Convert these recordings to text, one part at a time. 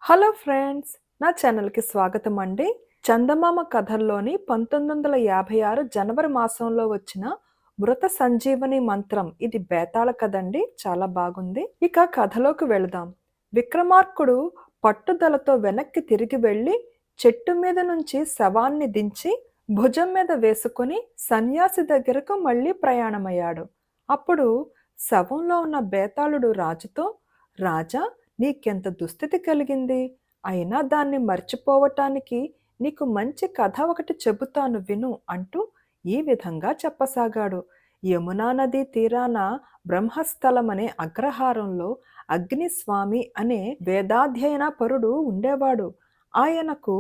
Hello friends, నా ఛానల్కి స్వాగతం అండి. చందమామ కథల్లోని 1956 జనవరి మాసంలో వచ్చిన మృత సంజీవని మంత్రం ఇది బేతాళ కదండి. చాలా బాగుంది. ఇక కథలోకి వెళదాం. విక్రమార్కుడు పట్టుదలతో వెనక్కి తిరిగి వెళ్ళి చెట్టు మీద నుంచి శవాన్ని దించి భుజం మీద వేసుకుని సన్యాసి దగ్గరకు మళ్ళీ ప్రయాణమయ్యాడు. అప్పుడు శవంలో ఉన్న బేతాళుడు రాజుతో, రాజా, నీకెంత దుస్థితి కలిగింది? అయినా దాన్ని మర్చిపోవటానికి నీకు మంచి కథ ఒకటి చెబుతాను విను అంటూ ఈ విధంగా చెప్పసాగాడు. యమునా నదీ తీరాన బ్రహ్మస్థలమనే అగ్రహారంలో అగ్నిస్వామి అనే వేదాధ్యయన పరుడు ఉండేవాడు. ఆయనకు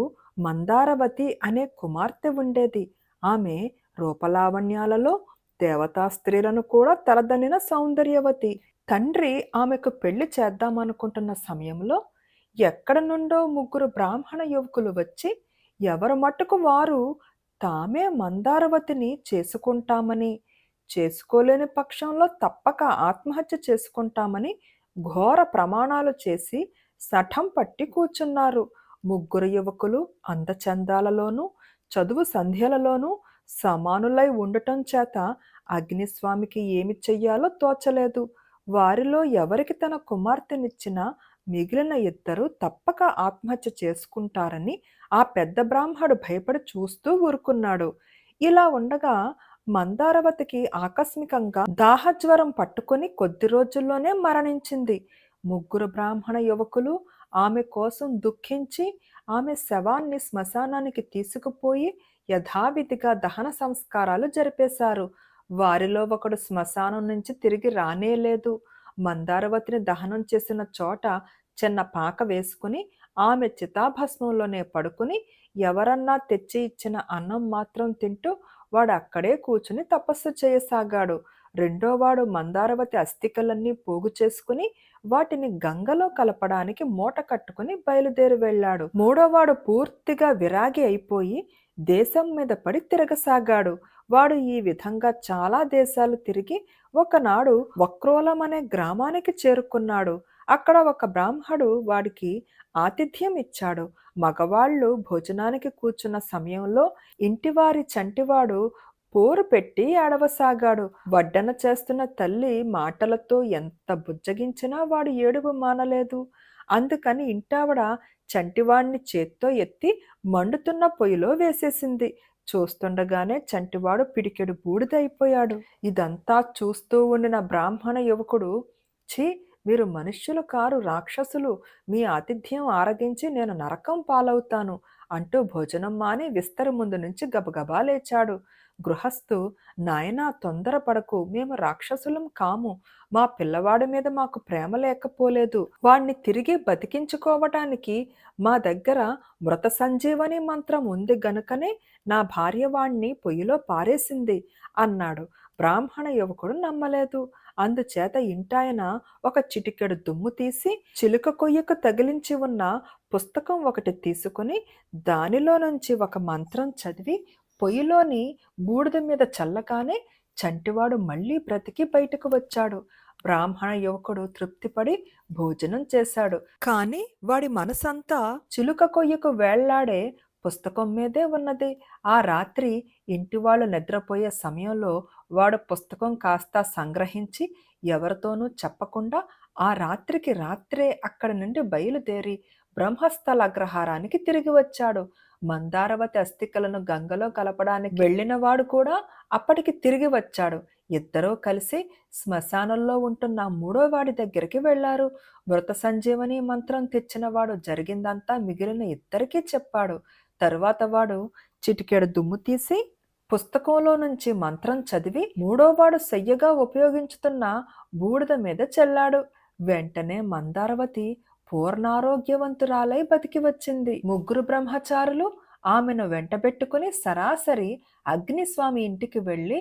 మందారవతి అనే కుమార్తె ఉండేది. ఆమె రూపలావణ్యాలలో దేవతా స్త్రీలను కూడా తలదన్నిన సౌందర్యవతి. తండ్రి ఆమెకు పెళ్లి చేద్దామనుకుంటున్న సమయంలో ఎక్కడ నుండో ముగ్గురు బ్రాహ్మణ యువకులు వచ్చి ఎవరు మట్టుకు వారు తామే మందారవతిని చేసుకుంటామని, చేసుకోలేని పక్షంలో తప్పక ఆత్మహత్య చేసుకుంటామని ఘోర ప్రమాణాలు చేసి శఠం పట్టి కూర్చున్నారు. ముగ్గురు యువకులు అందచందాలలోనూ చదువు సంధ్యలలోనూ సమానులై ఉండటం చేత అగ్నిస్వామికి ఏమి చెయ్యాలో తోచలేదు. వారిలో ఎవరికి తన కుమార్తెనిచ్చినా మిగిలిన ఇద్దరు తప్పక ఆత్మహత్య చేసుకుంటారని ఆ పెద్ద బ్రాహ్మడు భయపడి చూస్తూ ఊరుకున్నాడు. ఇలా ఉండగా మందారవతికి ఆకస్మికంగా దాహజ్వరం పట్టుకుని కొద్ది రోజుల్లోనే మరణించింది. ముగ్గురు బ్రాహ్మణ యువకులు ఆమె కోసం దుఃఖించి ఆమె శవాన్ని శ్మశానానికి తీసుకుపోయి యథావిధిగా దహన సంస్కారాలు జరిపేశారు. వారిలో ఒకడు శ్మశానం నుంచి తిరిగి రానేలేదు. మందారవతిని దహనం చేసిన చోట చిన్న పాక వేసుకుని ఆమె చితాభస్మంలోనే పడుకుని ఎవరన్నా తెచ్చి ఇచ్చిన అన్నం మాత్రం తింటూ వాడు అక్కడే కూర్చుని తపస్సు చేయసాగాడు. రెండోవాడు మందారవతి అస్థికలన్నీ పోగు చేసుకుని వాటిని గంగలో కలపడానికి మూట కట్టుకుని బయలుదేరి వెళ్ళాడు. మూడోవాడు పూర్తిగా విరాగి అయిపోయి దేశం మీద పడి తిరగసాగాడు. వాడు ఈ విధంగా చాలా దేశాలు తిరిగి ఒకనాడు వక్రోలం అనే గ్రామానికి చేరుకున్నాడు. అక్కడ ఒక బ్రాహ్మడు వాడికి ఆతిథ్యం ఇచ్చాడు. మగవాళ్ళు భోజనానికి కూర్చున్న సమయంలో ఇంటివారి చంటివాడు పోరు పెట్టి ఏడవసాగాడు. వడ్డన చేస్తున్న తల్లి మాటలతో ఎంత బుజ్జగించినా వాడు ఏడుపు మానలేదు. అందుకని ఇంటావిడ చంటివాడిని చేత్తో ఎత్తి మండుతున్న పొయ్యిలో వేసేసింది. చూస్తుండగానే చంటివాడు పిడికెడు బూడిదైపోయాడు. ఇదంతా చూస్తూ ఉండిన బ్రాహ్మణ యువకుడు, ఛీ, మీరు మనుష్యులు కారు, రాక్షసులు, మీ ఆతిథ్యం ఆరగించి నేను నరకం పాలవుతాను అంటూ భోజనం మాని విస్తరి ముందు నుంచి గబగబా లేచాడు. గృహస్థు, నాయనా, తొందరపడకు, మేము రాక్షసులం కాము. మా పిల్లవాడి మీద మాకు ప్రేమ లేకపోలేదు. వాణ్ణి తిరిగి బతికించుకోవటానికి మా దగ్గర మృత సంజీవని మంత్రం ఉంది గనుకనే నా భార్య వాణ్ణి పొయ్యిలో పారేసింది అన్నాడు. బ్రాహ్మణ యువకుడు నమ్మలేదు. అందుచేత ఇంటాయన ఒక చిటికెడు దుమ్ము తీసి చిలుక కొయ్యకు తగిలించి ఉన్న పుస్తకం ఒకటి తీసుకుని దానిలో నుంచి ఒక మంత్రం చదివి పొయ్యిలోని బూడిద మీద చల్లగానే చంటివాడు మళ్ళీ బ్రతికి బయటకు వచ్చాడు. బ్రాహ్మణ యువకుడు తృప్తిపడి భోజనం చేశాడు. కాని వాడి మనసంతా చిలుక కొయ్యకు వేళ్లాడే పుస్తకం మీదే ఉన్నది. ఆ రాత్రి ఇంటివాళ్ళు నిద్రపోయే సమయంలో వాడు పుస్తకం కాస్త సంగ్రహించి ఎవరితోనూ చెప్పకుండా ఆ రాత్రికి రాత్రే అక్కడి నుండి బయలుదేరి బ్రహ్మస్థల అగ్రహారానికి తిరిగి వచ్చాడు. మందారవతి అస్థికలను గంగలో కలపడానికి వెళ్ళినవాడు కూడా అప్పటికి తిరిగి వచ్చాడు. ఇద్దరూ కలిసి శ్మశానంలో ఉంటున్న మూడో వాడి దగ్గరికి వెళ్లారు. మృత సంజీవని మంత్రం తెచ్చినవాడు జరిగిందంతా మిగిలిన ఇద్దరికీ చెప్పాడు. తరువాత వాడు చిటికెడు దుమ్ము తీసి పుస్తకంలో నుంచి మంత్రం చదివి మూడోవాడు శయ్యగా ఉపయోగించుతున్న బూడిద మీద చల్లాడు. వెంటనే మందారవతి పూర్ణారోగ్యవంతురాలై బతికి వచ్చింది. ముగ్గురు బ్రహ్మచారులు ఆమెను వెంటబెట్టుకుని సరాసరి అగ్నిస్వామి ఇంటికి వెళ్ళి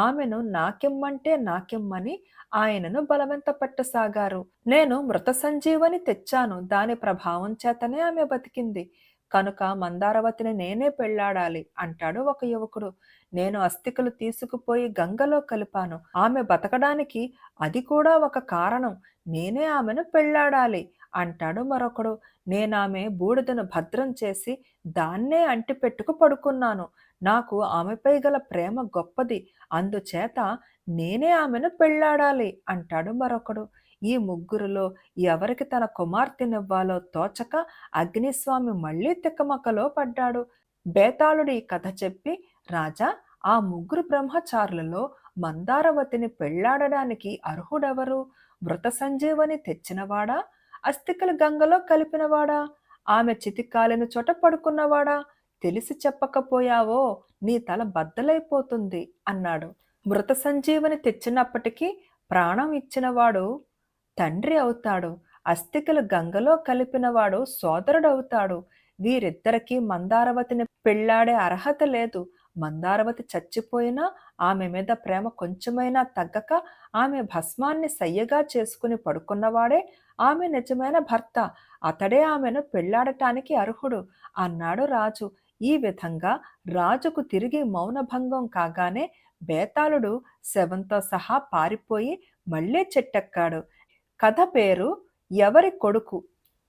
ఆమెను నాకిమ్మంటే నాకిమ్మని ఆయనను బలవంత పట్టసాగారు. నేను మృత సంజీవని తెచ్చాను, దాని ప్రభావం చేతనే ఆమె బతికింది కనుక మందారవతిని నేనే పెళ్లాడాలి అంటాడు ఒక యువకుడు. నేను అస్థికలు తీసుకుపోయి గంగలో కలిపాను, ఆమె బతకడానికి అది కూడా ఒక కారణం, నేనే ఆమెను పెళ్లాడాలి అంటాడు మరొకడు. నేనామె బూడిదను భద్రం చేసి దాన్నే అంటిపెట్టుకు పడుకున్నాను. నాకు ఆమెపై గల ప్రేమ గొప్పది. అందుచేత నేనే ఆమెను పెళ్ళాడాలి అంటాడు మరొకడు. ఈ ముగ్గురిలో ఎవరికి తన కుమార్తెనివ్వాలో తోచక అగ్నిస్వామి మళ్ళీ తిక్కమక్కలో పడ్డాడు. బేతాళుడు ఈ కథ చెప్పి, రాజా, ఆ ముగ్గురు బ్రహ్మచారులలో మందారవతిని పెళ్లాడడానికి అర్హుడెవరు? మృత సంజీవని తెచ్చినవాడా? అస్థికలు గంగలో కలిపినవాడా? ఆమె చితికాలిన చోట పడుకున్నవాడా? తెలిసి చెప్పకపోయావో నీ తల బద్దలైపోతుంది అన్నాడు. మృత సంజీవని తెచ్చినప్పటికీ ప్రాణం ఇచ్చినవాడు తండ్రి అవుతాడు. అస్థికలు గంగలో కలిపినవాడు సోదరుడవుతాడు. వీరిద్దరికీ మందారవతిని పెళ్లాడే అర్హత లేదు. మందారవతి చచ్చిపోయినా ఆమె మీద ప్రేమ కొంచెమైనా తగ్గక ఆమె భస్మాన్ని సయ్యగా చేసుకుని పడుకున్నవాడే ఆమె నిజమైన భర్త. అతడే ఆమెను పెళ్లాడటానికి అర్హుడు అన్నాడు రాజు. ఈ విధంగా రాజుకు తిరిగి మౌనభంగం కాగానే బేతాళుడు శవంతో సహా పారిపోయి మళ్ళీ చెట్టెక్కాడు. కథ పేరు ఎవరి కొడుకు.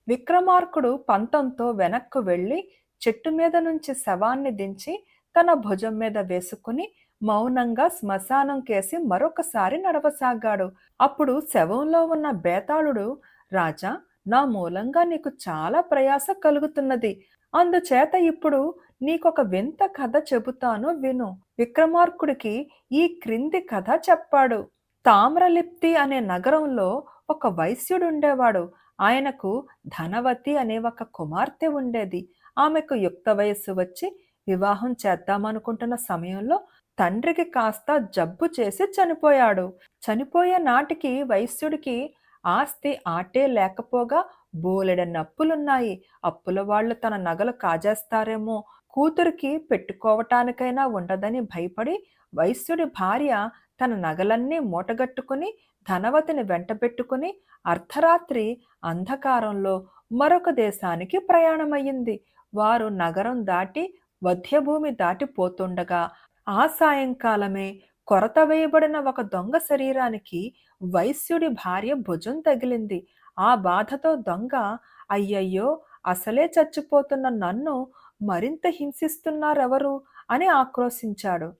విక్రమార్కుడు పంతంతో వెనక్కు వెళ్ళి చెట్టు మీద నుంచి శవాన్ని దించి తన భుజం మీద వేసుకుని మౌనంగా శ్మశానం కేసి మరొకసారి నడవసాగాడు. అప్పుడు శవంలో ఉన్న బేతాళుడు, రాజా, నా మూలంగా నీకు చాలా ప్రయాస కలుగుతున్నది. అందుచేత ఇప్పుడు నీకొక వింత కథ చెబుతాను విను. విక్రమార్కుడికి ఈ క్రింది కథ చెప్పాడు. తామ్రలిప్తి అనే నగరంలో ఒక వైశ్యుడుండేవాడు. ఆయనకు ధనవతి అనే ఒక కుమార్తె ఉండేది. ఆమెకు యుక్త వయస్సు వచ్చి వివాహం చేద్దామనుకుంటున్న సమయంలో తండ్రికి కాస్త జబ్బు చేసి చనిపోయాడు. చనిపోయే నాటికి వైశ్యుడికి ఆస్తి ఆటే లేకపోగా బోలెడన్ని అప్పులున్నాయి. అప్పుల వాళ్ళు తన నగలు కాజేస్తారేమో, కూతురికి పెట్టుకోవటానికైనా ఉండదని భయపడి వైశ్యుడి భార్య తన నగలన్నీ మూటగట్టుకుని ధనవతిని వెంటబెట్టుకుని అర్ధరాత్రి అంధకారంలో మరొక దేశానికి ప్రయాణమయ్యింది. వారు నగరం దాటి వధ్యభూమి దాటిపోతుండగా ఆ సాయంకాలమే కొరత వేయబడిన ఒక దొంగ శరీరానికి వైశ్యుడి భార్య భుజం తగిలింది. ఆ బాధతో దొంగ, అయ్యయ్యో, అసలే చచ్చిపోతున్న నన్ను మరింత హింసిస్తున్నారెవరు అని ఆక్రోశించాడు.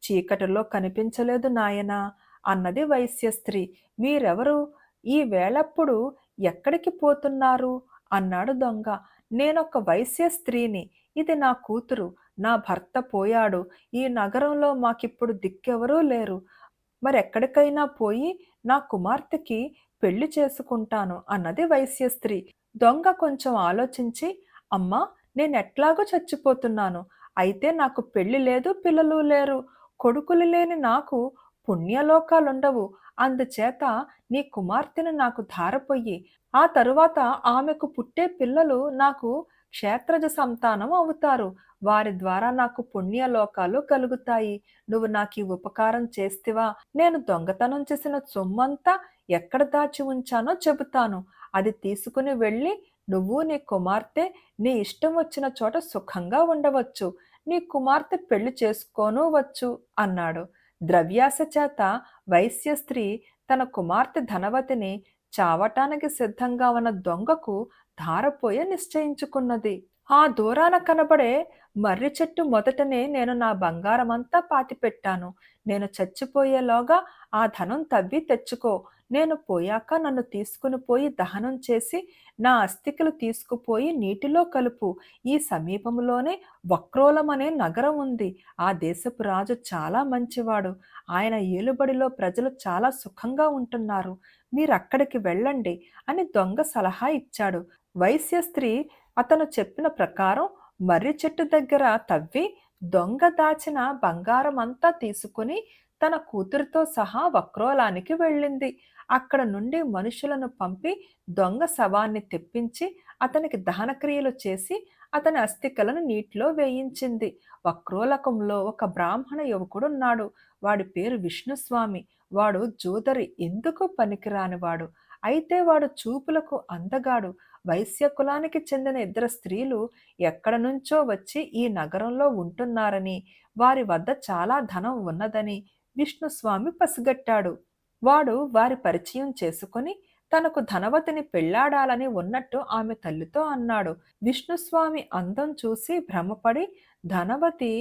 చీకటిలో కనిపించలేదు నాయనా అన్నది వైశ్య స్త్రీ. మీరెవరు? ఈ వేళప్పుడు ఎక్కడికి పోతున్నారు అన్నాడు దొంగ. నేనొక వైశ్య స్త్రీని. ఇది నా కూతురు. నా భర్త పోయాడు. ఈ నగరంలో మాకిప్పుడు దిక్కెవరూ లేరు. మరెక్కడికైనా పోయి నా కుమార్తెకి పెళ్లి చేసుకుంటాను అన్నది వైశ్య స్త్రీ. దొంగ కొంచెం ఆలోచించి, అమ్మా, నేనెట్లాగో చచ్చిపోతున్నాను. అయితే నాకు పెళ్లి లేదు, పిల్లలు లేరు. కొడుకులు లేని నాకు పుణ్యలోకాలుండవు. అందుచేత నీ కుమార్తెను నాకు ధారపొయ్యి. ఆ తరువాత ఆమెకు పుట్టే పిల్లలు నాకు క్షేత్రజ సంతానం అవుతారు. వారి ద్వారా నాకు పుణ్యలోకాలు కలుగుతాయి. నువ్వు నాకీ ఉపకారం చేస్తివా? నేను దొంగతనం చేసిన సొమ్మంతా ఎక్కడ దాచి ఉంచానో చెబుతాను. అది తీసుకుని వెళ్ళి నువ్వు నీ కుమార్తె నీ ఇష్టం వచ్చిన చోట సుఖంగా ఉండవచ్చు. నీ కుమార్తె పెళ్లి చేసుకోనూ వచ్చు అన్నాడు. ద్రవ్యాశ చేత వైశ్య స్త్రీ తన కుమార్తె ధనవతిని చావటానికి సిద్ధంగా ఉన్న దొంగకు ధారపోయ నిశ్చయించుకున్నది. ఆ దూరాన కనబడే మర్రి చెట్టు మొదటనే నేను నా బంగారమంతా పాతిపెట్టాను. నేను చచ్చిపోయేలోగా ఆ ధనం తవ్వి తెచ్చుకో. నేను పోయాక నన్ను తీసుకుని పోయి దహనం చేసి నా అస్థికలు తీసుకుపోయి నీటిలో కలుపు. ఈ సమీపంలోనే వక్రోలం అనే నగరం ఉంది. ఆ దేశపు రాజు చాలా మంచివాడు. ఆయన ఏలుబడిలో ప్రజలు చాలా సుఖంగా ఉంటున్నారు. మీరక్కడికి వెళ్ళండి అని దొంగ సలహా ఇచ్చాడు. వైశ్య స్త్రీ అతను చెప్పిన ప్రకారం మర్రి చెట్టు దగ్గర తవ్వి దొంగ దాచిన బంగారం అంతా తీసుకుని తన కూతురితో సహా వక్రోలానికి వెళ్ళింది. అక్కడ నుండి మనుషులను పంపి దొంగ శవాన్ని తెప్పించి అతనికి దహనక్రియలు చేసి అతని అస్థికలను నీటిలో వేయించింది. వక్రోలకంలో ఒక బ్రాహ్మణ యువకుడున్నాడు. వాడి పేరు విష్ణుస్వామి. వాడు జోదరి, ఎందుకు పనికిరానివాడు. అయితే వాడు చూపులకు అందగాడు. వైశ్య కులానికి చెందిన ఇద్దరు స్త్రీలు ఎక్కడ నుంచో వచ్చి ఈ నగరంలో ఉంటున్నారని, వారి వద్ద చాలా ధనం ఉన్నదని విష్ణుస్వామి పసిగట్టాడు. వాడు వారి పరిచయం చేసుకుని తనకు ధనవతిని పెళ్లాడాలని ఉన్నట్టు ఆమె తల్లితో అన్నాడు. విష్ణుస్వామి అందం చూసి భ్రమపడి ధనవతి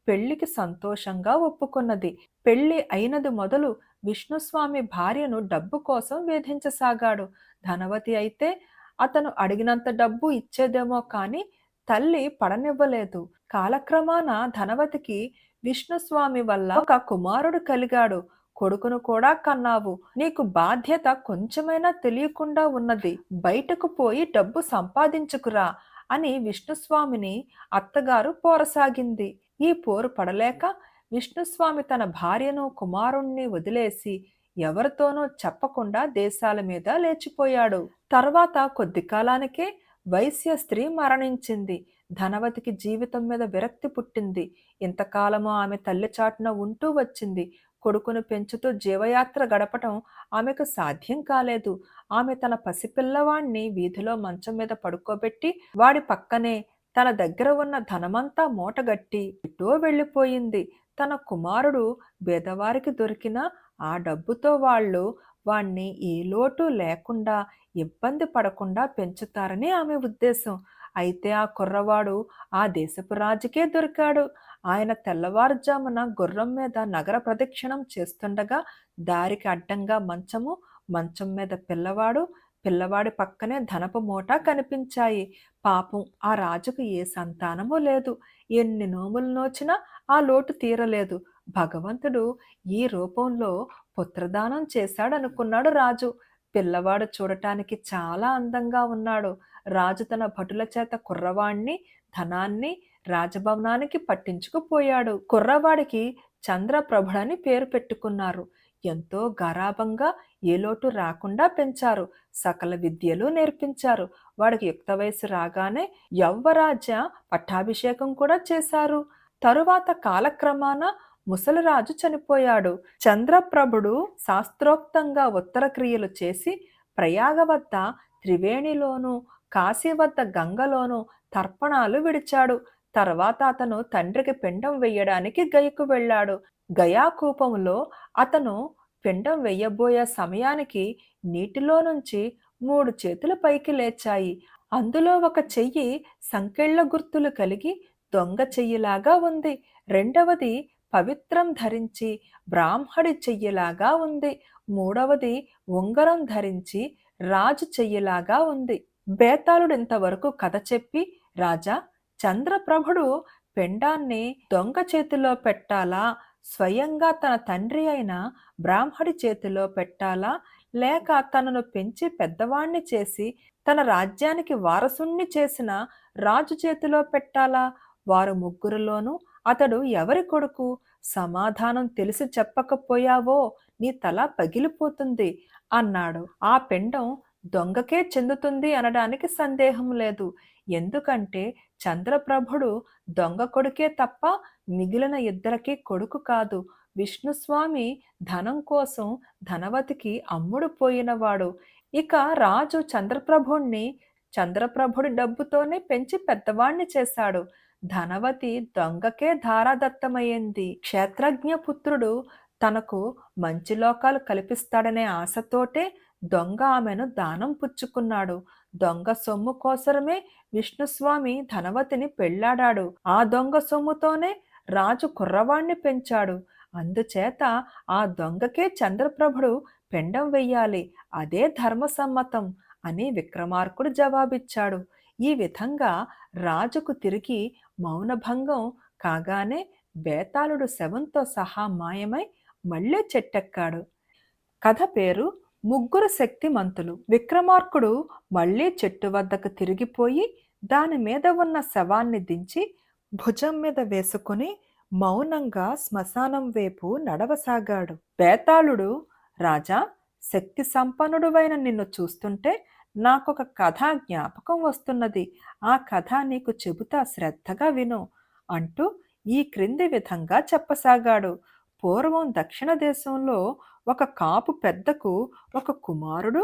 పెళ్లికి సంతోషంగా ఒప్పుకున్నది. పెళ్లి అయినది మొదలు విష్ణుస్వామి భార్యను డబ్బు కోసం వేధించసాగాడు. ధనవతి అయితే అతను అడిగినంత డబ్బు ఇచ్చేదేమో కాని తల్లి పడనివ్వలేదు. కాలక్రమాన ధనవతికి విష్ణుస్వామి వల్ల ఒక కుమారుడు కలిగాడు. కొడుకును కూడా కన్నావు. నీకు బాధ్యత కొంచెమైనా తెలియకుండా ఉన్నది. బయటకు పోయి డబ్బు సంపాదించుకురా అని విష్ణుస్వామిని అత్తగారు పోరసాగింది. ఈ పోరు పడలేక విష్ణుస్వామి తన భార్యను కుమారుణ్ణి వదిలేసి ఎవరితోనూ చెప్పకుండా దేశాల మీద లేచిపోయాడు. తర్వాత కొద్ది కాలానికే వైశ్య స్త్రీ మరణించింది. ధనవతికి జీవితం మీద విరక్తి పుట్టింది. ఇంతకాలము ఆమె తల్లి చాటున ఉంటూ వచ్చింది. కొడుకును పెంచుతూ జీవయాత్ర గడపటం ఆమెకు సాధ్యం కాలేదు. ఆమె తన పసిపిల్లవాణ్ణి వీధిలో మంచం మీద పడుకోబెట్టి వాడి పక్కనే తన దగ్గర ఉన్న ధనమంతా మూటగట్టి ఎటో వెళ్ళిపోయింది. తన కుమారుడు బీదవారికి దొరికిన ఆ డబ్బుతో వాళ్ళు వాణ్ణి ఏ లోటు లేకుండా ఇబ్బంది పడకుండా పెంచుతారని ఆమె ఉద్దేశం. అయితే ఆ కుర్రవాడు ఆ దేశపు రాజుకే దొరికాడు. ఆయన తెల్లవారుజామున గుర్రం మీద నగర ప్రదక్షిణం చేస్తుండగా దారికి అడ్డంగా మంచము, మంచం మీద పిల్లవాడు, పిల్లవాడి పక్కనే ధనపు మూట కనిపించాయి. పాపం ఆ రాజుకు ఏ సంతానమూ లేదు. ఎన్ని నోములు నోచినా ఆ లోటు తీరలేదు. భగవంతుడు ఈ రూపంలో పుత్రదానం చేశాడనుకున్నాడు రాజు. పిల్లవాడు చూడటానికి చాలా అందంగా ఉన్నాడు. రాజు తన భటుల చేత కుర్రవాణ్ణి ధనాన్ని రాజభవనానికి పట్టించుకుపోయాడు. కుర్రవాడికి చంద్రప్రభుడని పేరు పెట్టుకున్నారు. ఎంతో గారాబంగా ఏ లోటు రాకుండా పెంచారు. సకల విద్యలు నేర్పించారు. వాడికి యుక్త వయసు రాగానే యవ్వరాజ్య పట్టాభిషేకం కూడా చేశారు. తరువాత కాలక్రమాన ముసలిరాజు చనిపోయాడు. చంద్రప్రభుడు శాస్త్రోక్తంగా ఉత్తర క్రియలు చేసి ప్రయాగ వద్ద త్రివేణిలోనూ కాశీ వద్ద గంగలోనూ తర్పణాలు విడిచాడు. తర్వాత అతను తండ్రికి పిండం వెయ్యడానికి గయకు వెళ్ళాడు. గయాకూపంలో అతను పిండం వెయ్యబోయే సమయానికి నీటిలో నుంచి 3 చేతులు పైకి లేచాయి. అందులో ఒక చెయ్యి సంకెళ్ళ గుర్తులు కలిగి దొంగ చెయ్యిలాగా ఉంది. రెండవది పవిత్రం ధరించి బ్రాహ్మడి చెయ్యిలాగా ఉంది. మూడవది ఉంగరం ధరించి రాజు చెయ్యిలాగా ఉంది. బేతాళుడు ఇంతవరకు కథ చెప్పి, రాజా, చంద్రప్రభుడు పిండాన్ని దొంగ చేతిలో పెట్టాలా, స్వయంగా తన తండ్రి అయిన బ్రాహ్మడి చేతిలో పెట్టాలా, లేక తనను పెంచి పెద్దవాణ్ణి చేసి తన రాజ్యానికి వారసుణ్ణి చేసిన రాజు చేతిలో పెట్టాలా? వారు ముగ్గురిలోనూ అతడు ఎవరి కొడుకు? సమాధానం తెలిసి చెప్పకపోయావో నీ తల పగిలిపోతుంది అన్నాడు. ఆ పిండం దొంగకే చెందుతుంది అనడానికి సందేహం లేదు. ఎందుకంటే చంద్రప్రభుడు దొంగ కొడుకే తప్ప మిగిలిన ఇద్దరికి కొడుకు కాదు. విష్ణుస్వామి ధనం కోసం ధనవతికి అమ్ముడు పోయినవాడు. ఇక రాజు చంద్రప్రభుడి డబ్బుతోనే పెంచి పెద్దవాణ్ణి చేశాడు. ధనవతి దొంగకే ధారాదత్తమయ్యింది. క్షేత్రజ్ఞ పుత్రుడు తనకు మంచి లోకాలు కల్పిస్తాడనే ఆశతోటే దొంగ ఆమెను దానం పుచ్చుకున్నాడు. దొంగ సొమ్ము కోసరమే విష్ణుస్వామి ధనవతిని పెళ్లాడాడు. ఆ దొంగ సొమ్ముతోనే రాజు కుర్రవాణ్ణి పెంచాడు. అందుచేత ఆ దొంగకే చంద్రప్రభుడు పిండం వెయ్యాలి. అదే ధర్మసమ్మతం అని విక్రమార్కుడు జవాబిచ్చాడు. ఈ విధంగా రాజుకు తిరిగి మౌనభంగం కాగానే బేతాళుడు శవంతో సహా మాయమై మళ్ళీ చెట్టెక్కాడు. కథ పేరు ముగ్గురు శక్తిమంతులు. విక్రమార్కుడు మళ్ళీ చెట్టు వద్దకు తిరిగిపోయి దాని మీద ఉన్న శవాన్ని దించి భుజం మీద వేసుకుని మౌనంగా శ్మశానం వైపు నడవసాగాడు. బేతాళుడు, రాజా, శక్తి సంపన్నుడువైన నిన్ను చూస్తుంటే నాకొక కథ జ్ఞాపకం వస్తున్నది. ఆ కథ నీకు చెబుతా, శ్రద్ధగా విను అంటూ ఈ క్రింది విధంగా చెప్పసాగాడు. పూర్వం దక్షిణ దేశంలో ఒక కాపు పెద్దకు ఒక కుమారుడు,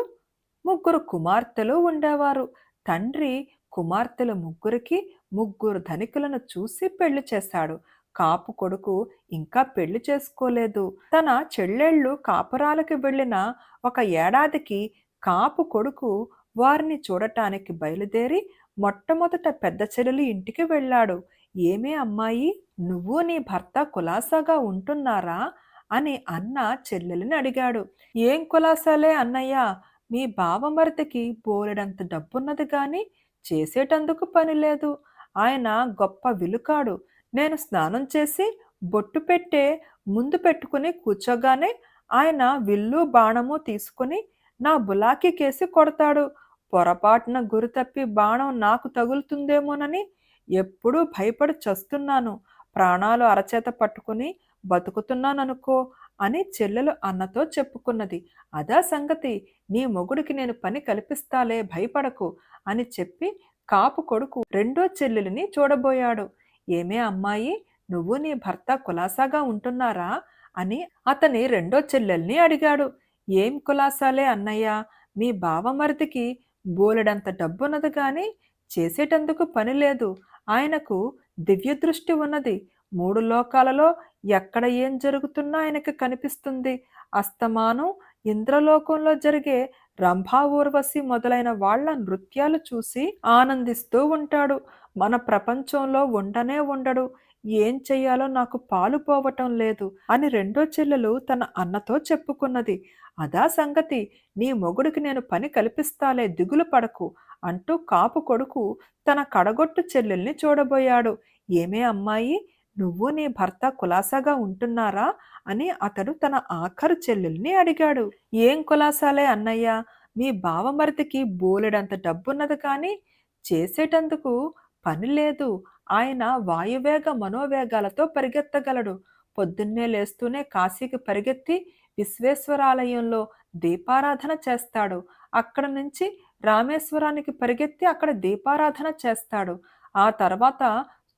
ముగ్గురు కుమార్తెలు ఉండేవారు. తండ్రి కుమార్తెల ముగ్గురికి ముగ్గురు ధనికులను చూసి పెళ్లి చేశాడు. కాపు కొడుకు ఇంకా పెళ్లి చేసుకోలేదు. తన చెల్లెళ్ళు కాపురాలకి వెళ్ళిన ఒక ఏడాదికి కాపు కొడుకు వారిని చూడటానికి బయలుదేరి మొట్టమొదట పెద్ద చెల్లెలి ఇంటికి వెళ్ళాడు. ఏమే అమ్మాయి, నువ్వు నీ భర్త కులాసాగా ఉంటున్నారా అని అన్న చెల్లెలిని అడిగాడు. ఏం కులాసాలే అన్నయ్య, మీ బావమరిదికి బోలెడంత డబ్బున్నది గాని చేసేటందుకు పని లేదు. ఆయన గొప్ప విలుకాడు. నేను స్నానం చేసి బొట్టు పెట్టే ముందు పెట్టుకుని కూర్చోగానే ఆయన విల్లు బాణము తీసుకుని నా బులాకి కేసి కొడతాడు. పొరపాటున గురి తప్పి బాణం నాకు తగులుతుందేమోనని ఎప్పుడూ భయపడి చస్తున్నాను. ప్రాణాలు అరచేత పట్టుకుని బతుకుతున్నాననుకో అని చెల్లెలు అన్నతో చెప్పుకున్నది. అదా సంగతి, నీ మొగుడికి నేను పని కల్పిస్తాలే, భయపడకు అని చెప్పి కాపు కొడుకు రెండో చెల్లెలిని చూడబోయాడు. ఏమే అమ్మాయి, నువ్వు నీ భర్త కులాసాగా ఉంటున్నారా అని అతని రెండో చెల్లెల్ని అడిగాడు. ఏం కులాసాలే అన్నయ్య, మీ బావమరిదికి బోలెడంత డబ్బున్నది గాని చేసేటందుకు పని లేదు. ఆయనకు దివ్యదృష్టి ఉన్నది. మూడు లోకాలలో ఎక్కడ ఏం జరుగుతున్నా ఆయనకి కనిపిస్తుంది. అస్తమానం ఇంద్రలోకంలో జరిగే రంభా ఊర్వశి మొదలైన వాళ్ల నృత్యాలు చూసి ఆనందిస్తూ ఉంటాడు. మన ప్రపంచంలో ఉండనే ఉండడు. ఏం చెయ్యాలో నాకు పాలు పోవటం లేదు అని రెండో చెల్లెలు తన అన్నతో చెప్పుకున్నది. అదా సంగతి, నీ మొగుడికి నేను పని కల్పిస్తాలే, దిగులు పడకు అంటూ కాపు కొడుకు తన కడగొట్టు చెల్లెల్ని చూడబోయాడు. ఏమే అమ్మాయి, నువ్వు నీ భర్త కులాసాగా ఉంటున్నారా అని అతడు తన ఆఖరు చెల్లెల్ని అడిగాడు. ఏం కులాసాలే అన్నయ్య, మీ బావమరిదికి బోలెడంత డబ్బున్నది కానీ చేసేటందుకు పని లేదు. ఆయన వాయువేగ మనోవేగాలతో పరిగెత్తగలడు. పొద్దున్నే లేస్తూనే కాశీకి పరిగెత్తి విశ్వేశ్వరాలయంలో దీపారాధన చేస్తాడు. అక్కడ నుంచి రామేశ్వరానికి పరిగెత్తి అక్కడ దీపారాధన చేస్తాడు. ఆ తర్వాత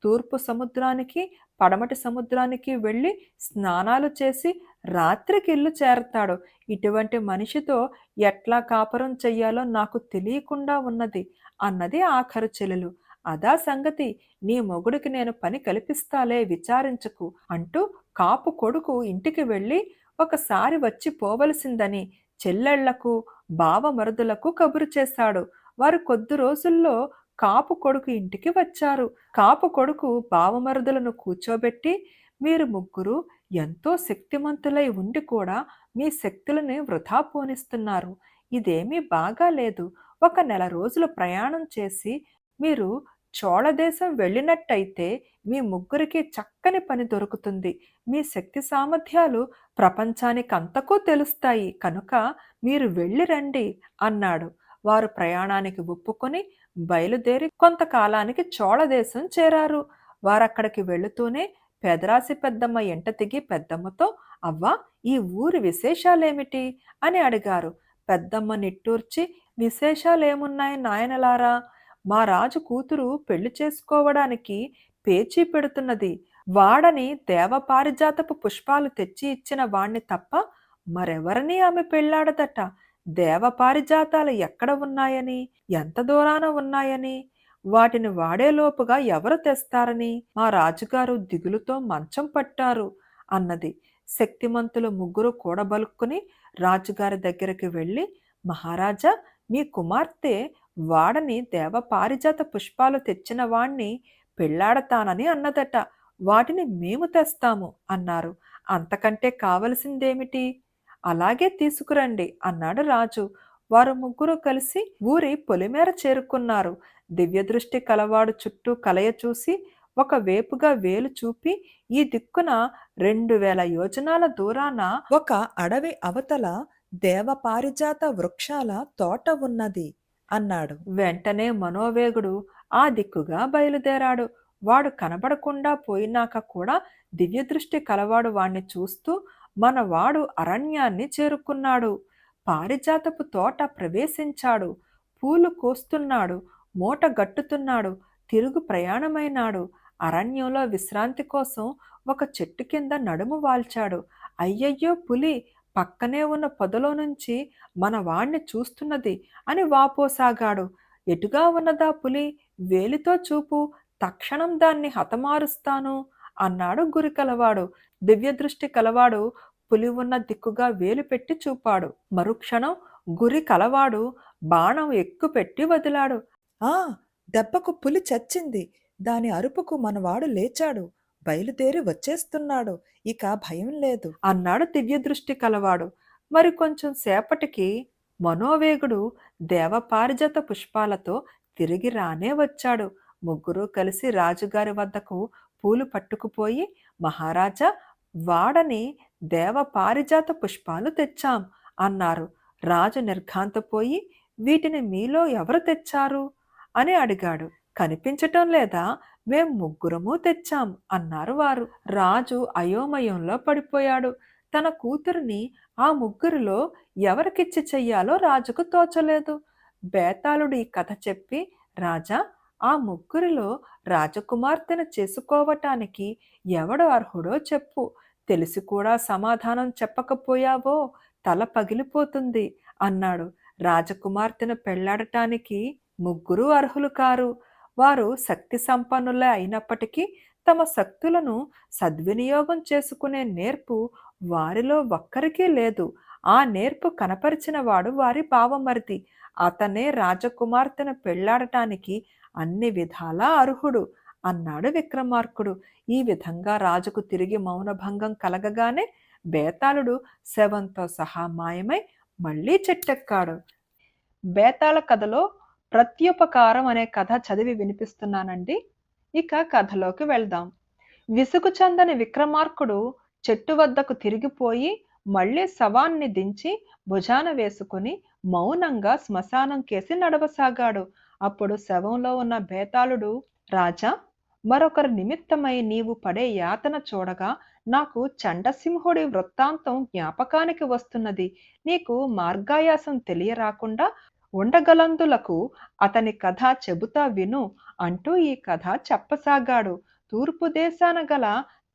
తూర్పు సముద్రానికి పడమటి సముద్రానికి వెళ్ళి స్నానాలు చేసి రాత్రికి ఇల్లు చేరతాడు. ఇటువంటి మనిషితో ఎట్లా కాపురం చెయ్యాలో నాకు తెలియకుండా ఉన్నది అన్నది ఆఖరు చెల్లెలు. అదా సంగతి, నీ మొగుడికి నేను పని కల్పిస్తాలే, విచారించకు అంటూ కాపు కొడుకు ఇంటికి వెళ్ళి ఒకసారి వచ్చి పోవలసిందని చెల్లెళ్లకు బావమరుదులకు కబురు చేశాడు. వారు కొద్ది రోజుల్లో కాపు కొడుకు ఇంటికి వచ్చారు. కాపు కొడుకు బావమరుదులను కూర్చోబెట్టి, మీరు ముగ్గురు ఎంతో శక్తిమంతులై ఉండి కూడా మీ శక్తులని వృధా పోనిస్తున్నారు. ఇదేమీ బాగాలేదు. ఒక నెల రోజులు ప్రయాణం చేసి మీరు చోళదేశం వెళ్ళినట్టయితే మీ ముగ్గురికి చక్కని పని దొరుకుతుంది. మీ శక్తి సామర్థ్యాలు ప్రపంచానికంతకూ తెలుస్తాయి. కనుక మీరు వెళ్ళి రండి అన్నాడు. వారు ప్రయాణానికి ఒప్పుకొని బయలుదేరి కొంతకాలానికి చోళదేశం చేరారు. వారక్కడికి వెళుతూనే పెదరాసి పెద్దమ్మ ఎంట దిగి పెద్దమ్మతో, అవ్వ, ఈ ఊరి విశేషాలేమిటి అని అడిగారు. పెద్దమ్మ నిట్టూర్చి, విశేషాలేమున్నాయి నాయనలారా, మా రాజు కూతురు పెళ్లి చేసుకోవడానికి పేచీ పెడుతున్నది. వాడని దేవపారిజాతపు పుష్పాలు తెచ్చి ఇచ్చిన వాణ్ణి తప్ప మరెవరినీ ఆమె పెళ్ళాడదట. దేవపారిజాతాలు ఎక్కడ ఉన్నాయని, ఎంత దూరాన ఉన్నాయని, వాటిని వాడేలోపుగా ఎవరు తెస్తారని మా రాజుగారు దిగులుతో మంచం పట్టారు అన్నది. శక్తిమంతులు ముగ్గురు కూడబలుక్కుని రాజుగారి దగ్గరికి వెళ్ళి, మహారాజా, మీ కుమార్తె వాడని దేవపారిజాత పుష్పాలు తెచ్చిన వాణ్ణి పెళ్లాడతానని అన్నదట. వాటిని మేము తెస్తాము అన్నారు. అంతకంటే కావలసిందేమిటి? అలాగే తీసుకురండి అన్నాడు రాజు. వారు ముగ్గురు కలిసి ఊరి పొలిమేర చేరుకున్నారు. దివ్యదృష్టి కలవాడు చుట్టూ కలయ చూసి ఒక వేపుగా వేలు చూపి, ఈ దిక్కున 2000 యోజనాల దూరాన ఒక అడవి అవతల దేవపారిజాత వృక్షాల తోట ఉన్నది అన్నాడు. వెంటనే మనోవేగుడు ఆ దిక్కుగా బయలుదేరాడు. వాడు కనబడకుండా పోయినాక కూడా దివ్యదృష్టి కలవాడు వాణ్ణి చూస్తూ, మనవాడు అరణ్యాన్ని చేరుకున్నాడు. పారిజాతపు తోట ప్రవేశించాడు. పూలు కోస్తున్నాడు. మూట గట్టుతున్నాడు. తిరుగు ప్రయాణమైనాడు. అరణ్యంలో విశ్రాంతి కోసం ఒక చెట్టు కింద నడుము వాల్చాడు. అయ్యయ్యో, పులి పక్కనే ఉన్న పొదలో నుంచి మన వాణ్ణి చూస్తున్నది అని వాపోసాగాడు. ఎటుగా ఉన్నదా పులి? వేలితో చూపు, తక్షణం దాన్ని హతమారుస్తాను అన్నాడు గురి కలవాడు. దివ్యదృష్టి కలవాడు పులి ఉన్న దిక్కుగా వేలు పెట్టి చూపాడు. మరుక్షణం గురి కలవాడు బాణం ఎక్కుపెట్టి వదిలాడు. ఆ! దెబ్బకు పులి చచ్చింది. దాని అరుపుకు మనవాడు లేచాడు. బయలుదేరి వచ్చేస్తున్నాడు. ఇక భయం లేదు అన్నాడు దివ్యదృష్టి కలవాడు. మరి కొంచెం సేపటికి మనోవేగుడు దేవపారిజాత పుష్పాలతో తిరిగి రానే వచ్చాడు. ముగ్గురూ కలిసి రాజుగారి వద్దకు పూలు పట్టుకుపోయి, మహారాజా, వాడని దేవపారిజాత పుష్పాలు తెచ్చాం అన్నారు. రాజు నిర్ఘాంతపోయి, వీటిని మీలో ఎవరు తెచ్చారు అని అడిగాడు. కనిపించటం లేదా? మేం ముగ్గురము తెచ్చాం అన్నారు వారు. రాజు అయోమయంలో పడిపోయాడు. తన కూతురిని ఆ ముగ్గురిలో ఎవరికిచ్చి చెయ్యాలో రాజుకు తోచలేదు. బేతాళుడు ఈ కథ చెప్పి, రాజా, ఆ ముగ్గురిలో రాజకుమార్తెను చేసుకోవటానికి ఎవడు అర్హుడో చెప్పు. తెలిసి కూడా సమాధానం చెప్పకపోయావో తల పగిలిపోతుంది అన్నాడు. రాజకుమార్తెను పెళ్లాడటానికి ముగ్గురు అర్హులు కారు. వారు శక్తి సంపన్నులే అయినప్పటికీ తమ శక్తులను సద్వినియోగం చేసుకునే నేర్పు వారిలో ఒక్కరికీ లేదు. ఆ నేర్పు కనపరిచిన వాడు వారి బావమరిది. అతనే రాజకుమార్తెను పెళ్లాడటానికి అన్ని విధాలా అర్హుడు అన్నాడు విక్రమార్కుడు. ఈ విధంగా రాజుకు తిరిగి మౌనభంగం కలగగానే బేతాళుడు శవంతో సహా మాయమై మళ్ళీ చెట్టెక్కాడు. బేతాళ కథలో ప్రత్యుపకారం అనే కథ చదివి వినిపిస్తున్నానండి. ఇక కథలోకి వెళ్దాం. విసుగు చెందని విక్రమార్కుడు చెట్టు వద్దకు తిరిగిపోయి మళ్ళీ శవాన్ని దించి భుజాన వేసుకుని మౌనంగా శ్మశానం కేసి నడవసాగాడు. అప్పుడు శవంలో ఉన్న బేతాళుడు, రాజా, మరొకరి నిమిత్తమై నీవు పడే యాతన చూడగా నాకు చండసింహుడి వృత్తాంతం జ్ఞాపకానికి వస్తున్నది. నీకు మార్గాయాసం తెలియరాకుండా ఉండగలందులకు అతని కథ చెబుతా విను అంటూ ఈ కథ చెప్పసాగాడు. తూర్పు దేశాన గల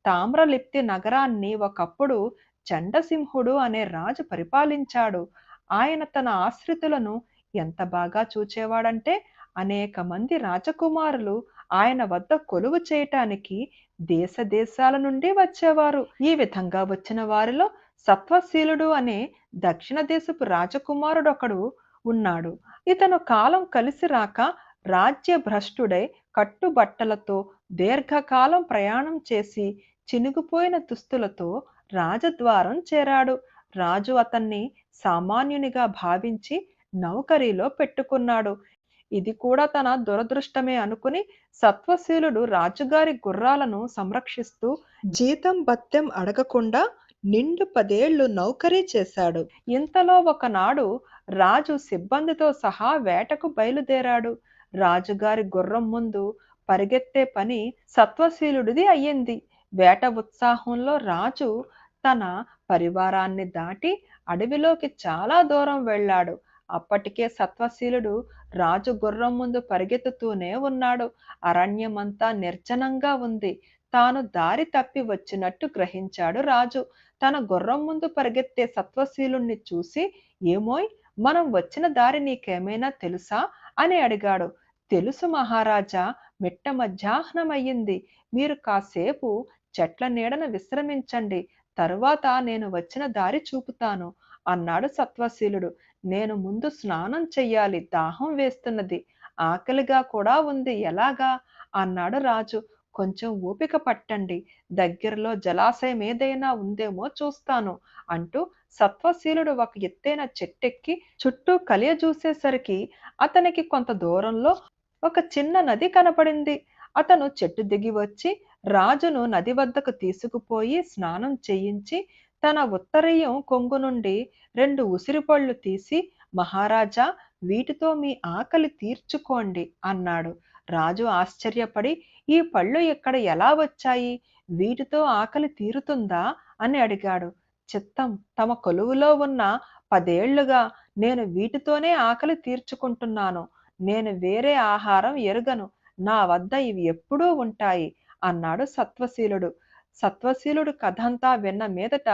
తామ్రలిప్తి నగరాన్ని ఒకప్పుడు చండసింహుడు అనే రాజు పరిపాలించాడు. ఆయన తన ఆశ్రితులను ఎంత బాగా చూచేవాడంటే అనేక మంది రాజకుమారులు ఆయన వద్ద కొలువు చేయటానికి దేశ దేశాల నుండి వచ్చేవారు. ఈ విధంగా వచ్చిన వారిలో సత్వశీలుడు అనే దక్షిణ దేశపు రాజకుమారుడొకడు ఉన్నాడు. ఇతను కాలం కలిసి రాక రాజ్య భ్రష్టుడై కట్టుబట్టలతో దీర్ఘకాలం ప్రయాణం చేసి చినిగిపోయిన దుస్తులతో రాజద్వారం చేరాడు. రాజు అతన్ని సామాన్యునిగా భావించి నౌకరీలో పెట్టుకున్నాడు. ఇది కూడా తన దురదృష్టమే అనుకుని సత్వశీలుడు రాజుగారి గుర్రాలను సంరక్షిస్తూ జీతం భత్యం అడగకుండా నిండు 10 ఏళ్లు నౌకరీ చేశాడు. ఇంతలో ఒకనాడు రాజు సిబ్బందితో సహా వేటకు బయలుదేరాడు. రాజుగారి గుర్రం ముందు పరిగెత్తే పని సత్వశీలుడిది అయ్యింది. వేట ఉత్సాహంలో రాజు తన పరివారాన్ని దాటి అడవిలోకి చాలా దూరం వెళ్ళాడు. అప్పటికే సత్వశీలుడు రాజు గుర్రం ముందు పరిగెత్తుతూనే ఉన్నాడు. అరణ్యమంతా నిర్జనంగా ఉంది. తాను దారి తప్పి వచ్చినట్టు గ్రహించాడు రాజు. తన గుర్రం ముందు పరిగెత్తే సత్వశీలుణ్ణి చూసి, ఏమోయ్, మనం వచ్చిన దారి నీకేమైనా తెలుసా అని అడిగాడు. తెలుసు మహారాజా, మిట్ట మధ్యాహ్నమయ్యింది. మీరు కాసేపు చెట్ల నీడన విశ్రమించండి. తరువాత నేను వచ్చిన దారి చూపుతాను అన్నాడు సత్వశీలుడు. నేను ముందు స్నానం చెయ్యాలి, దాహం వేస్తున్నది, ఆకలిగా కూడా ఉంది, ఎలాగా అన్నాడు రాజు. కొంచెం ఓపిక పట్టండి, దగ్గరలో జలాశయం ఏదైనా ఉందేమో చూస్తాను అంటూ సత్వశీలుడు ఒక ఎత్తైన చెట్టెక్కి చుట్టూ కలియజూసేసరికి అతనికి కొంత దూరంలో ఒక చిన్న నది కనపడింది. అతను చెట్టు దిగి వచ్చి రాజును నది వద్దకు తీసుకుపోయి స్నానం చేయించి తన ఉత్తరీయం కొంగు నుండి 2 ఉసిరిపళ్ళు తీసి, మహారాజా, వీటితో మీ ఆకలి తీర్చుకోండి అన్నాడు. రాజు ఆశ్చర్యపడి, ఈ పళ్ళు ఇక్కడ ఎలా వచ్చాయి? వీటితో ఆకలి తీరుతుందా అని అడిగాడు. చిత్తం, తమ కొలువులో ఉన్న 10 ఏళ్లుగా నేను వీటితోనే ఆకలి తీర్చుకుంటున్నాను. నేను వేరే ఆహారం ఎరుగను. నా వద్ద ఇవి ఎప్పుడూ ఉంటాయి అన్నాడు సత్వశీలుడు. సత్వశీలుడు కథంతా విన్న మీదట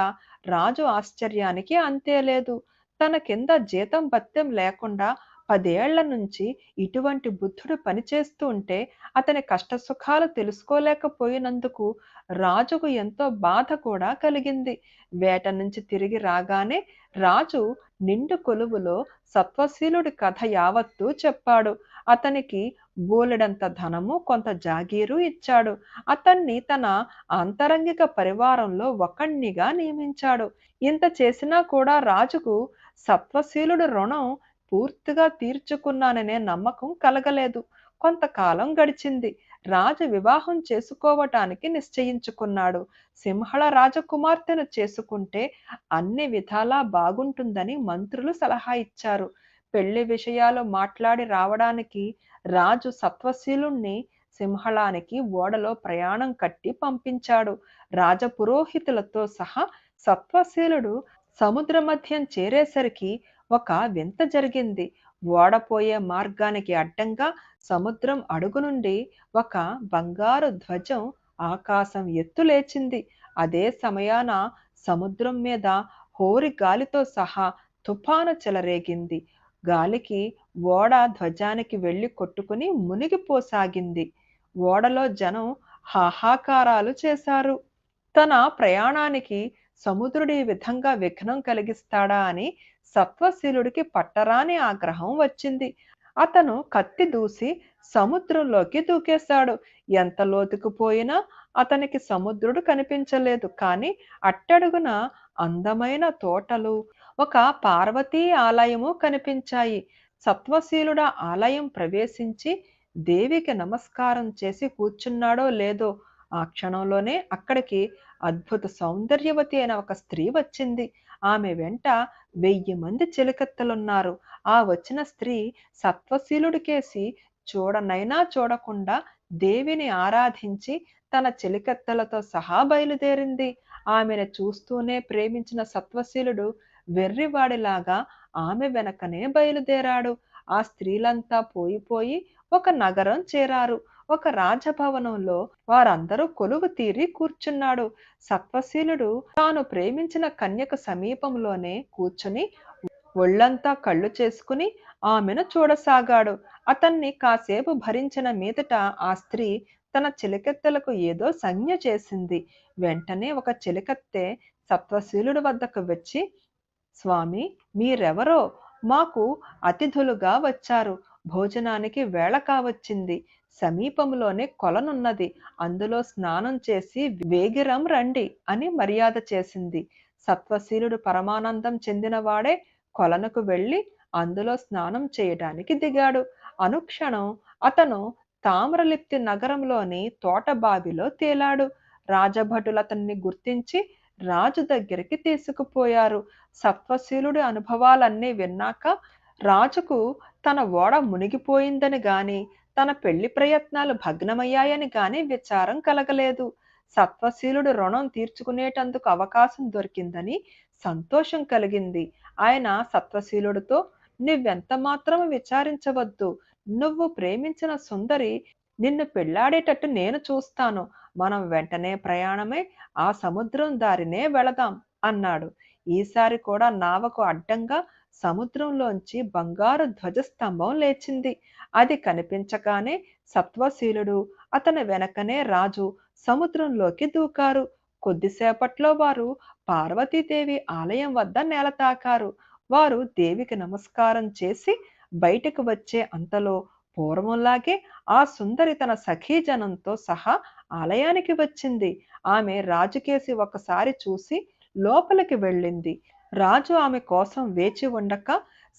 రాజు ఆశ్చర్యానికి అంతే లేదు. తన కింద జీతం భత్యం లేకుండా 10 ఏళ్ల నుంచి ఇటువంటి బుద్ధుడు పనిచేస్తూ ఉంటే అతని కష్టసుఖాలు తెలుసుకోలేకపోయినందుకు రాజుకు ఎంతో బాధ కూడా కలిగింది. వేట నుంచి తిరిగి రాగానే రాజు నిండు కొలువులో సత్వశీలుడి కథ యావత్తూ చెప్పాడు. అతనికి బోలెడంత ధనము, కొంత జాగీరు ఇచ్చాడు. అతన్ని తన ఆంతరంగిక పరివారంలో ఒకణ్ణిగా నియమించాడు. ఇంత చేసినా కూడా రాజుకు సత్వశీలుడి రుణం పూర్తిగా తీర్చుకున్నాననే నమ్మకం కలగలేదు. కొంతకాలం గడిచింది. రాజు వివాహం చేసుకోవటానికి నిశ్చయించుకున్నాడు. సింహళ రాజకుమార్తెను చేసుకుంటే అన్ని విధాలా బాగుంటుందని మంత్రులు సలహా ఇచ్చారు. పెళ్లి విషయాలు మాట్లాడి రావడానికి రాజు సత్వశీలుణ్ణి సింహళానికి ఓడలో ప్రయాణం కట్టి పంపించాడు. రాజపురోహితులతో సహా సత్వశీలుడు సముద్ర మధ్యం చేరేసరికి ఒక వింత జరిగింది. ఓడపోయే మార్గానికి అడ్డంగా సముద్రం అడుగు నుండి ఒక బంగారు ధ్వజం ఆకాశం ఎత్తు లేచింది. అదే సమయాన సముద్రం మీద హోరి గాలితో సహా తుఫాను చెలరేగింది. గాలికి ఓడ ధ్వజానికి వెళ్ళి కొట్టుకుని మునిగిపోసాగింది. ఓడలో జనం హాహాకారాలు చేశారు. తన ప్రయాణానికి సముద్రుడు ఈ విధంగా విఘ్నం కలిగిస్తాడా అని సత్వశీలుడికి పట్టరాని ఆగ్రహం వచ్చింది. అతను కత్తి దూసి సముద్రంలోకి దూకేశాడు. ఎంత లోతుకు పోయినా అతనికి సముద్రుడు కనిపించలేదు. కానీ అట్టడుగున అందమైన తోటలు, ఒక పార్వతీ ఆలయము కనిపించాయి. సత్వశీలుడ ఆలయం ప్రవేశించి దేవికి నమస్కారం చేసి కూర్చున్నాడో లేదో ఆ క్షణంలోనే అక్కడికి అద్భుత సౌందర్యవతి అయిన ఒక స్త్రీ వచ్చింది. ఆమె వెంట 1000 మంది చెలికత్తెలున్నారు. ఆ వచ్చిన స్త్రీ సత్వశీలుడికేసి చూడనైనా చూడకుండా దేవిని ఆరాధించి తన చెలికత్తెలతో సహా బయలుదేరింది. ఆమెను చూస్తూనే ప్రేమించిన సత్వశీలుడు వెర్రివాడిలాగా ఆమె వెనకనే బయలుదేరాడు. ఆ స్త్రీలంతా పోయిపోయి ఒక నగరం చేరారు. ఒక రాజభవనంలో వారందరూ కొలువు తీరి కూర్చున్నాడు. సత్వశీలుడు తాను ప్రేమించిన కన్యకు సమీపంలోనే కూర్చుని ఒళ్ళంతా కళ్ళు చేసుకుని ఆమెను చూడసాగాడు. అతన్ని కాసేపు భరించిన మీదట ఆ స్త్రీ తన చిలకెత్తెలకు ఏదో సంజ్ఞ చేసింది. వెంటనే ఒక చిలకత్తె సత్వశీలుడి వద్దకు వచ్చి, స్వామి, మీరెవరో? మాకు అతిథులుగా వచ్చారు. భోజనానికి వేళ కావచ్చింది. సమీపంలోనే కొలనున్నది. అందులో స్నానం చేసి వేగిరం రండి అని మర్యాద చేసింది. సత్వశీలుడు పరమానందం చెందినవాడే కొలనుకు వెళ్ళి అందులో స్నానం చేయడానికి దిగాడు. అనుక్షణం అతను తామ్రలిప్తి నగరంలోని తోటబావిలో తేలాడు. రాజభటులతన్ని గుర్తించి రాజు దగ్గరికి తీసుకుపోయారు. సత్వశీలుడి అనుభవాలన్నీ విన్నాక రాజుకు తన ఓడ మునిగిపోయిందని గాని తన పెళ్లి ప్రయత్నాలు భగ్నమయ్యాయని గాని విచారం కలగలేదు. సత్వశీలుడు రుణం తీర్చుకునేటందుకు అవకాశం దొరికిందని సంతోషం కలిగింది. ఆయన సత్వశీలుడితో, నువ్వెంత మాత్రం విచారించవద్దు. నువ్వు ప్రేమించిన సుందరి నిన్ను పెళ్లాడేటట్టు నేను చూస్తాను. మనం వెంటనే ప్రయాణమై ఆ సముద్రం దారినే వెళదాం అన్నాడు. ఈసారి కూడా నావకు అడ్డంగా సముద్రంలోంచి బంగారు ధ్వజస్తంభం లేచింది. అది కనిపించగానే సత్వశీలుడు అతని వెనకనే రాజు సముద్రంలోకి దూకారు. కొద్దిసేపట్లో వారు పార్వతీదేవి ఆలయం వద్ద నేలతాకారు. వారు దేవికి నమస్కారం చేసి బయటకు వచ్చే అంతలో పూర్వంలాగే ఆ సుందరి తన సఖీజనంతో సహా ఆలయానికి వచ్చింది. ఆమె రాజుకేసి ఒకసారి చూసి లోపలికి వెళ్ళింది. రాజు ఆమె కోసం వేచి ఉండక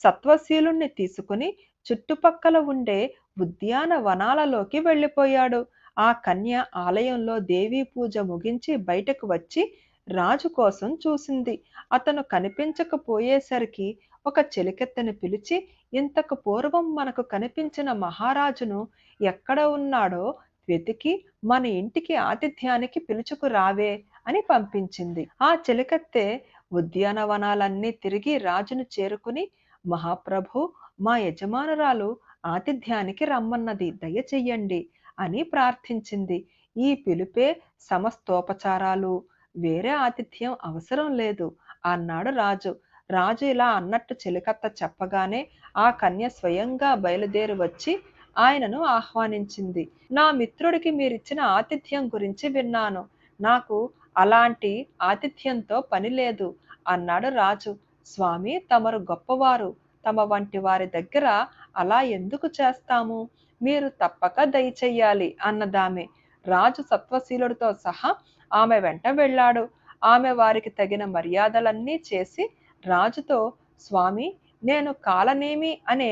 సత్వశీలుణ్ణి తీసుకుని చుట్టుపక్కల ఉండే ఉద్యానవనాలలోకి వెళ్ళిపోయాడు. ఆ కన్య ఆలయంలో దేవీ పూజ ముగించి బయటకు వచ్చి రాజు కోసం చూసింది. అతను కనిపించకపోయేసరికి ఒక చెలికెత్తెను పిలిచి, ఇంతకు పూర్వం మనకు కనిపించిన మహారాజును ఎక్కడ ఉన్నాడో వెతికి మన ఇంటికి ఆతిథ్యానికి పిలుచుకురావే అని పంపించింది. ఆ చెలికత్తె ఉద్యానవనాలన్నీ తిరిగి రాజును చేరుకుని, మహాప్రభు, మా యజమానురాలు ఆతిథ్యానికి రమ్మన్నది, దయచెయ్యండి అని ప్రార్థించింది. ఈ పిలుపే సమస్తోపచారాలు, వేరే ఆతిథ్యం అవసరం లేదు అన్నాడు రాజు. రాజు ఇలా అన్నట్టు చెలికత్త చెప్పగానే ఆ కన్య స్వయంగా బయలుదేరి వచ్చి ఆయనను ఆహ్వానించింది. నా మిత్రుడికి మీరిచ్చిన ఆతిథ్యం గురించి విన్నాను. నాకు అలాంటి ఆతిథ్యంతో పని లేదు అన్నాడు రాజు. స్వామి, తమరు గొప్పవారు. తమ వంటి వారి దగ్గర అలా ఎందుకు చేస్తాము? మీరు తప్పక దయచెయ్యాలి అన్నదామె. రాజు సత్వశీలుడితో సహా ఆమె వెంట వెళ్ళాడు. ఆమె వారికి తగిన మర్యాదలన్నీ చేసి రాజుతో, స్వామి, నేను కాలనేమి అనే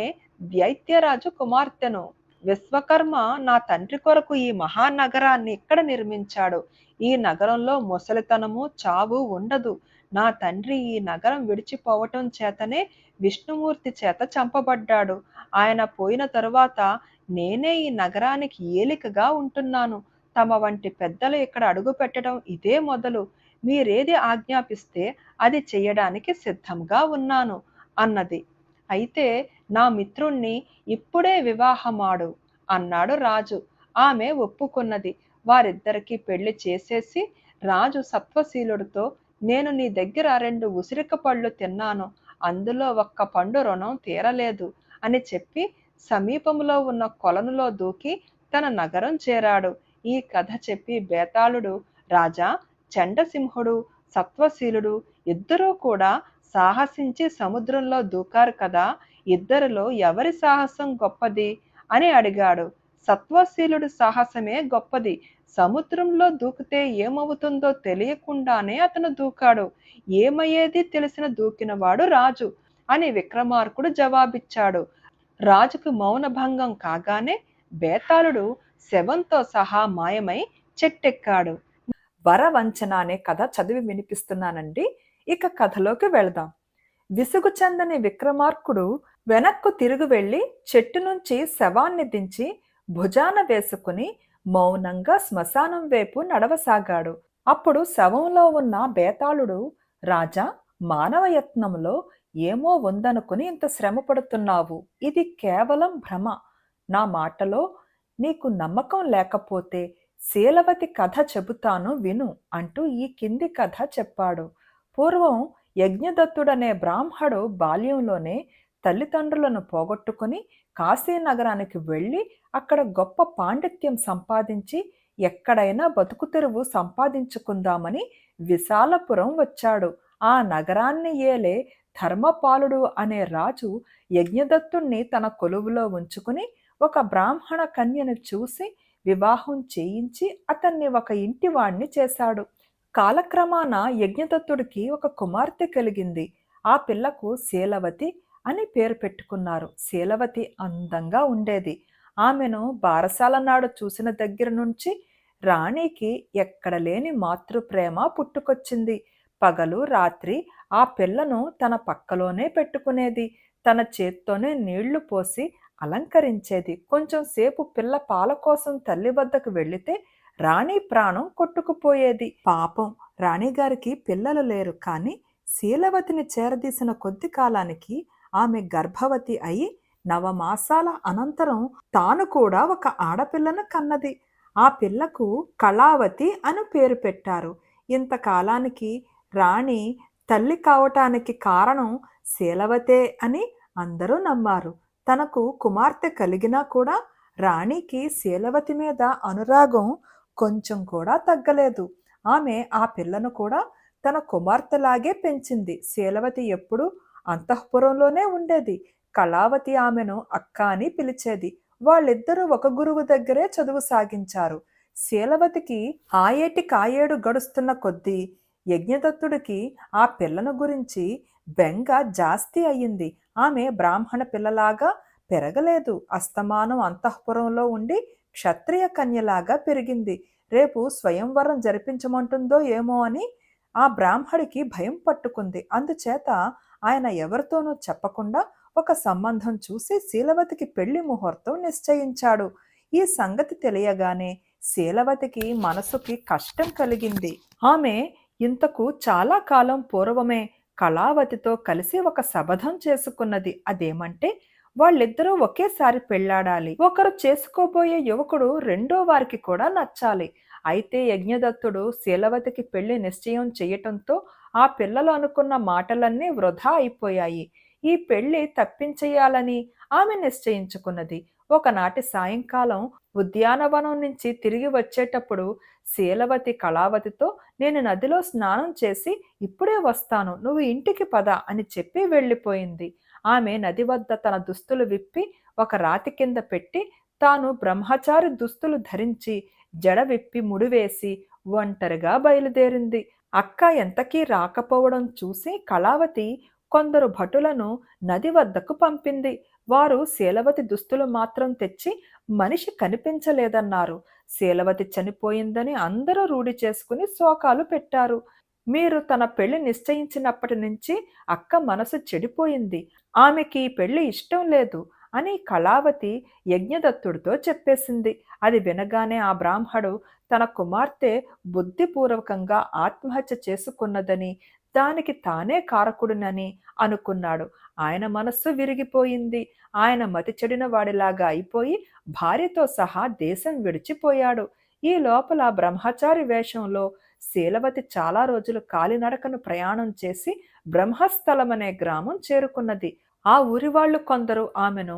దైత్యరాజు కుమార్తెను. విశ్వకర్మ నా తండ్రి కొరకు ఈ మహానగరాన్ని ఇక్కడ నిర్మించాడు. ఈ నగరంలో ముసలితనము, చావు ఉండదు. నా తండ్రి ఈ నగరం విడిచిపోవటం చేతనే విష్ణుమూర్తి చేత చంపబడ్డాడు. ఆయన పోయిన తరువాత నేనే ఈ నగరానికి ఏలికగా ఉంటున్నాను. తమ వంటి పెద్దలు ఇక్కడ అడుగు పెట్టడం ఇదే మొదలు. మీరేది ఆజ్ఞాపిస్తే అది చెయ్యడానికి సిద్ధంగా ఉన్నాను అన్నది. అయితే నా మిత్రుణ్ణి ఇప్పుడే వివాహమాడు అన్నాడు రాజు. ఆమె ఒప్పుకున్నది. వారిద్దరికీ పెళ్లి చేసేసి రాజు సత్వశీలుడితో, నేను నీ దగ్గర 2 ఉసిరిక పళ్ళు తిన్నాను. అందులో ఒక్క పండు రుణం తీరలేదు అని చెప్పి సమీపంలో ఉన్న కొలనులో దూకి తన నగరం చేరాడు. ఈ కథ చెప్పి బేతాళుడు, రాజా, చండసింహుడు, సత్వశీలుడు ఇద్దరూ కూడా సాహసించి సముద్రంలో దూకారు కదా, ఇద్దరిలో ఎవరి సాహసం గొప్పది అని అడిగాడు. సత్వశీలుడి సాహసమే గొప్పది. సముద్రంలో దూకితే ఏమవుతుందో తెలియకుండానే అతను దూకాడు. ఏమయ్యేది తెలిసిన దూకినవాడు రాజు అని విక్రమార్కుడు జవాబిచ్చాడు. రాజుకు మౌనభంగం కాగానే బేతాళుడు శవంతో సహా మాయమై చెట్టెక్కాడు. వరవంచన అనే కథ చదివి వినిపిస్తున్నానండి. ఇక కథలోకి వెళదాం. విసుగు చెందని విక్రమార్కుడు వెనక్కు తిరిగి వెళ్ళి చెట్టు నుంచి శవాన్ని దించి భుజాన వేసుకుని మౌనంగా శ్మశానం వైపు నడవసాగాడు. అప్పుడు శవంలో ఉన్న బేతాళుడు, రాజా, మానవ యత్నంలో ఏమో ఉందనుకుని ఇంత శ్రమ పడుతున్నావు. ఇది కేవలం భ్రమ. నా మాటలో నీకు నమ్మకం లేకపోతే శీలవతి కథ చెబుతాను విను అంటూ ఈ కింది కథ చెప్పాడు. పూర్వం యజ్ఞదత్తుడనే బ్రాహ్మడు బాల్యంలోనే తల్లిదండ్రులను పోగొట్టుకుని కాశీనగరానికి వెళ్ళి అక్కడ గొప్ప పాండిత్యం సంపాదించి ఎక్కడైనా బతుకు తెరువు సంపాదించుకుందామని విశాలపురం వచ్చాడు. ఆ నగరాన్ని ఏలే ధర్మపాలుడు అనే రాజు యజ్ఞదత్తుణ్ణి తన కొలువులో ఉంచుకుని ఒక బ్రాహ్మణ కన్యను చూసి వివాహం చేయించి అతన్ని ఒక ఇంటివాణ్ణి చేశాడు. కాలక్రమాన యజ్ఞదత్తుడికి ఒక కుమార్తె కలిగింది. ఆ పిల్లకు శీలవతి అని పేరు పెట్టుకున్నారు. శీలవతి అందంగా ఉండేది. ఆమెను బారసాల నాడు చూసిన దగ్గర నుంచి రాణికి ఎక్కడ లేని మాతృప్రేమ పుట్టుకొచ్చింది. పగలు రాత్రి ఆ పిల్లను తన పక్కలోనే పెట్టుకునేది. తన చేత్తోనే నీళ్లు పోసి అలంకరించేది. కొంచెం సేపు పిల్ల పాల కోసం తల్లి వద్దకు వెళితే రాణి ప్రాణం కొట్టుకుపోయేది. పాపం రాణిగారికి పిల్లలు లేరు. కానీ శీలవతిని చేరదీసిన కొద్ది కాలానికి ఆమె గర్భవతి అయి నవమాసాల అనంతరం తాను కూడా ఒక ఆడపిల్లను కన్నది. ఆ పిల్లకు కళావతి అని పేరు పెట్టారు. ఇంతకాలానికి రాణి తల్లి కావటానికి కారణం శీలవతే అని అందరూ నమ్మారు. తనకు కుమార్తె కలిగినా కూడా రాణికి శీలవతి మీద అనురాగం కొంచెం కూడా తగ్గలేదు. ఆమె ఆ పిల్లను కూడా తన కుమార్తెలాగే పెంచింది. శీలవతి ఎప్పుడూ అంతఃపురంలోనే ఉండేది. కళావతి ఆమెను అక్క అని పిలిచేది. వాళ్ళిద్దరూ ఒక గురువు దగ్గరే చదువు సాగించారు. శీలవతికి ఆ ఏటి కాయేడు గడుస్తున్న కొద్దీ యజ్ఞదత్తుడికి ఆ పిల్లను గురించి బెంగ జాస్తి అయ్యింది. ఆమె బ్రాహ్మణ పిల్లలాగా పెరగలేదు. అస్తమానం అంతఃపురంలో ఉండి క్షత్రియ కన్యలాగా పెరిగింది. రేపు స్వయంవరం జరిపించమంటుందో ఏమో అని ఆ బ్రాహ్మడికి భయం పట్టుకుంది. అందుచేత ఆయన ఎవరితోనూ చెప్పకుండా ఒక సంబంధం చూసి శీలవతికి పెళ్లి ముహూర్తం నిశ్చయించాడు. ఈ సంగతి తెలియగానే శీలవతికి మనసుకి కష్టం కలిగింది. ఆమె ఇంతకు చాలా కాలం పూర్వమే కళావతితో కలిసి ఒక శపథం చేసుకున్నది. అదేమంటే వాళ్ళిద్దరూ ఒకేసారి పెళ్లాడాలి. ఒకరు చేసుకోబోయే యువకుడు రెండో వారికి కూడా నచ్చాలి. అయితే యజ్ఞదత్తుడు శీలవతికి పెళ్లి నిశ్చయం చేయటంతో ఆ పిల్లలు అనుకున్న మాటలన్నీ వృధా అయిపోయాయి. ఈ పెళ్లి తప్పించేయాలని ఆమె నిశ్చయించుకున్నది. ఒకనాటి సాయంకాలం ఉద్యానవనం నుంచి తిరిగి వచ్చేటప్పుడు శీలవతి కళావతితో, నేను నదిలో స్నానం చేసి ఇప్పుడే వస్తాను, నువ్వు ఇంటికి పద అని చెప్పి వెళ్ళిపోయింది. ఆమె నది వద్ద తన దుస్తులు విప్పి ఒక రాతి కింద పెట్టి, తాను బ్రహ్మచారి దుస్తులు ధరించి జడ విప్పి ముడివేసి ఒంటరిగా బయలుదేరింది. అక్క ఎంతకీ రాకపోవడం చూసి కళావతి కొందరు భటులను నది వద్దకు పంపింది. వారు శీలవతి దుస్తులు మాత్రం తెచ్చి మనిషి కనిపించలేదన్నారు. శీలవతి చనిపోయిందని అందరూ రూఢి చేసుకుని శోకాలు పెట్టారు. మీరు తన పెళ్లి నిశ్చయించినప్పటి నుంచి అక్క మనసు చెడిపోయింది, ఆమెకి ఈ పెళ్లి ఇష్టం లేదు అని కళావతి యజ్ఞదత్తుడితో చెప్పేసింది. అది వినగానే ఆ బ్రాహ్మడు తన కుమార్తె బుద్ధిపూర్వకంగా ఆత్మహత్య చేసుకున్నదని, దానికి తానే కారకుడునని అనుకున్నాడు. ఆయన మనస్సు విరిగిపోయింది. ఆయన మతి చెడిన వాడిలాగా అయిపోయి భార్యతో సహా దేశం విడిచిపోయాడు. ఈ లోపల బ్రహ్మచారి వేషంలో శీలవతి చాలా రోజులు కాలినడకను ప్రయాణం చేసి బ్రహ్మస్థలమనే గ్రామం చేరుకున్నది. ఆ ఊరి వాళ్ళు కొందరు ఆమెను,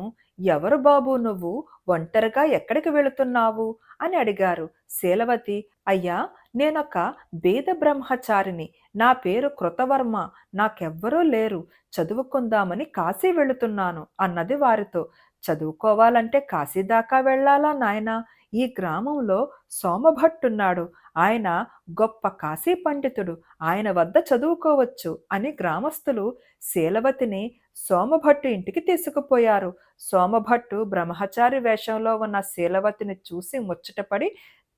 ఎవరు బాబు నువ్వు, ఒంటరిగా ఎక్కడికి వెళుతున్నావు అని అడిగారు. శీలవతి, అయ్యా, నేనొక బీద బ్రహ్మచారిని, నా పేరు కృతవర్మ, నాకెవ్వరూ లేరు, చదువుకుందామని కాశీ వెళుతున్నాను అన్నది వారితో. చదువుకోవాలంటే కాశీ దాకా వెళ్ళాలా నాయనా? ఈ గ్రామంలో సోమభట్టున్నాడు, ఆయన గొప్ప కాశీ పండితుడు, ఆయన వద్ద చదువుకోవచ్చు అని గ్రామస్తులు శీలవతిని సోమభట్టు ఇంటికి తీసుకుపోయారు. సోమభట్టు బ్రహ్మచారి వేషంలో ఉన్న శీలవతిని చూసి ముచ్చటపడి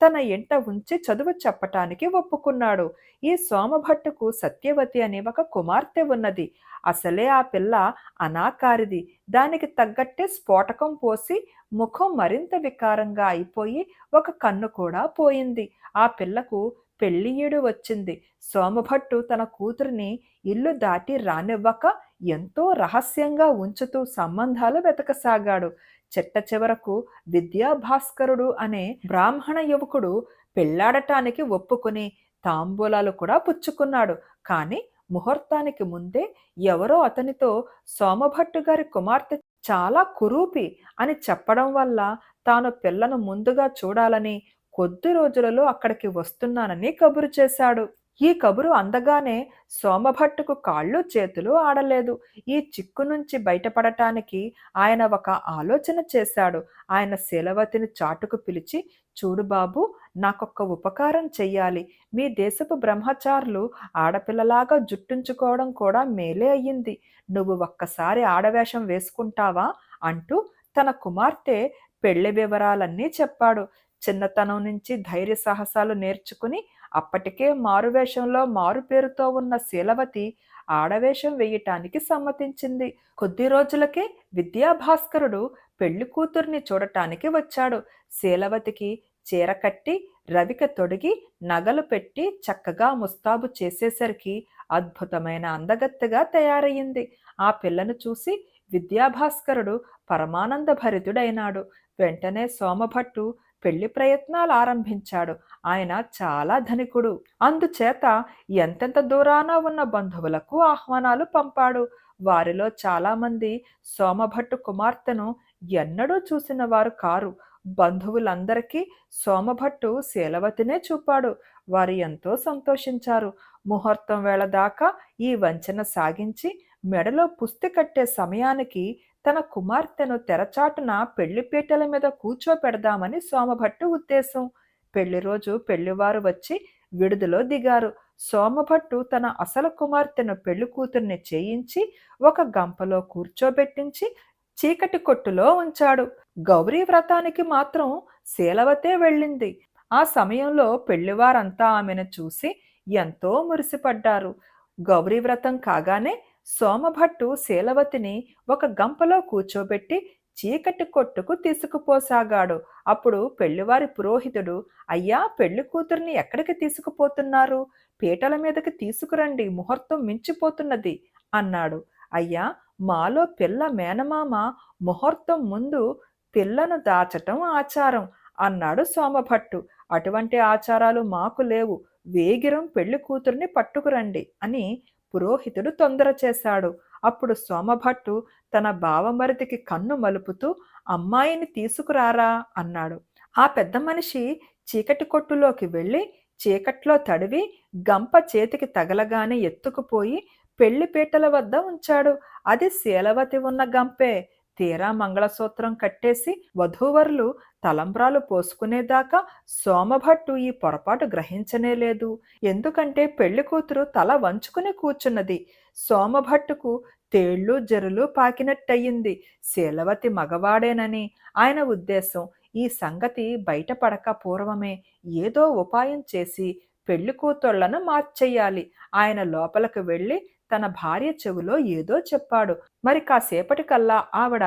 తన ఇంట ఉంచి చదువు చెప్పటానికి ఒప్పుకున్నాడు. ఈ సోమభట్టుకు సత్యవతి అనే ఒక కుమార్తె ఉన్నది. అసలే ఆ పిల్ల అనాకారిది. దానికి తగ్గట్టే స్ఫోటకం పోసి ముఖం మరింత వికారంగా అయిపోయి ఒక కన్ను కూడా పోయింది. ఆ పిల్లకు పెళ్ళియీడు వచ్చింది. సోమభట్టు తన కూతురిని ఇల్లు దాటి రానివ్వక ఎంతో రహస్యంగా ఉంచుతూ సంబంధాలు వెతకసాగాడు. చిట్ట చివరకు విద్యాభాస్కరుడు అనే బ్రాహ్మణ యువకుడు పెళ్లాడటానికి ఒప్పుకుని తాంబూలాలు కూడా పుచ్చుకున్నాడు. కానీ ముహూర్తానికి ముందే ఎవరో అతనితో సోమభట్టు గారి కుమార్తె చాలా కురూపి అని చెప్పడం వల్ల తాను పిల్లను ముందుగా చూడాలని, కొద్ది రోజులలో అక్కడికి వస్తున్నానని కబురు చేశాడు. ఈ కబురు అందగానే సోమభట్టుకు కాళ్ళు చేతులు ఆడలేదు. ఈ చిక్కు నుంచి బయటపడటానికి ఆయన ఒక ఆలోచన చేశాడు. ఆయన శీలవతిని చాటుకు పిలిచి, చూడు బాబు, నాకొక్క ఉపకారం చెయ్యాలి. మీ దేశపు బ్రహ్మచారులు ఆడపిల్లలాగా జుట్టుంచుకోవడం కూడా మేలే అయ్యింది. నువ్వు ఒక్కసారి ఆడవేషం వేసుకుంటావా అంటూ తన కుమార్తె పెళ్లి వివరాలన్నీ చెప్పాడు. చిన్నతనం నుంచి ధైర్య సాహసాలు నేర్చుకుని అప్పటికే మారువేషంలో మారు పేరుతో ఉన్న శీలవతి ఆడవేషం వేయటానికి సమ్మతించింది. కొద్ది రోజులకే విద్యాభాస్కరుడు పెళ్లి కూతుర్ని చూడటానికి వచ్చాడు. శీలవతికి చీర కట్టి రవిక తొడిగి నగలు పెట్టి చక్కగా ముస్తాబు చేసేసరికి అద్భుతమైన అందగత్తెగా తయారయ్యింది. ఆ పిల్లను చూసి విద్యాభాస్కరుడు పరమానంద భరితుడైనాడు. వెంటనే సోమభట్టు పెళ్లి ప్రయత్నాలు ఆరంభించాడు. ఆయన చాలా ధనికుడు. అందుచేత ఎంతెంత దూరాన ఉన్న బంధువులకు ఆహ్వానాలు పంపాడు. వారిలో చాలామంది సోమభట్టు కుమార్తెను ఎన్నడూ చూసిన వారు కారు. బంధువులందరికీ సోమభట్టు శీలవతినే చూపాడు. వారు ఎంతో సంతోషించారు. ముహూర్తం వేళ దాకా ఈ వంచన సాగించి మెడలో పుస్తి కట్టే సమయానికి తన కుమార్తెను తెరచాటున పెళ్లిపీటల మీద కూర్చోపెడదామని సోమభట్టు ఉద్దేశం. పెళ్లి రోజు పెళ్లివారు వచ్చి విడుదలో దిగారు. సోమభట్టు తన అసలు కుమార్తెను పెళ్లి కూతుర్ని చేయించి ఒక గంపలో కూర్చోబెట్టించి చీకటి కొట్టులో ఉంచాడు. గౌరీ వ్రతానికి మాత్రం శీలవతే వెళ్ళింది. ఆ సమయంలో పెళ్లివారంతా ఆమెను చూసి ఎంతో మురిసిపడ్డారు. గౌరీ వ్రతం కాగానే సోమభట్టు శీలవతిని ఒక గంపలో కూర్చోబెట్టి చీకటి కొట్టుకు తీసుకుపోసాగాడు. అప్పుడు పెళ్లివారి పురోహితుడు, అయ్యా, పెళ్లి కూతుర్ని ఎక్కడికి తీసుకుపోతున్నారు? పీటల మీదకి తీసుకురండి, ముహూర్తం మించిపోతున్నది అన్నాడు. అయ్యా, మాలో పిల్ల మేనమామ ముహూర్తం ముందు పిల్లను దాచటం ఆచారం అన్నాడు సోమభట్టు. అటువంటి ఆచారాలు మాకు లేవు. వేగిరం పెళ్లి కూతుర్ని పట్టుకురండి అని పురోహితుడు తొందర చేశాడు. అప్పుడు సోమభట్టు తన బావమరిదికి కన్ను మలుపుతూ అమ్మాయిని తీసుకురారా అన్నాడు. ఆ పెద్ద మనిషి చీకటి కొట్టులోకి వెళ్ళి చీకట్లో తడివి గంప చేతికి తగలగానే ఎత్తుకుపోయి పెళ్లిపీటల వద్ద ఉంచాడు. అది శీలవతి ఉన్న గంపే. తీరా మంగళసూత్రం కట్టేసి వధూవరులు తలంబ్రాలు పోసుకునేదాకా సోమభట్టు ఈ పొరపాటు గ్రహించనేలేదు. ఎందుకంటే పెళ్లి కూతురు తల వంచుకుని కూర్చున్నది. సోమభట్టుకు తేళ్ళు జరులు పాకినట్టయింది. శీలవతి మగవాడేనని ఆయన ఉద్దేశం. ఈ సంగతి బయటపడక పూర్వమే ఏదో ఉపాయం చేసి పెళ్లి కూతుళ్లను మార్చెయ్యాలి. ఆయన లోపలికి వెళ్ళి తన భార్య చెవిలో ఏదో చెప్పాడు. మరి కాసేపటికల్లా ఆవిడ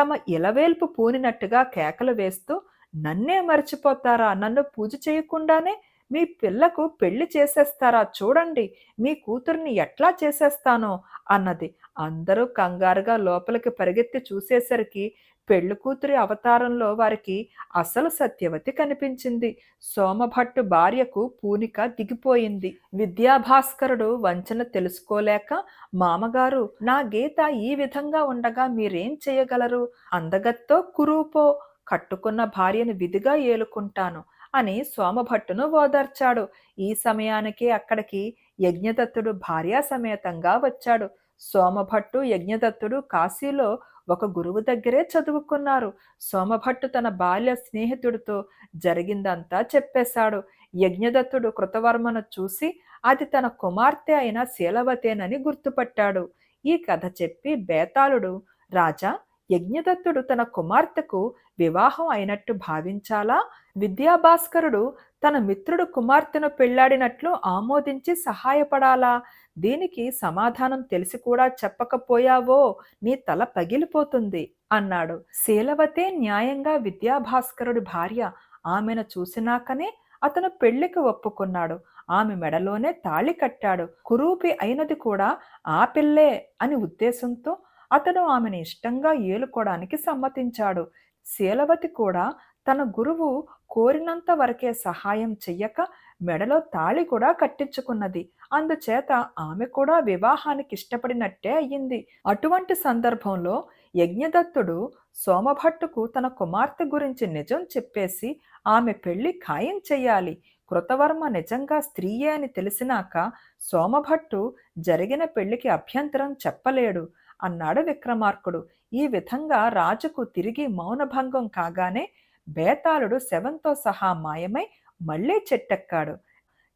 తమ ఇలవేల్పు పూనినట్టుగా కేకలు వేస్తూ, నన్నే మర్చిపోతారా? నన్ను పూజ చేయకుండానే మీ పిల్లకు పెళ్లి చేసేస్తారా? చూడండి మీ కూతుర్ని ఎట్లా చేసేస్తానో అన్నది. అందరూ కంగారుగా లోపలికి పరిగెత్తి చూసేసరికి పెళ్లి కూతురి అవతారంలో వారికి అసలు సత్యవతి కనిపించింది. సోమభట్టు భార్యకు పూనిక దిగిపోయింది. విద్యాభాస్కరుడు వంచన తెలుసుకోలేక, మామగారు నా గీత ఈ విధంగా ఉండగా మీరేం చేయగలరు? అందగత్తో కురూపో, కట్టుకున్న భార్యను విధిగా ఏలుకుంటాను అని సోమభట్టును ఓదార్చాడు. ఈ సమయానికి అక్కడికి యజ్ఞదత్తుడు భార్యా సమేతంగా వచ్చాడు. సోమభట్టు యజ్ఞదత్తుడు కాశీలో ఒక గురువు దగ్గరే చదువుకున్నారు. సోమభట్టు తన బాల్య స్నేహితుడితో జరిగిందంతా చెప్పేశాడు. యజ్ఞదత్తుడు కృతవర్మను చూసి అది తన కుమార్తె అయిన శీలవతేనని గుర్తుపట్టాడు. ఈ కథ చెప్పి బేతాళుడు, రాజా, యజ్ఞదత్తుడు తన కుమార్తెకు వివాహం అయినట్టు భావించాలా? విద్యాభాస్కరుడు తన మిత్రుడు కుమార్తెను పెళ్లాడినట్లు ఆమోదించి సహాయపడాలా? దీనికి సమాధానం తెలిసి కూడా చెప్పకపోయావో నీ తల పగిలిపోతుంది అన్నాడు. శీలవతే న్యాయంగా విద్యాభాస్కరుడి భార్య. ఆమెను చూసినాకనే అతను పెళ్లికి ఒప్పుకున్నాడు. ఆమె మెడలోనే తాళి కట్టాడు. కురూపి అయినది కూడా ఆ పిల్లే అని ఉద్దేశంతో అతను ఆమెను ఇష్టంగా ఏలుకోవడానికి సమ్మతించాడు. శీలవతి కూడా తన గురువు కోరినంత వరకే సహాయం చెయ్యక మెడలో తాళి కూడా కట్టించుకున్నది. అందుచేత ఆమె కూడా వివాహానికి ఇష్టపడినట్టే అయ్యింది. అటువంటి సందర్భంలో యజ్ఞదత్తుడు సోమభట్టుకు తన కుమార్తె గురించి నిజం చెప్పేసి ఆమె పెళ్లి ఖాయం చెయ్యాలి. కృతవర్మ నిజంగా స్త్రీయే అని తెలిసినాక సోమభట్టు జరిగిన పెళ్లికి అభ్యంతరం చెప్పలేడు అన్నాడు విక్రమార్కుడు. ఈ విధంగా రాజుకు తిరిగి మౌనభంగం కాగానే బేతాళుడు శవంతో సహా మాయమై మళ్లీ చెట్టెక్కాడు.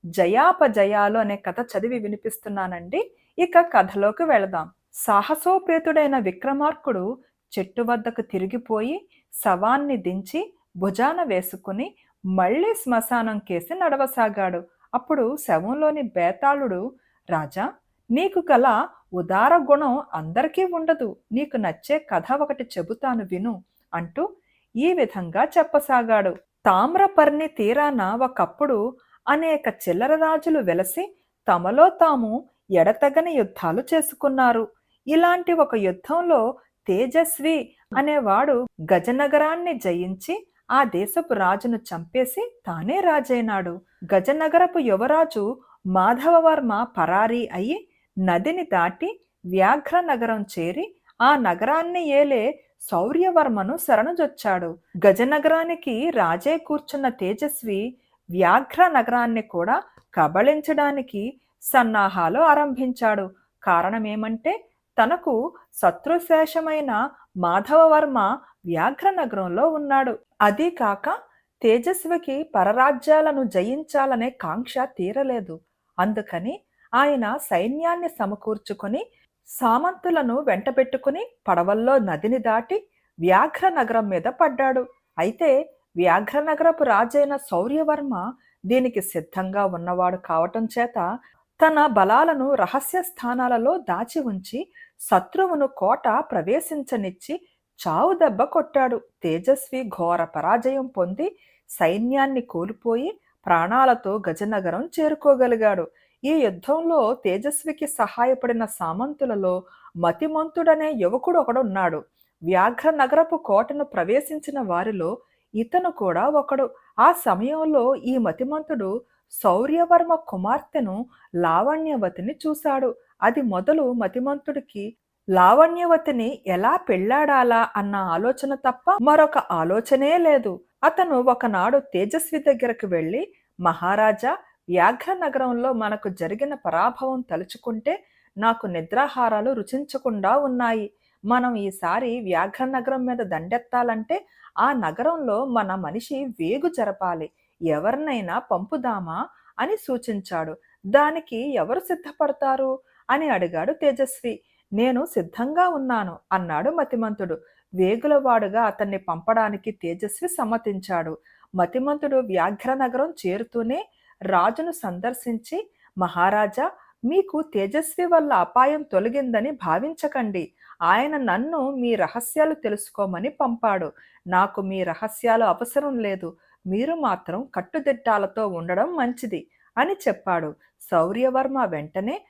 జయాపజయాలు అనే కథ చదివి వినిపిస్తున్నానండి. ఇక కథలోకి వెళదాం. సాహసోపేతుడైన విక్రమార్కుడు చెట్టు వద్దకు తిరిగిపోయి శవాన్ని దించి భుజాన వేసుకుని మళ్లీ శ్మశానం కేసి నడవసాగాడు. అప్పుడు శవంలోని బేతాళుడు, రాజా, నీకు గల ఉదార గుణం అందరికీ ఉండదు. నీకు నచ్చే కథ ఒకటి చెబుతాను విను అంటూ ఈ విధంగా చెప్పసాగాడు. తామ్రపర్ణి తీరాన ఒకప్పుడు అనేక చిల్లర రాజులు వెలసి తమలో తాము ఎడతగని యుద్ధాలు చేసుకున్నారు. ఇలాంటి ఒక యుద్ధంలో తేజస్వి అనేవాడు గజనగరాన్ని జయించి ఆ దేశపు రాజును చంపేసి తానే రాజైనాడు. గజనగరపు యువరాజు మాధవవర్మ పరారీ అయి నదిని దాటి వ్యాఘ్ర నగరం చేరి ఆ నగరాన్ని ఏలే శౌర్యవర్మను శరణుజొచ్చాడు. గజనగరానికి రాజే కూర్చున్న తేజస్వి వ్యాఘ్ర నగరాన్ని కూడా కబళించడానికి సన్నాహాలు ఆరంభించాడు. కారణమేమంటే తనకు శత్రుశేషమైన మాధవవర్మ వ్యాఘ్ర నగరంలో ఉన్నాడు. అదీ కాక తేజస్వికి పరరాజ్యాలను జయించాలనే కాంక్ష తీరలేదు. అందుకని ఆయన సైన్యాన్ని సమకూర్చుకుని సామంతులను వెంటబెట్టుకుని పడవల్లో నదిని దాటి వ్యాఘ్ర నగరం మీద పడ్డాడు. అయితే వ్యాఘ్రనగరపు రాజైన శౌర్యవర్మ దీనికి సిద్ధంగా ఉన్నవాడు కావటం చేత తన బలాలను రహస్య స్థానాలలో దాచి ఉంచి శత్రువును కోట ప్రవేశించనిచ్చి చావు దెబ్బ కొట్టాడు. తేజస్వి ఘోర పరాజయం పొంది సైన్యాన్ని కోల్పోయి ప్రాణాలతో గజనగరం చేరుకోగలిగాడు. ఈ యుద్ధంలో తేజస్వికి సహాయపడిన సామంతులలో మతిమంతుడనే యువకుడు ఒకడున్నాడు. వ్యాఘ్ర నగరపు కోటను ప్రవేశించిన వారిలో ఇతను కూడా ఒకడు. ఆ సమయంలో ఈ మతిమంతుడు శౌర్యవర్మ కుమార్తెను లావణ్యవతిని చూశాడు. అది మొదలు మతిమంతుడికి లావణ్యవతిని ఎలా పెళ్లాడాలా అన్న ఆలోచన తప్ప మరొక ఆలోచనే లేదు. అతను ఒకనాడు తేజస్వి దగ్గరకు వెళ్ళి, మహారాజా, వ్యాఘ్ర నగరంలో మనకు జరిగిన పరాభవం తలుచుకుంటే నాకు నిద్రాహారాలు రుచించకుండా ఉన్నాయి. మనం ఈసారి వ్యాఘ్ర నగరం మీద దండెత్తాలంటే ఆ నగరంలో మన మనిషి వేగు జరపాలి. ఎవరినైనా పంపుదామా అని సూచించాడు. దానికి ఎవరు సిద్ధపడతారు అని అడిగాడు తేజస్వి. నేను సిద్ధంగా ఉన్నాను అన్నాడు మతిమంతుడు. వేగులవాడుగా అతన్ని పంపడానికి తేజస్వి సమ్మతించాడు. మతిమంతుడు వ్యాఘ్రనగరం చేరుతూనే రాజును సందర్శించి, మహారాజా, మీకు తేజస్వి వల్ల అపాయం తొలగిందని భావించకండి. ఆయన నన్ను మీ రహస్యాలు తెలుసుకోమని పంపాడు. నాకు మీ రహస్యాలు అవసరం లేదు. మీరు మాత్రం కట్టుదిట్టాలతో ఉండడం మంచిది అని చెప్పాడు. శౌర్యవర్మ వెంటనే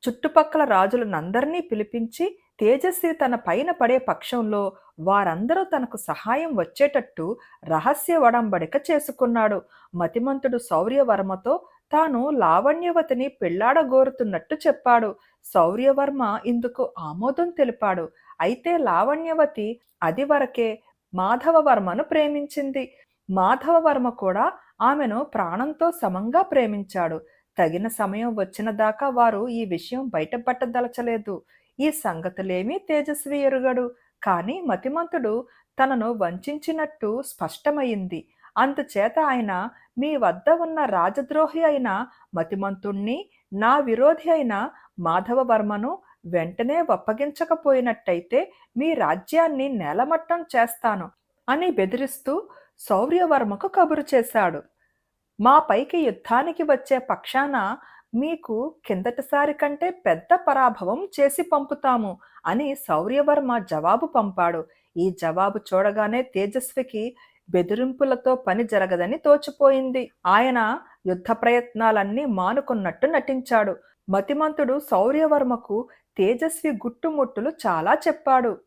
చుట్టుపక్కల రాజులనందరినీ పిలిపించి, తేజస్వి తన పైన పడే పక్షంలో వారందరూ తనకు సహాయం వచ్చేటట్టు రహస్య ఒడంబడిక చేసుకున్నాడు. మతిమంతుడు శౌర్యవర్మతో తాను లావణ్యవతిని పెళ్లాడగోరుతున్నట్టు చెప్పాడు. శౌర్యవర్మ ఇందుకు ఆమోదం తెలిపాడు. అయితే లావణ్యవతి అది వరకే మాధవవర్మను ప్రేమించింది. మాధవవర్మ కూడా ఆమెను ప్రాణంతో సమంగా ప్రేమించాడు. తగిన సమయం వచ్చిన దాకా వారు ఈ విషయం బయటపట్టదలచలేదు. ఈ సంగతులేమీ తేజస్వి ఎరుగడు. కాని మతిమంతుడు తనను వంచినట్టు స్పష్టమయింది. అందుచేత ఆయన, మీ వద్ద ఉన్న రాజద్రోహి అయిన మతిమంతుణ్ణి, నా విరోధి అయిన మాధవవర్మను వెంటనే ఒప్పగించకపోయినట్టయితే మీ రాజ్యాన్ని నేలమట్టం చేస్తాను అని బెదిరిస్తూ శౌర్యవర్మకు కబురు చేశాడు. మా పైకి యుద్ధానికి వచ్చే పక్షాన మీకు కిందటిసారి కంటే పెద్ద పరాభవం చేసి పంపుతాము అని శౌర్యవర్మ జవాబు పంపాడు. ఈ జవాబు చూడగానే తేజస్వికి బెదిరింపులతో పని జరగదని తోచిపోయింది. ఆయన యుద్ధ ప్రయత్నాలన్నీ మానుకున్నట్టు నటించాడు. మతిమంతుడు శౌర్యవర్మకు తేజస్వి గుట్టుముట్టులు చాలా చెప్పాడు.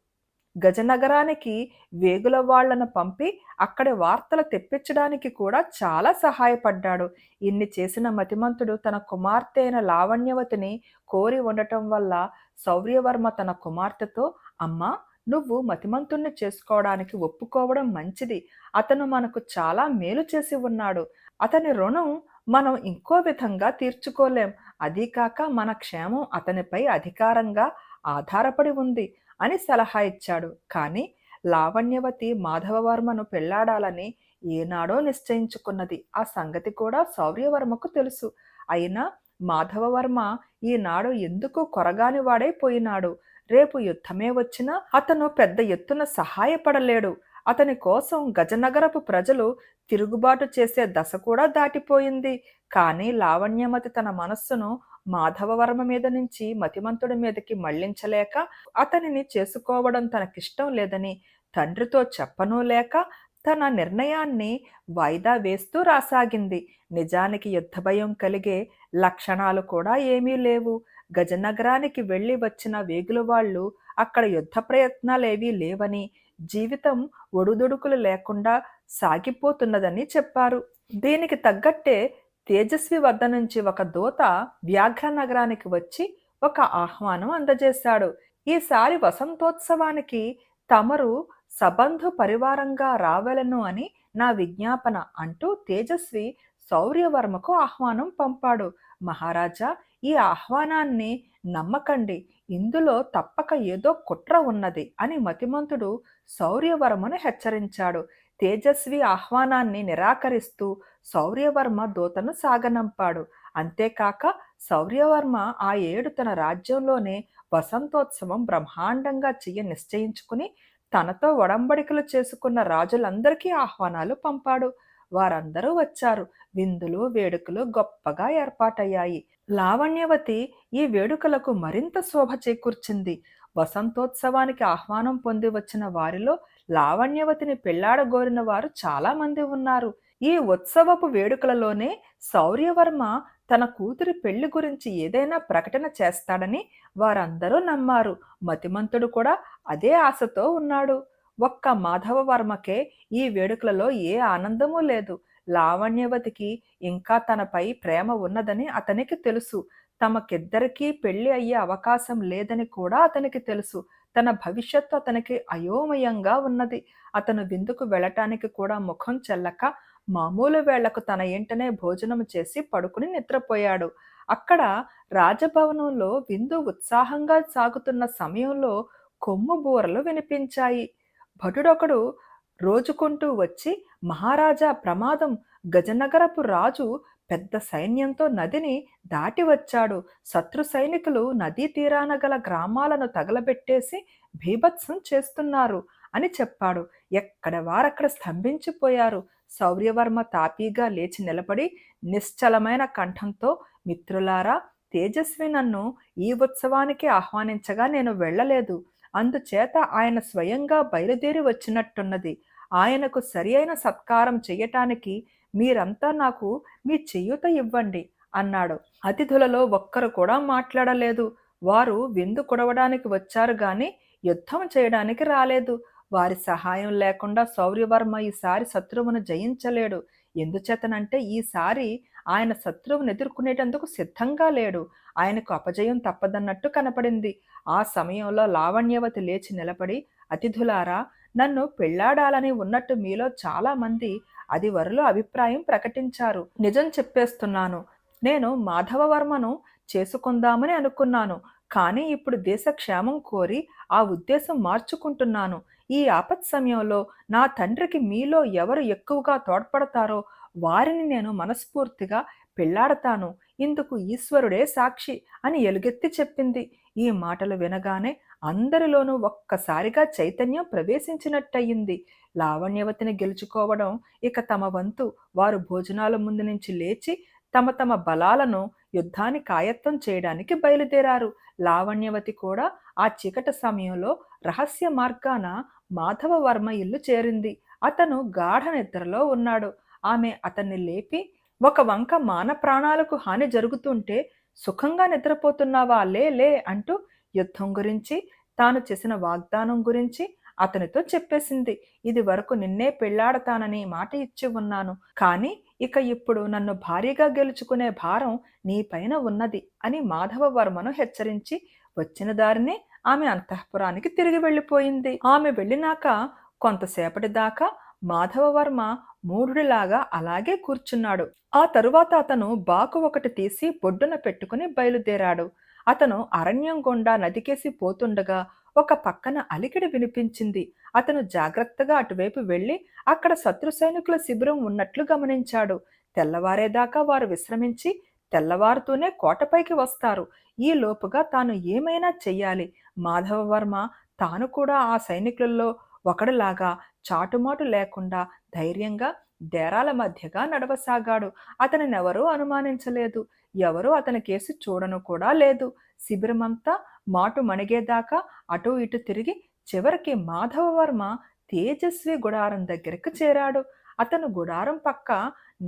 గజనగరానికి వేగుల వాళ్లను పంపి అక్కడి వార్తలు తెప్పించడానికి కూడా చాలా సహాయపడ్డాడు. ఇన్ని చేసిన మతిమంతుడు తన కుమార్తె అయిన లావణ్యవతిని కోరి ఉండటం వల్ల శౌర్యవర్మ తన కుమార్తెతో, అమ్మా, నువ్వు మతిమంతుణ్ణి చేసుకోవడానికి ఒప్పుకోవడం మంచిది. అతను మనకు చాలా మేలు చేసి ఉన్నాడు. అతని రుణం మనం ఇంకో విధంగా తీర్చుకోలేం. అదీ కాక మన క్షేమం అతనిపై అధికారంగా ఆధారపడి ఉంది అని సలహా ఇచ్చాడు. కానీ లావణ్యవతి మాధవవర్మను పెళ్లాడాలని ఏనాడో నిశ్చయించుకున్నది. ఆ సంగతి కూడా శౌర్యవర్మకు తెలుసు. అయినా మాధవవర్మ ఈనాడు ఎందుకు కొరగాని వాడైపోయినాడు. రేపు యుద్ధమే వచ్చినా అతను పెద్ద ఎత్తున సహాయపడలేడు. అతని కోసం గజనగరపు ప్రజలు తిరుగుబాటు చేసే దశ కూడా దాటిపోయింది. కానీ లావణ్యమతి తన మనస్సును మాధవవర్మ మీద నుంచి మతిమంతుడి మీదకి మళ్లించలేక, అతనిని చేసుకోవడం తనకిష్టం లేదని తండ్రితో చెప్పనూ లేక తన నిర్ణయాన్ని వాయిదా వేస్తూ రాసాగింది. నిజానికి యుద్ధభయం కలిగే లక్షణాలు కూడా ఏమీ లేవు. గజనగరానికి వెళ్ళి వచ్చిన వేగులవాళ్లు అక్కడ యుద్ధ ప్రయత్నాలేవీ లేవని, జీవితం ఒడుదుడుకులు లేకుండా సాగిపోతున్నదని చెప్పారు. దీనికి తగ్గట్టే తేజస్వి వద్ద నుంచి ఒక దూత వ్యాఘ్ర నగరానికి వచ్చి ఒక ఆహ్వానం అందజేశాడు. ఈసారి వసంతోత్సవానికి తమరు సబంధు పరివారంగా రావలను అని నా విజ్ఞాపన అంటూ తేజస్వి శౌర్యవర్మకు ఆహ్వానం పంపాడు. మహారాజా, ఈ ఆహ్వానాన్ని నమ్మకండి. ఇందులో తప్పక ఏదో కుట్ర ఉన్నది అని మతిమంతుడు శౌర్యవర్మను హెచ్చరించాడు. తేజస్వి ఆహ్వానాన్ని నిరాకరిస్తూ శౌర్యవర్మ దూతను సాగనంపాడు. అంతేకాక శౌర్యవర్మ ఆ ఏడు తన రాజ్యంలోనే వసంతోత్సవం బ్రహ్మాండంగా నిశ్చయించుకుని తనతో ఒడంబడికలు చేసుకున్న రాజులందరికీ ఆహ్వానాలు పంపాడు. వారందరూ వచ్చారు. విందులు, వేడుకలు గొప్పగా ఏర్పాటయ్యాయి. లావణ్యవతి ఈ వేడుకలకు మరింత శోభ చేకూర్చింది. వసంతోత్సవానికి ఆహ్వానం పొంది వచ్చిన వారిలో లావణ్యవతిని పెళ్లాడగోరిన వారు చాలా మంది ఉన్నారు. ఈ ఉత్సవపు వేడుకలలోనే శౌర్యవర్మ తన కూతురి పెళ్లి గురించి ఏదైనా ప్రకటన చేస్తాడని వారందరూ నమ్మారు. మతిమంతుడు కూడా అదే ఆశతో ఉన్నాడు. ఒక్క మాధవవర్మకే ఈ వేడుకలలో ఏ ఆనందమూ లేదు. లావణ్యవతికి ఇంకా తనపై ప్రేమ ఉన్నదని అతనికి తెలుసు. తమకిద్దరికీ పెళ్లి అయ్యే అవకాశం లేదని కూడా అతనికి తెలుసు. తన భవిష్యత్తు అతనికి అయోమయంగా ఉన్నది. అతను విందుకు వెళ్ళటానికి కూడా ముఖం చెల్లక మామూలు వేళకు తన ఇంటనే భోజనం చేసి పడుకుని నిద్రపోయాడు. అక్కడ రాజభవనంలో విందు ఉత్సాహంగా సాగుతున్న సమయంలో కొమ్ము బూరలు వినిపించాయి. భటుడొకడు రోజుకుంటూ వచ్చి, మహారాజా ప్రమాదం! గజనగరపు రాజు పెద్ద సైన్యంతో నదిని దాటి వచ్చాడు. శత్రు సైనికులు నదీ తీరాన గల గ్రామాలను తగలబెట్టేసి బీభత్సం చేస్తున్నారు అని చెప్పాడు. ఎక్కడ వారక్కడ స్తంభించిపోయారు. శౌర్యవర్మ తాపీగా లేచి నిలబడి నిశ్చలమైన కంఠంతో, మిత్రులారా, తేజస్వి నన్ను ఈ ఉత్సవానికి ఆహ్వానించగా నేను వెళ్ళలేదు. అందుచేత ఆయన స్వయంగా బయలుదేరి వచ్చినట్టున్నది. ఆయనకు సరి అయిన సత్కారం చెయ్యటానికి మీరంతా నాకు మీ చేయూత ఇవ్వండి అన్నాడు. అతిథులలో ఒక్కరు కూడా మాట్లాడలేదు. వారు విందు కొడవడానికి వచ్చారు గాని యుద్ధం చేయడానికి రాలేదు. వారి సహాయం లేకుండా శౌర్యవర్మ ఈసారి శత్రువును జయించలేడు. ఎందుచేతనంటే ఈసారి ఆయన శత్రువును ఎదుర్కొనేటందుకు సిద్ధంగా లేడు. ఆయనకు అపజయం తప్పదన్నట్టు కనపడింది. ఆ సమయంలో లావణ్యవతి లేచి నిలబడి, అతిథులారా, నన్ను పెళ్లాడాలని ఉన్నట్టు మీలో చాలా మంది అదివరలో అభిప్రాయం ప్రకటించారు. నిజం చెప్పేస్తున్నాను. నేను మాధవవర్మను చేసుకుందామని అనుకున్నాను. కానీ ఇప్పుడు దేశ క్షేమం కోరి ఆ ఉద్దేశం మార్చుకుంటున్నాను. ఈ ఆపత్ సమయంలో నా తండ్రికి మీలో ఎవరు ఎక్కువగా తోడ్పడతారో వారిని నేను మనస్ఫూర్తిగా పెళ్లాడతాను. ఇందుకు ఈశ్వరుడే సాక్షి అని ఎలుగెత్తి చెప్పింది. ఈ మాటలు వినగానే అందరిలోనూ ఒక్కసారిగా చైతన్యం ప్రవేశించినట్టయింది. లావణ్యవతిని గెలుచుకోవడం ఇక తమ వంతు. వారు భోజనాల ముందు నుంచి లేచి తమ తమ బలాలను యుద్ధానికి ఆయత్తం చేయడానికి బయలుదేరారు. లావణ్యవతి కూడా ఆ చీకటి సమయంలో రహస్య మార్గాన మాధవవర్మ ఇల్లు చేరింది. అతను గాఢ నిద్రలో ఉన్నాడు. ఆమె అతన్ని లేపి, ఒక వంక మాన ప్రాణాలకు హాని జరుగుతుంటే సుఖంగా నిద్రపోతున్నావా, లే లే అంటూ యుద్ధం గురించి, తాను చేసిన వాగ్దానం గురించి అతనితో చెప్పేసింది. ఇది వరకు నిన్నే పెళ్లాడతానని మాట ఇచ్చి ఉన్నాను. కానీ ఇక ఇప్పుడు నన్ను భారీగా గెలుచుకునే భారం నీ పైన ఉన్నది అని మాధవవర్మను హెచ్చరించి వచ్చిన దారినే ఆమె అంతఃపురానికి తిరిగి వెళ్ళిపోయింది. ఆమె వెళ్ళినాక కొంతసేపటి దాకా మాధవవర్మ మూఢుడిలాగా అలాగే కూర్చున్నాడు. ఆ తరువాత అతను బాకు ఒకటి తీసి బొడ్డున పెట్టుకుని బయలుదేరాడు. అతను అరణ్యం గుండా నదికేసి పోతుండగా ఒక పక్కన అలికిడి వినిపించింది. అతను జాగ్రత్తగా అటువైపు వెళ్ళి అక్కడ శత్రు సైనికుల శిబిరం ఉన్నట్లు గమనించాడు. తెల్లవారేదాకా వారు విశ్రమించి తెల్లవారుతూనే కోటపైకి వస్తారు. ఈ లోపుగా తాను ఏమైనా చెయ్యాలి. మాధవవర్మ తాను కూడా ఆ సైనికులలో ఒకడిలాగా చాటుమాటు లేకుండా ధైర్యంగా డేరాల మధ్యగా నడవసాగాడు. అతనినెవరూ అనుమానించలేదు. ఎవరూ అతని కేసి చూడను కూడా లేదు. శిబిరమంతా మాటు మణిగేదాకా అటూ ఇటు తిరిగి చివరికి మాధవవర్మ తేజస్వి గుడారం దగ్గరకు చేరాడు. అతను గుడారం పక్క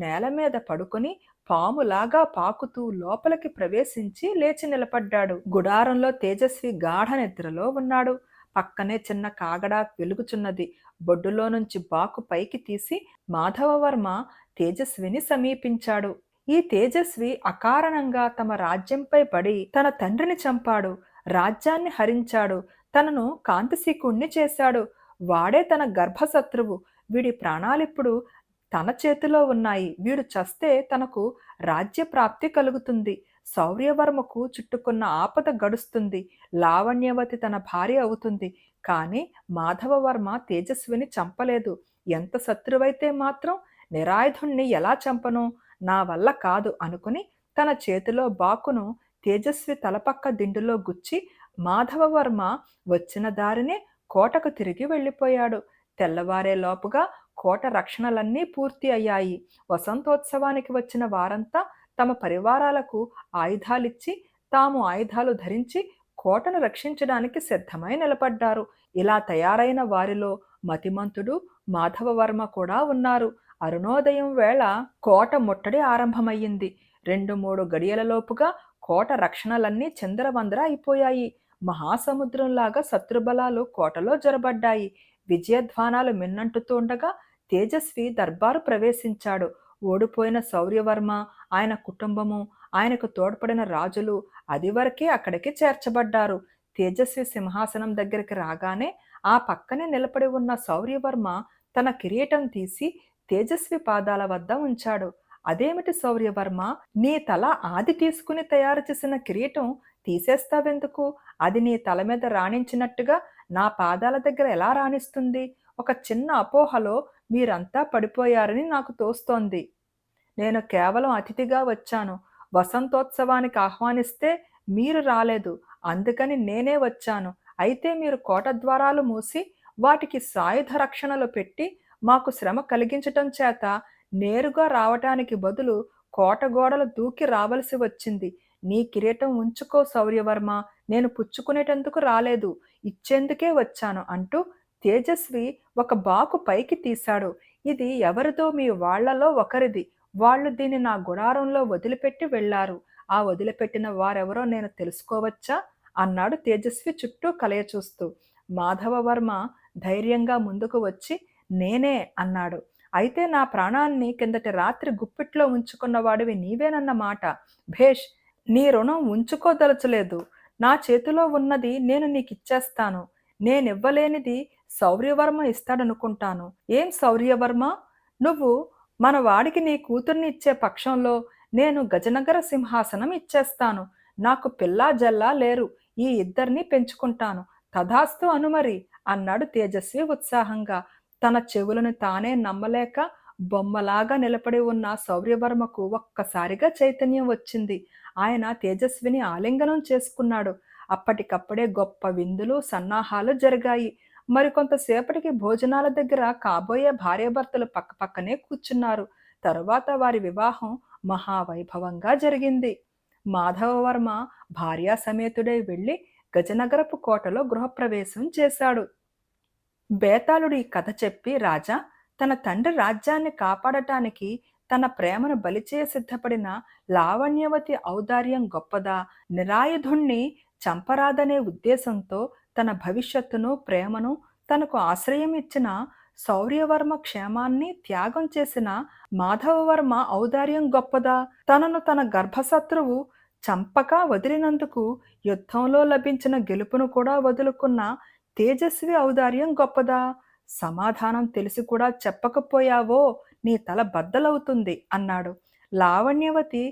నేల మీద పడుకుని పాములాగా పాకుతూ లోపలికి ప్రవేశించి లేచి నిలబడ్డాడు. గుడారంలో తేజస్వి గాఢ నిద్రలో ఉన్నాడు. పక్కనే చిన్న కాగడా వెలుగుచున్నది. బొడ్డులో నుంచి బాకు పైకి తీసి మాధవవర్మ తేజస్విని సమీపించాడు. ఈ తేజస్వి అకారణంగా తమ రాజ్యంపై పడి తన తండ్రిని చంపాడు, రాజ్యాన్ని హరించాడు, తనను కాంతిశీకుణ్ణి చేశాడు. వాడే తన గర్భశత్రువు. వీడి ప్రాణాలిప్పుడు తన చేతిలో ఉన్నాయి. వీడు చస్తే తనకు రాజ్యప్రాప్తి కలుగుతుంది. శౌర్యవర్మకు చుట్టుకున్న ఆపద గడుస్తుంది. లావణ్యవతి తన భార్య అవుతుంది. కానీ మాధవవర్మ తేజస్విని చంపలేదు. ఎంత శత్రువైతే మాత్రం నిరాయుధుణ్ణి ఎలా చంపను? నా వల్ల కాదు అనుకుని తన చేతిలో బాకును తేజస్వి తలపక్క దిండులో గుచ్చి మాధవవర్మ వచ్చిన దారినే కోటకు తిరిగి వెళ్ళిపోయాడు. తెల్లవారే లోపుగా కోట రక్షణలన్నీ పూర్తి అయ్యాయి. వసంతోత్సవానికి వచ్చిన వారంతా తమ పరివారాలకు ఆయుధాలిచ్చి తాము ఆయుధాలు ధరించి కోటను రక్షించడానికి సిద్ధమై నిలబడ్డారు. ఇలా తయారైన వారిలో మతిమంతుడు మాధవవర్మ కూడా ఉన్నారు. అరుణోదయం వేళ కోట ముట్టడి ఆరంభమయ్యింది. 2-3 గడియలలోపుగా కోట రక్షణలన్నీ చిందరవందర అయిపోయాయి. మహాసముద్రంలాగా శత్రుబలాలు కోటలో జొరబడ్డాయి. విజయధ్వానాలు మిన్నంటుతుండగా తేజస్వి దర్బారు ప్రవేశించాడు. ఓడిపోయిన శౌర్యవర్మ, ఆయన కుటుంబము, ఆయనకు తోడ్పడిన రాజులు అదివరకే అక్కడికి చేర్చబడ్డారు. తేజస్వి సింహాసనం దగ్గరికి రాగానే ఆ పక్కనే నిలబడి ఉన్న శౌర్యవర్మ తన కిరీటం తీసి తేజస్వి పాదాల వద్ద ఉంచాడు. అదేమిటి శౌర్యవర్మ, నీ తల ఆది తీసుకుని తయారు చేసిన కిరీటం తీసేస్తావెందుకు? అది నీ తల మీద రాణించినట్టుగా నా పాదాల దగ్గర ఎలా రాణిస్తుంది? ఒక చిన్న అపోహలో మీరంతా పడిపోయారని నాకు తోస్తోంది. నేను కేవలం అతిథిగా వచ్చాను. వసంతోత్సవానికి ఆహ్వానిస్తే మీరు రాలేదు. అందుకని నేనే వచ్చాను. అయితే మీరు కోట ద్వారాలు మూసి వాటికి సాయుధ రక్షణలు పెట్టి మాకు శ్రమ కలిగించటం చేత నేరుగా రావటానికి బదులు కోట గోడలు దూకి రావలసి వచ్చింది. నీ కిరీటం ఉంచుకో శౌర్యవర్మ, నేను పుచ్చుకునేటందుకు రాలేదు, ఇచ్చేందుకే వచ్చాను అంటూ తేజస్వి ఒక బాకు పైకి తీశాడు. ఇది ఎవరిదో మీ వాళ్లలో ఒకరిది. వాళ్ళు దీన్ని నా గుడారంలో వదిలిపెట్టి వెళ్లారు. ఆ వదిలిపెట్టిన వారెవరో నేను తెలుసుకోవచ్చా? అన్నాడు తేజస్వి చుట్టూ కలయ చూస్తూ. మాధవవర్మ ధైర్యంగా ముందుకు వచ్చి నేనే అన్నాడు. అయితే నా ప్రాణాన్ని కిందటి రాత్రి గుప్పిట్లో ఉంచుకున్నవాడివి నీవేనన్నమాట. భేష్, నీ రుణం ఉంచుకోదలచలేదు. నా చేతిలో ఉన్నది నేను నీకిచ్చేస్తాను. నేనివ్వలేనిది శౌర్యవర్మ ఇస్తాడనుకుంటాను. ఏం శౌర్యవర్మ, నువ్వు మన వాడికి నీ కూతుర్ని ఇచ్చే పక్షంలో నేను గజనగర సింహాసనం ఇచ్చేస్తాను. నాకు పిల్లా జల్లా లేరు. ఈ ఇద్దరిని పెంచుకుంటాను. తథాస్తు అనుమరి అన్నాడు తేజస్వి ఉత్సాహంగా. తన చెవులను తానే నమ్మలేక బొమ్మలాగా నిలబడి ఉన్న శౌర్యవర్మకు ఒక్కసారిగా చైతన్యం వచ్చింది. ఆయన తేజస్విని ఆలింగనం చేసుకున్నాడు. అప్పటికప్పుడే గొప్ప విందులు సన్నాహాలు జరిగాయి. మరికొంతసేపటికి భోజనాల దగ్గర కాబోయే భార్యాభర్తలు పక్కపక్కనే కూర్చున్నారు. తరువాత వారి వివాహం మహావైభవంగా జరిగింది. మాధవవర్మ భార్యా సమేతుడై వెళ్లి గజనగరపు కోటలో గృహప్రవేశం చేశాడు. బేతాళుడు ఈ కథ చెప్పి, రాజా, తన తండ్రి రాజ్యాన్ని కాపాడటానికి తన ప్రేమను బలిచేయ సిద్ధపడిన లావణ్యవతి ఔదార్యం గొప్పదా? నిరాయుధుణ్ణి చంపరాదనే ఉద్దేశంతో తన భవిష్యత్తును, ప్రేమను తనకు ఆశ్రయం ఇచ్చిన శౌర్యవర్మ క్షేమాన్ని త్యాగం చేసిన మాధవవర్మ ఔదార్యం గొప్పదా? తనను తన గర్భశత్రువు చంపక వదిలినందుకు యుద్ధంలో లభించిన గెలుపును కూడా వదులుకున్న తేజస్వి ఔదార్యం గొప్పదా? సమాధానం తెలిసి కూడా చెప్పకపోయావో నీ తల బద్దలవుతుంది అన్నాడు. లావణ్యవతి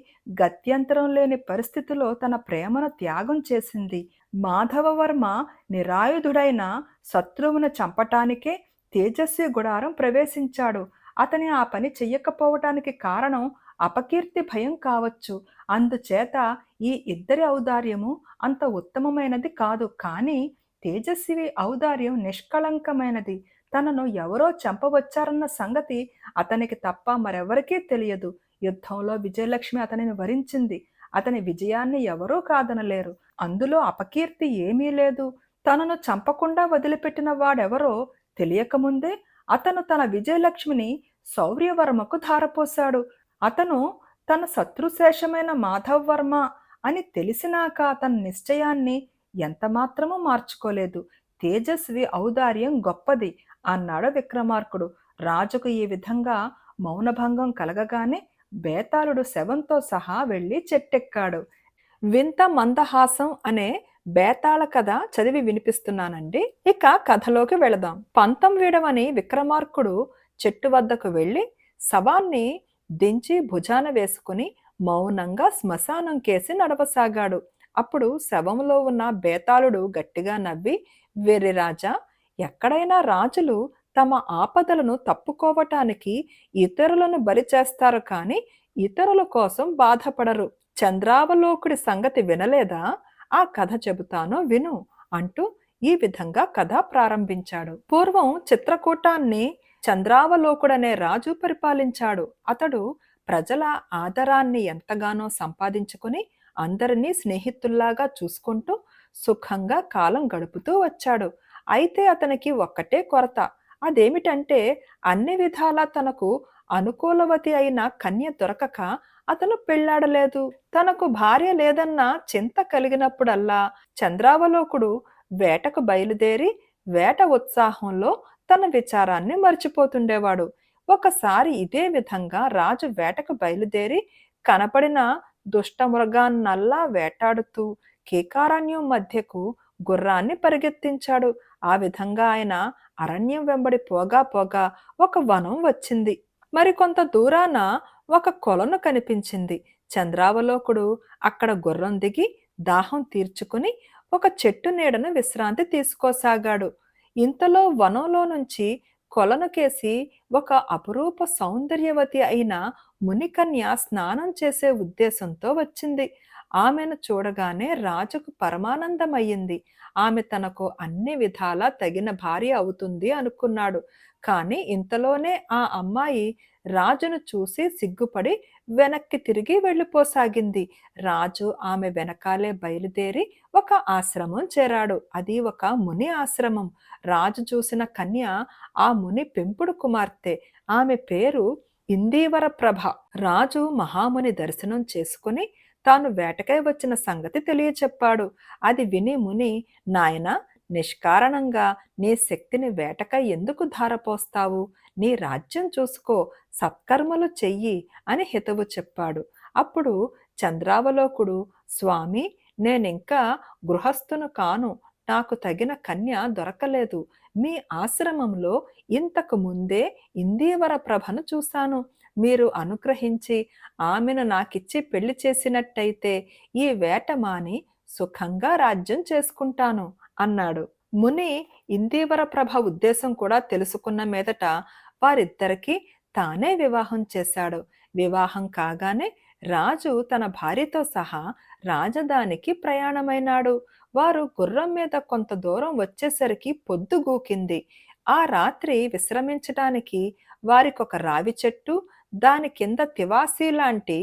గత్యంతరం లేని పరిస్థితిలో తన ప్రేమను త్యాగం చేసింది. మాధవవర్మ నిరాయుధుడైన శత్రువును చంపటానికే తేజస్వి గుడారం ప్రవేశించాడు. అతని ఆ పని చెయ్యకపోవటానికి కారణం అపకీర్తి భయం కావచ్చు. అందుచేత ఈ ఇద్దరి ఔదార్యము అంత ఉత్తమమైనది కాదు. కానీ తేజస్వి ఔదార్యం నిష్కళంకమైనది. తనను ఎవరో చంపవచ్చారన్న సంగతి అతనికి తప్ప మరెవరికీ తెలియదు. యుద్ధంలో విజయలక్ష్మి అతనిని వరించింది. అతని విజయాన్ని ఎవరూ కాదనలేరు. అందులో అపకీర్తి ఏమీ లేదు. తనను చంపకుండా వదిలిపెట్టిన వాడెవరో తెలియకముందే అతను తన విజయలక్ష్మిని శౌర్యవర్మకు ధారపోశాడు. అతను తన శత్రుశేషమైన మాధవవర్మ అని తెలిసినాక తన నిశ్చయాన్ని ఎంతమాత్రమూ మార్చుకోలేదు. తేజస్వి ఔదార్యం గొప్పది అన్నాడు విక్రమార్కుడు. రాజుకు ఈ విధంగా మౌనభంగం కలగగానే బేతాళుడు శవంతో సహా వెళ్ళి చెట్టెక్కాడు. వింత మందహాసం అనే బేతాళ కథ చదివి వినిపిస్తున్నానండి. ఇక కథలోకి వెళదాం. పంతం వీడవని విక్రమార్కుడు చెట్టు వద్దకు వెళ్ళి శవాన్ని దించి భుజాన వేసుకుని మౌనంగా శ్మశానం కేసి నడవసాగాడు. అప్పుడు శవంలో ఉన్న బేతాళుడు గట్టిగా నవ్వి, వెర్రిరాజా, ఎక్కడైనా రాజులు తమ ఆపదలను తప్పుకోవటానికి ఇతరులను బలి చేస్తారు, కానీ ఇతరుల కోసం బాధపడరు. చంద్రావలోకుడి సంగతి వినలేదా? ఆ కథ చెబుతాను విను అంటూ ఈ విధంగా కథ ప్రారంభించాడు. పూర్వం చిత్రకూటాన్ని చంద్రావలోకుడనే రాజు పరిపాలించాడు. అతడు ప్రజల ఆదరాన్ని ఎంతగానో సంపాదించుకుని అందరినీ స్నేహితుల్లాగా చూసుకుంటూ సుఖంగా కాలం గడుపుతూ వచ్చాడు. అయితే అతనికి ఒక్కటే కొరత. అదేమిటంటే అన్ని విధాలా తనకు అనుకూలవతి అయిన కన్య దొరకక అతను పెళ్లాడలేదు. తనకు భార్య లేదన్న చింత కలిగినప్పుడల్లా చంద్రావలోకుడు వేటకు బయలుదేరి వేట ఉత్సాహంలో తన విచారాన్ని మర్చిపోతుండేవాడు. ఒకసారి ఇదే విధంగా రాజు వేటకు బయలుదేరి కనపడిన దుష్టమృగాన్నల్లా వేటాడుతూ కీకారణ్యం మధ్యకు గుర్రాన్ని పరిగెత్తించాడు. ఆ విధంగా ఆయన అరణ్యం వెంబడి పోగా పోగా ఒక వనం వచ్చింది. మరికొంత దూరాన ఒక కొలను కనిపించింది. చంద్రావలోకుడు అక్కడ గుర్రం దిగి దాహం తీర్చుకుని ఒక చెట్టు నీడను విశ్రాంతి తీసుకోసాగాడు. ఇంతలో వనంలో నుంచి కొలనుకేసి ఒక అపురూప సౌందర్యవతి అయిన మునికన్య స్నానం చేసే ఉద్దేశంతో వచ్చింది. ఆమెను చూడగానే రాజుకు పరమానందమయ్యింది. ఆమె తనకు అన్ని విధాలా తగిన భార్య అవుతుంది అనుకున్నాడు. కానీ ఇంతలోనే ఆ అమ్మాయి రాజును చూసి సిగ్గుపడి వెనక్కి తిరిగి వెళ్ళిపోసాగింది. రాజు ఆమె వెనకాలే బయలుదేరి ఒక ఆశ్రమం చేరాడు. అది ఒక ముని ఆశ్రమం. రాజు చూసిన కన్య ఆ ముని పెంపుడు కుమార్తె. ఆమె పేరు ఇందీవర ప్రభ. రాజు మహాముని దర్శనం చేసుకుని తాను వేటకై వచ్చిన సంగతి తెలియచెప్పాడు. అది విని ముని, నాయనా, నిష్కారణంగా నీ శక్తిని వేటకై ఎందుకు ధారపోస్తావు? నీ రాజ్యం చూసుకో, సత్కర్మలు చెయ్యి అని హితవు చెప్పాడు. అప్పుడు చంద్రావలోకుడు, స్వామి, నేనింకా గృహస్థును కాను, నాకు తగిన కన్య దొరకలేదు. మీ ఆశ్రమంలో ఇంతకు ముందే ఇందీవర ప్రభను చూశాను. మీరు అనుగ్రహించి ఆమెను నాకిచ్చి పెళ్లి చేసినట్టయితే ఈ వేట మాని సుఖంగా రాజ్యం చేసుకుంటాను అన్నాడు. ముని ఇందీవర ప్రభ ఉద్దేశం కూడా తెలుసుకున్న మీదట వారిద్దరికీ తానే వివాహం చేశాడు. వివాహం కాగానే రాజు తన భార్యతో సహా రాజధానికి ప్రయాణమైనాడు. వారు గుర్రం మీద కొంత దూరం వచ్చేసరికి పొద్దుగూకింది. ఆ రాత్రి విశ్రమించటానికి వారికొక రావి చెట్టు, దాని కింద తివాసీ లాంటి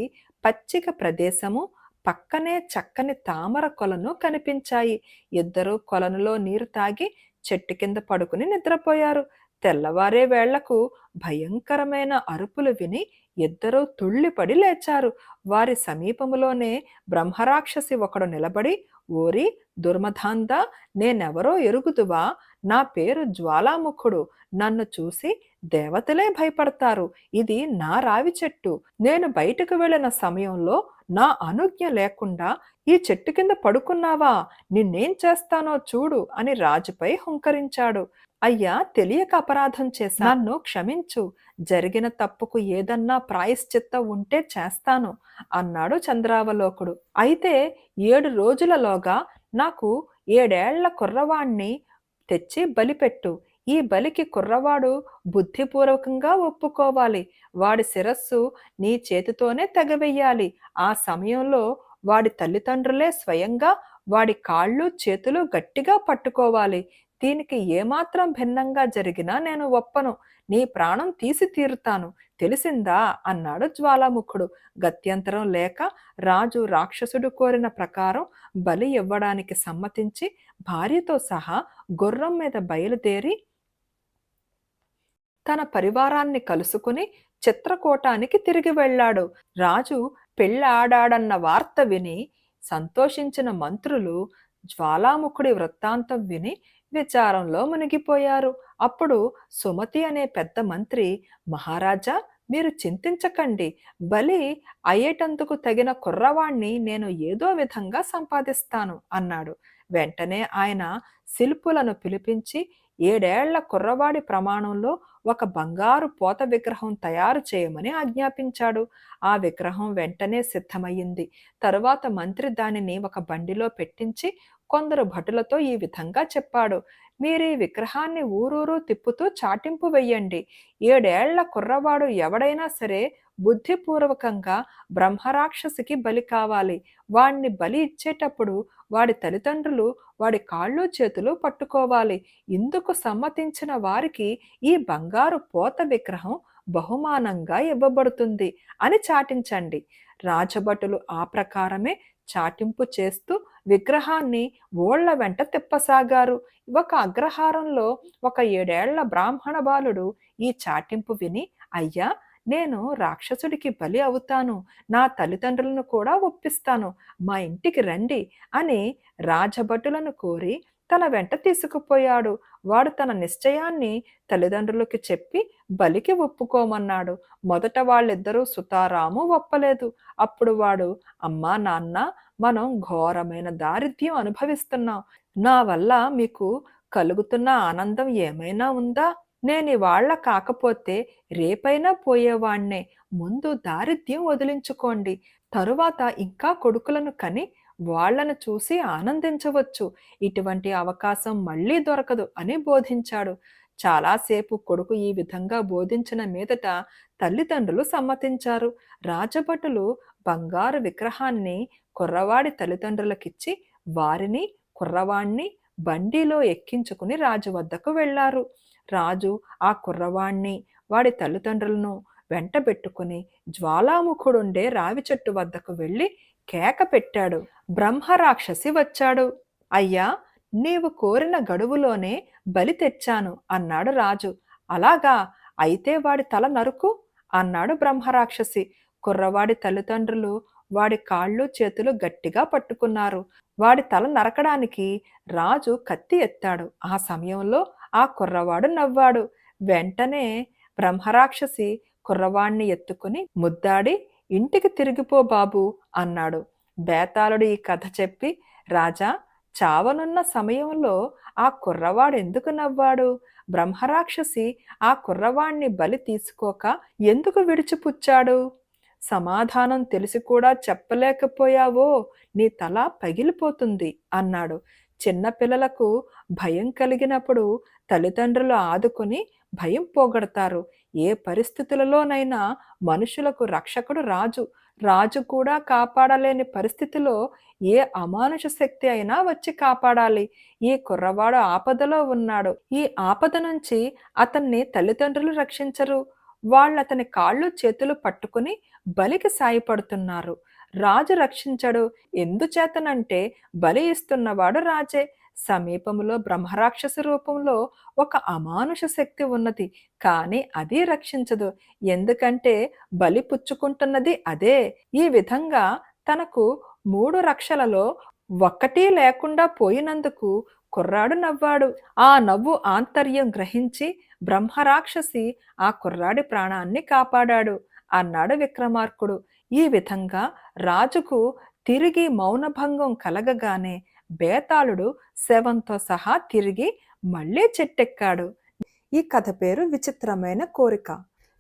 పచ్చిక ప్రదేశము, పక్కనే చక్కని తామర కొలను కనిపించాయి. ఇద్దరూ కొలనులో నీరు తాగి చెట్టు కింద పడుకుని నిద్రపోయారు. తెల్లవారే వేళ్లకు భయంకరమైన అరుపులు విని ఇద్దరూ తుళ్ళిపడి లేచారు. వారి సమీపములోనే బ్రహ్మరాక్షసి ఒకడు నిలబడి, ఓరి దుర్మధాందా, నేనెవరో ఎరుగుదువా? నా పేరు జ్వాలాముఖుడు. నన్ను చూసి దేవతలే భయపడతారు. ఇది నా రావి చెట్టు. నేను బయటకు వెళ్ళిన సమయంలో నా అనుజ్ఞ లేకుండా ఈ చెట్టు కింద పడుకున్నావా? నిన్నేం చేస్తానో చూడు అని రాజుపై హుంకరించాడు. అయ్యా, తెలియక అపరాధం చేశా, నన్ను క్షమించు. జరిగిన తప్పుకు ఏదన్నా ప్రాయశ్చిత్తం ఉంటే చేస్తాను అన్నాడు చంద్రావలోకుడు. అయితే 7 రోజులలోగా నాకు 7 ఏళ్ల కుర్రవాణ్ణి తెచ్చి బలిపెట్టు. ఈ బలికి కుర్రవాడు బుద్ధిపూర్వకంగా ఒప్పుకోవాలి. వాడి శిరస్సు నీ చేతితోనే తెగవెయ్యాలి. ఆ సమయంలో వాడి తల్లిదండ్రులే స్వయంగా వాడి కాళ్ళు చేతులు గట్టిగా పట్టుకోవాలి. దీనికి ఏమాత్రం భిన్నంగా జరిగినా నేను ఒప్పను. నీ ప్రాణం తీసి తీరుతాను. తెలిసిందా అన్నాడు జ్వాలాముఖుడు. గత్యంతరం లేక రాజు రాక్షసుడు కోరిన ప్రకారం బలి ఇవ్వడానికి సమ్మతించి భార్యతో సహా గుర్రం మీద బయలుదేరి తన పరివారాన్ని కలుసుకుని చిత్రకూటానికి తిరిగి వెళ్ళాడు. రాజు పెళ్ళాడాడన్న వార్త విని సంతోషించిన మంత్రులు జ్వాలాముఖుడి వృత్తాంతం విని విచారంలో మునిగిపోయారు. అప్పుడు సుమతి అనే పెద్ద మంత్రి, మహారాజా, మీరు చింతించకండి. బలి అయ్యేటందుకు తగిన కుర్రవాణ్ణి నేను ఏదో విధంగా సంపాదిస్తాను అన్నాడు. వెంటనే ఆయన శిల్పులను పిలిపించి 7 ఏళ్ల కుర్రవాడి ప్రమాణంలో ఒక బంగారు పోత విగ్రహం తయారు చేయమని ఆజ్ఞాపించాడు. ఆ విగ్రహం వెంటనే సిద్ధమయ్యింది. తరువాత మంత్రి దానిని ఒక బండిలో పెట్టించి కొందరు భటులతో ఈ విధంగా చెప్పాడు. మీరీ విగ్రహాన్ని ఊరూరు తిప్పుతూ చాటింపు వెయ్యండి. 7 ఏళ్ల కుర్రవాడు ఎవడైనా సరే బుద్ధిపూర్వకంగా బ్రహ్మరాక్షసికి బలి కావాలి. వాణ్ణి బలి ఇచ్చేటప్పుడు వాడి తల్లిదండ్రులు వాడి కాళ్ళు చేతులు పట్టుకోవాలి. ఇందుకు సమ్మతించిన వారికి ఈ బంగారు పోత విగ్రహం బహుమానంగా ఇవ్వబడుతుంది అని చాటించండి. రాజభటులు ఆ ప్రకారమే చాటింపు చేస్తూ విగ్రహాన్ని ఓళ్ల వెంట తిప్పసాగారు. ఒక అగ్రహారంలో ఒక 7 ఏళ్ల బ్రాహ్మణ బాలుడు ఈ చాటింపు విని, అయ్యా, నేను రాక్షసుడికి బలి అవుతాను. నా తల్లిదండ్రులను కూడా ఒప్పిస్తాను. మా ఇంటికి రండి అని రాజభటులను కోరి తన వెంట తీసుకుపోయాడు. వాడు తన నిశ్చయాన్ని తల్లిదండ్రులకి చెప్పి బలికి ఒప్పుకోమన్నాడు. మొదట వాళ్ళిద్దరూ సుతారాము ఒప్పలేదు. అప్పుడు వాడు, అమ్మా నాన్న, మనం ఘోరమైన దారిద్ర్యం అనుభవిస్తున్నాం. నా వల్ల మీకు కలుగుతున్న ఆనందం ఏమైనా ఉందా? నేనివాళ కాకపోతే రేపైనా పోయేవాణ్ణే. ముందు దారిద్ర్యం వదిలించుకోండి. తరువాత ఇంకా కొడుకులను కని వాళ్ళను చూసి ఆనందించవచ్చు. ఇటువంటి అవకాశం మళ్ళీ దొరకదు అని బోధించాడు. చాలాసేపు కొడుకు ఈ విధంగా బోధించిన మీదట తల్లిదండ్రులు సమ్మతించారు. రాజభటులు బంగారు విగ్రహాన్ని కుర్రవాడి తల్లిదండ్రులకిచ్చి వారిని, కుర్రవాణ్ణి బండిలో ఎక్కించుకుని రాజు వద్దకు వెళ్లారు. రాజు ఆ కుర్రవాణ్ణి, వాడి తల్లిదండ్రులను వెంటబెట్టుకుని జ్వాలాముఖుడుండే రావి చెట్టు వద్దకు వెళ్ళి కేక పెట్టాడు. బ్రహ్మరాక్షసి వచ్చాడు. అయ్యా, నీవు కోరిన గడువులోనే బలి తెచ్చాను అన్నాడు రాజు. అలాగా, అయితే వాడి తల నరుకు అన్నాడు బ్రహ్మరాక్షసి. కుర్రవాడి తల్లిదండ్రులు వాడి కాళ్ళు చేతులు గట్టిగా పట్టుకున్నారు. వాడి తల నరకడానికి రాజు కత్తి ఎత్తాడు. ఆ సమయంలో ఆ కుర్రవాడు నవ్వాడు. వెంటనే బ్రహ్మరాక్షసి కుర్రవాణ్ణి ఎత్తుకుని ముద్దాడి, ఇంటికి తిరిగిపో బాబు అన్నాడు. బేతాళుడు ఈ కథ చెప్పి, రాజా, చావనున్న సమయంలో ఆ కుర్రవాడు ఎందుకు నవ్వాడు? బ్రహ్మరాక్షసి ఆ కుర్రవాణ్ణి బలి తీసుకోక ఎందుకు విడిచిపుచ్చాడు? సమాధానం తెలిసి కూడా చెప్పలేకపోయావో, నీ తల పగిలిపోతుంది అన్నాడు. చిన్నపిల్లలకు భయం కలిగినప్పుడు తల్లిదండ్రులు ఆదుకొని భయం పోగొడతారు. ఏ పరిస్థితులలోనైనా మనుషులకు రక్షకుడు రాజు. రాజు కూడా కాపాడలేని పరిస్థితిలో ఏ అమానుష శక్తి అయినా వచ్చి కాపాడాలి. ఈ కుర్రవాడు ఆపదలో ఉన్నాడు. ఈ ఆపద నుంచి అతన్ని తల్లిదండ్రులు రక్షించరు. వాళ్ళతని కాళ్ళు చేతులు పట్టుకుని బలికి సాయపడుతున్నారు. రాజు రక్షించడు. ఎందుచేతనంటే బలి ఇస్తున్నవాడు రాజే. సమీపంలో బ్రహ్మరాక్షస రూపంలో ఒక అమానుష శక్తి ఉన్నది. కానీ అది రక్షించదు. ఎందుకంటే బలి పుచ్చుకుంటున్నది అదే. ఈ విధంగా తనకు 3 రక్షలలో ఒక్కటీ లేకుండా పోయినందుకు కుర్రాడు నవ్వాడు. ఆ నవ్వు ఆంతర్యం గ్రహించి బ్రహ్మరాక్షసి ఆ కుర్రాడి ప్రాణాన్ని కాపాడాడు అన్నాడు విక్రమార్కుడు. ఈ విధంగా రాజుకు తిరిగి మౌనభంగం కలగగానే బేతాళుడు శవంతో సహా తిరిగి మళ్ళీ చెట్టెక్కాడు. ఈ కథ పేరు విచిత్రమైన కోరిక.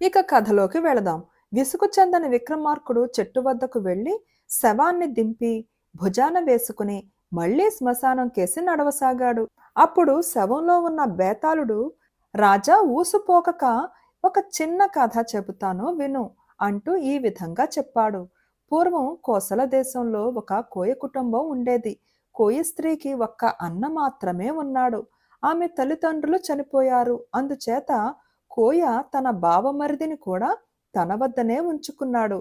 ఇక కథలోకి వెళదాం. విసుగు చెందని విక్రమార్కుడు చెట్టు వద్దకు వెళ్ళి శవాన్ని దింపి భుజాన వేసుకుని మళ్ళీ శ్మశానం కేసి నడవసాగాడు. అప్పుడు శవంలో ఉన్న బేతాళుడు, రాజా, ఊసుపోకక ఒక చిన్న కథ చెబుతాను విను అంటూ ఈ విధంగా చెప్పాడు. పూర్వం కోసల దేశంలో ఒక కోయ కుటుంబం ఉండేది. కోయ స్త్రీకి ఒక్క అన్న మాత్రమే ఉన్నాడు. ఆమె తల్లిదండ్రులు చనిపోయారు. అందుచేత కోయ తన బావమరిదిని కూడా తన వద్దనే ఉంచుకున్నాడు.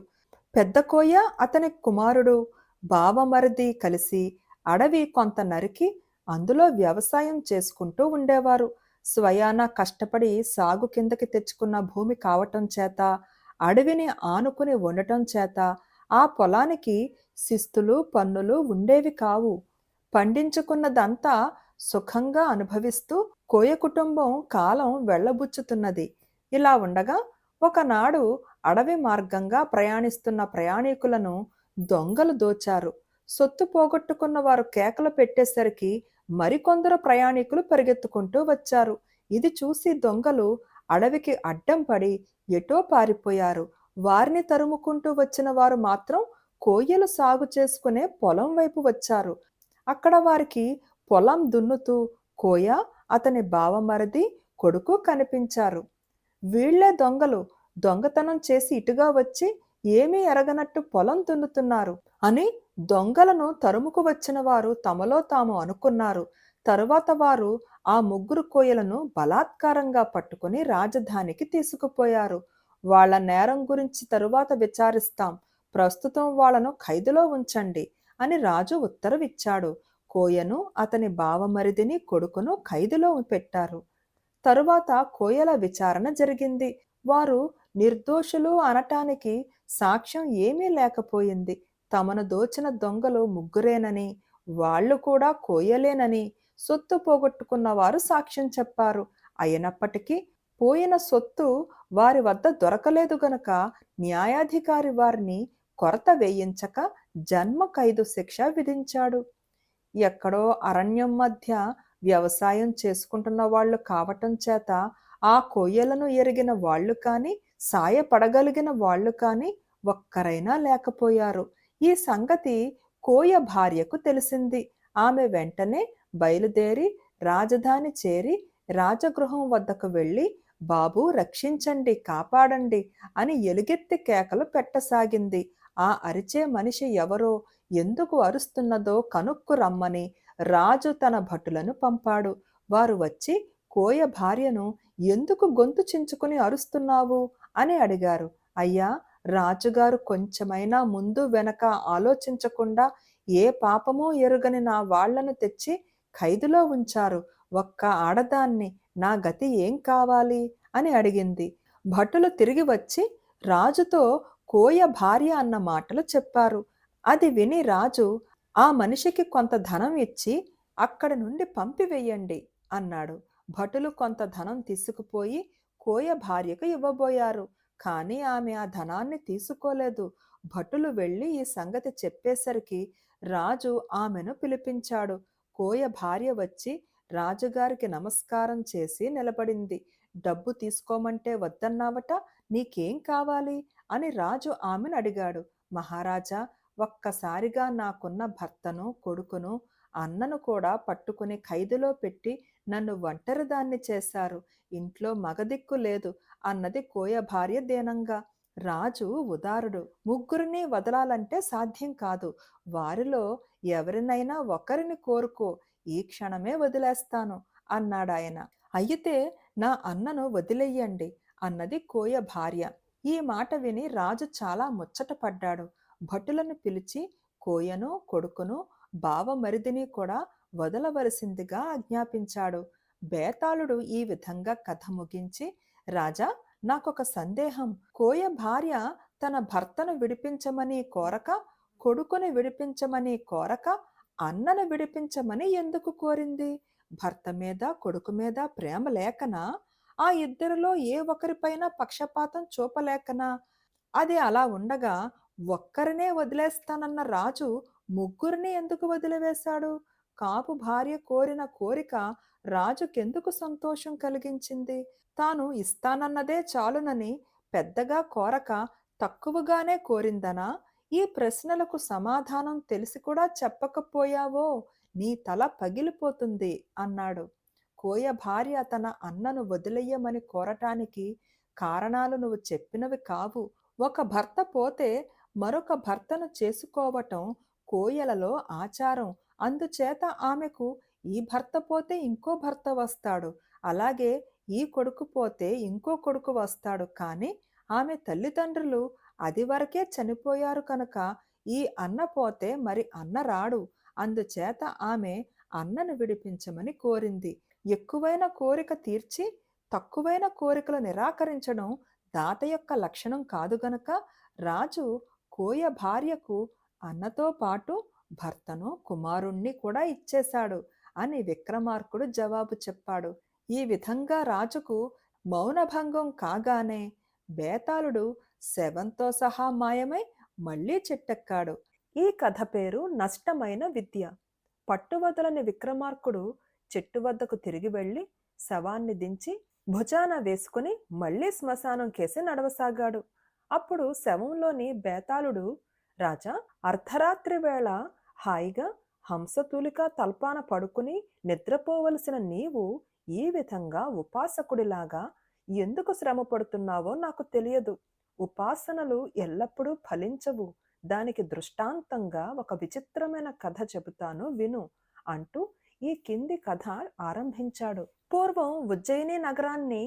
పెద్ద కోయ, అతని కుమారుడు, బావమరిది కలిసి అడవి కొంత నరికి అందులో వ్యవసాయం చేసుకుంటూ ఉండేవారు. స్వయాన కష్టపడి సాగు కిందకి తెచ్చుకున్న భూమి కావటం చేత, అడవిని ఆనుకుని ఉండటం చేత ఆ పొలానికి శిస్తులు పన్నులు ఉండేవి కావు. పండించుకున్నదంతా సుఖంగా అనుభవిస్తూ కోయ కుటుంబం కాలం వెళ్ళబుచ్చుతున్నది. ఇలా ఉండగా ఒకనాడు అడవి మార్గంగా ప్రయాణిస్తున్న ప్రయాణికులను దొంగలు దోచారు. సొత్తు పోగొట్టుకున్న వారు కేకలు పెట్టేసరికి మరికొందరు ప్రయాణికులు పరిగెత్తుకుంటూ వచ్చారు. ఇది చూసి దొంగలు అడవికి అడ్డం పడి ఎటో పారిపోయారు. వారిని తరుముకుంటూ వచ్చిన వారు మాత్రం కోయలు సాగు చేసుకునే పొలం వైపు వచ్చారు. అక్కడ వారికి పొలం దున్నుతూ కోయ, అతని బావమరిది, కొడుకు కనిపించారు. వీళ్లే దొంగలు, దొంగతనం చేసి ఇటుగా వచ్చి ఏమీ ఎరగనట్టు పొలం దున్నుతున్నారు అని దొంగలను తరుముకు వచ్చిన వారు తమలో తాము అనుకున్నారు. తరువాత వారు ఆ 3 కోయలను బలాత్కారంగా పట్టుకుని రాజధానికి తీసుకుపోయారు. వాళ్ళ నేరం గురించి తరువాత విచారిస్తాం, ప్రస్తుతం వాళ్లను ఖైదులో ఉంచండి అని రాజు ఉత్తరవిచ్చాడు. కోయను, అతని బావమరిదిని, కొడుకును ఖైదులో పెట్టారు. తరువాత కోయల విచారణ జరిగింది. వారు నిర్దోషులు అనటానికి సాక్ష్యం ఏమీ లేకపోయింది. తమను దోచిన దొంగలు 3 వాళ్ళు కూడా కోయలేనని సొత్తు పోగొట్టుకున్న వారు సాక్ష్యం చెప్పారు. అయినప్పటికీ పోయిన సొత్తు వారి వద్ద దొరకలేదు గనక న్యాయాధికారి వారిని కొరత వేయించక జన్మ ఖైదు శిక్ష విధించాడు. ఎక్కడో అరణ్యం మధ్య వ్యవసాయం చేసుకుంటున్న వాళ్ళు కావటం చేత ఆ కొయ్యలను ఎరిగిన వాళ్ళు కానీ సాయపడగలిగిన వాళ్ళు కానీ ఒక్కరైనా లేకపోయారు. ఈ సంగతి కోయ భార్యకు తెలిసింది. ఆమె వెంటనే బయలుదేరి రాజధాని చేరి రాజగృహం వద్దకు వెళ్ళి బాబు రక్షించండి, కాపాడండి అని ఎలుగెత్తి కేకలు పెట్టసాగింది. ఆ అరిచే మనిషి ఎవరో, ఎందుకు అరుస్తున్నదో కనుక్కు రమ్మని రాజు తన భటులను పంపాడు. వారు వచ్చి కోయ భార్యను ఎందుకు గొంతు చించుకుని అరుస్తున్నావు అని అడిగారు. అయ్యా, రాజుగారు కొంచెమైనా ముందు వెనక ఆలోచించకుండా ఏ పాపమూ ఎరుగని నా వాళ్లను తెచ్చి ఖైదులో ఉంచారు. ఒక్క ఆడదాన్ని, నా గతి ఏం కావాలి అని అడిగింది. భటులు తిరిగి వచ్చి రాజుతో కోయ భార్య అన్న మాటలు చెప్పారు. అది విని రాజు ఆ మనిషికి కొంత ధనం ఇచ్చి అక్కడి నుండి పంపివేయండి అన్నాడు. భటులు కొంత ధనం తీసుకుపోయి కోయ భార్యకు ఇవ్వబోయారు. కానీ ఆమె ఆ ధనాన్ని తీసుకోలేదు. భటులు వెళ్ళి ఈ సంగతి చెప్పేసరికి రాజు ఆమెను పిలిపించాడు. కోయ భార్య వచ్చి రాజుగారికి నమస్కారం చేసి నిలబడింది. డబ్బు తీసుకోమంటే వద్దన్నావట, నీకేం కావాలి అని రాజు ఆమెను అడిగాడు. మహారాజా, ఒక్కసారిగా నాకున్న భర్తను, కొడుకును, అన్నను కూడా పట్టుకుని ఖైదులో పెట్టి నన్ను ఒంటరిదాన్ని చేశారు. ఇంట్లో మగదిక్కు లేదు అన్నది కోయ భార్య దీనంగా. రాజు ఉదారుడు. ముగ్గురిని వదలాలంటే సాధ్యం కాదు. వారిలో ఎవరినైనా ఒకరిని కోరుకో, ఈ క్షణమే వదిలేస్తాను అన్నాడాయన. అయితే నా అన్నను వదిలేయండి అన్నది కోయ భార్య. ఈ మాట విని రాజు చాలా ముచ్చటపడ్డాడు. భటులను పిలిచి కోయను, కొడుకును, బావమరిదిని కూడా వదలవలసిందిగా ఆజ్ఞాపించాడు. బేతాళుడు ఈ విధంగా కథ ముగించి, రాజా, నాకొక సందేహం. కోయ భార్య తన భర్తను విడిపించమని కోరక, కొడుకుని విడిపించమని కోరక, అన్నను విడిపించమని ఎందుకు కోరింది? భర్త మీద, కొడుకు మీద ప్రేమ లేకనా? ఆ ఇద్దరిలో ఏ ఒక్కరిపైన పక్షపాతం చూపలేకనా? అది అలా ఉండగా ఒక్కరినే వదిలేస్తానన్న రాజు ముగ్గురిని ఎందుకు వదిలివేశాడు? కాపు భార్య కోరిన కోరిక రాజుకెందుకు సంతోషం కలిగించింది? తాను ఇస్తానన్నదే చాలునని పెద్దగా కోరక తక్కువగానే కోరిందనా? ఈ ప్రశ్నలకు సమాధానం తెలిసి కూడా చెప్పకపోయావో నీ తల పగిలిపోతుంది అన్నాడు. కోయ భార్య తన అన్నను వదిలేయమని కోరటానికి కారణాలు నువ్వు చెప్పినవి కావు. ఒక భర్త పోతే మరొక భర్తను చేసుకోవటం కోయలలో ఆచారం. అందుచేత ఆమెకు ఈ భర్త పోతే ఇంకో భర్త వస్తాడు, అలాగే ఈ కొడుకు పోతే ఇంకో కొడుకు వస్తాడు. కానీ ఆమె తల్లిదండ్రులు అది వరకే చనిపోయారు కనుక ఈ అన్న పోతే మరి అన్న రాడు. అందుచేత ఆమె అన్నను విడిపించమని కోరింది. ఎక్కువైన కోరిక తీర్చి తక్కువైన కోరికలు నిరాకరించడం దాత యొక్క లక్షణం కాదు గనక రాజు కోయ భార్యకు అన్నతో పాటు భర్తను, కుమారుణ్ణి కూడా ఇచ్చేశాడు అని విక్రమార్కుడు జవాబు చెప్పాడు. ఈ విధంగా రాజుకు మౌనభంగం కాగానే బేతాళుడు శవంతో సహా మాయమై మళ్లీ చెట్టెక్కాడు. ఈ కథ పేరు నష్టమైన విద్య. పట్టువదలని విక్రమార్కుడు చెట్టు వద్దకు తిరిగి వెళ్ళి శవాన్ని దించి భుజాన వేసుకుని మళ్లీ శ్మశానం కేసి నడవసాగాడు. అప్పుడు శవంలోని బేతాళుడు, రాజా, అర్ధరాత్రి వేళ హాయిగా హంసతూలిక తల్పాన పడుకుని నిద్రపోవలసిన నీవు ఈ విధంగా ఉపాసకుడిలాగా ఎందుకు శ్రమ పడుతున్నావో నాకు తెలియదు. ఉపాసనలు ఎల్లప్పుడూ ఫలించవు. దానికి దృష్టాంతంగా ఒక విచిత్రమైన కథ చెబుతాను విను అంటూ ఈ కింది కథ ఆరంభించాడు. పూర్వం ఉజ్జయిని నగరాన్ని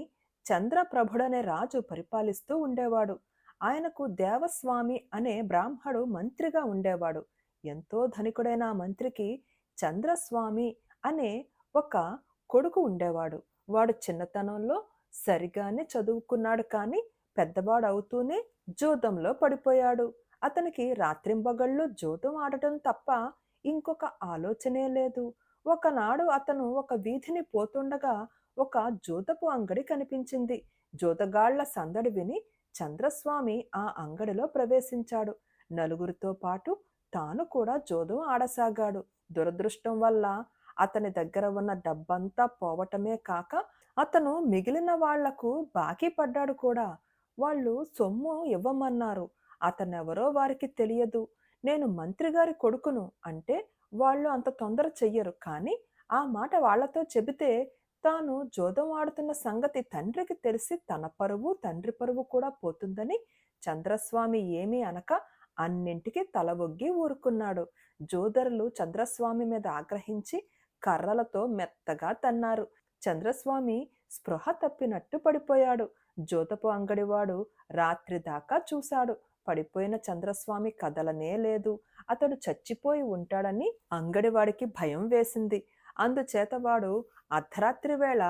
చంద్రప్రభుడనే రాజు పరిపాలిస్తూ ఉండేవాడు. ఆయనకు దేవస్వామి అనే బ్రాహ్మడు మంత్రిగా ఉండేవాడు. ఎంతో ధనికుడైన ఆ మంత్రికి చంద్రస్వామి అనే ఒక కొడుకు ఉండేవాడు. వాడు చిన్నతనంలో సరిగానే చదువుకున్నాడు, కానీ పెద్దవాడు అవుతూనే జూదంలో పడిపోయాడు. అతనికి రాత్రింబగళ్ళు జూదం ఆడటం తప్ప ఇంకొక ఆలోచనే లేదు. ఒకనాడు అతను ఒక వీధిని పోతుండగా ఒక జూదపు అంగడి కనిపించింది. జూదగాళ్ల సందడి విని చంద్రస్వామి ఆ అంగడిలో ప్రవేశించాడు. నలుగురితో పాటు తాను కూడా జూదం ఆడసాగాడు. దురదృష్టం వల్ల అతని దగ్గర ఉన్న డబ్బంతా పోవటమే కాక అతను మిగిలిన వాళ్లకు బాకీ పడ్డాడు కూడా. వాళ్ళు సొమ్ము ఇవ్వమన్నారు. అతనెవరో వారికి తెలియదు. నేను మంత్రిగారి కొడుకును అంటే వాళ్ళు అంత తొందర చెయ్యరు. కానీ ఆ మాట వాళ్లతో చెబితే తాను జూదం ఆడుతున్న సంగతి తండ్రికి తెలిసి తన పరువు, తండ్రి పరువు కూడా పోతుందని చంద్రస్వామి ఏమీ అనక అన్నింటికీ తల ఒగ్గి ఊరుకున్నాడు. జోదరులు చంద్రస్వామి మీద ఆగ్రహించి కర్రలతో మెత్తగా తన్నారు. చంద్రస్వామి స్పృహ తప్పినట్టు పడిపోయాడు. జోతపు అంగడివాడు రాత్రి దాకా చూశాడు. పడిపోయిన చంద్రస్వామి కదలనే లేదు. అతడు చచ్చిపోయి ఉంటాడని అంగడివాడికి భయం వేసింది. అందుచేత వాడు అర్ధరాత్రి వేళ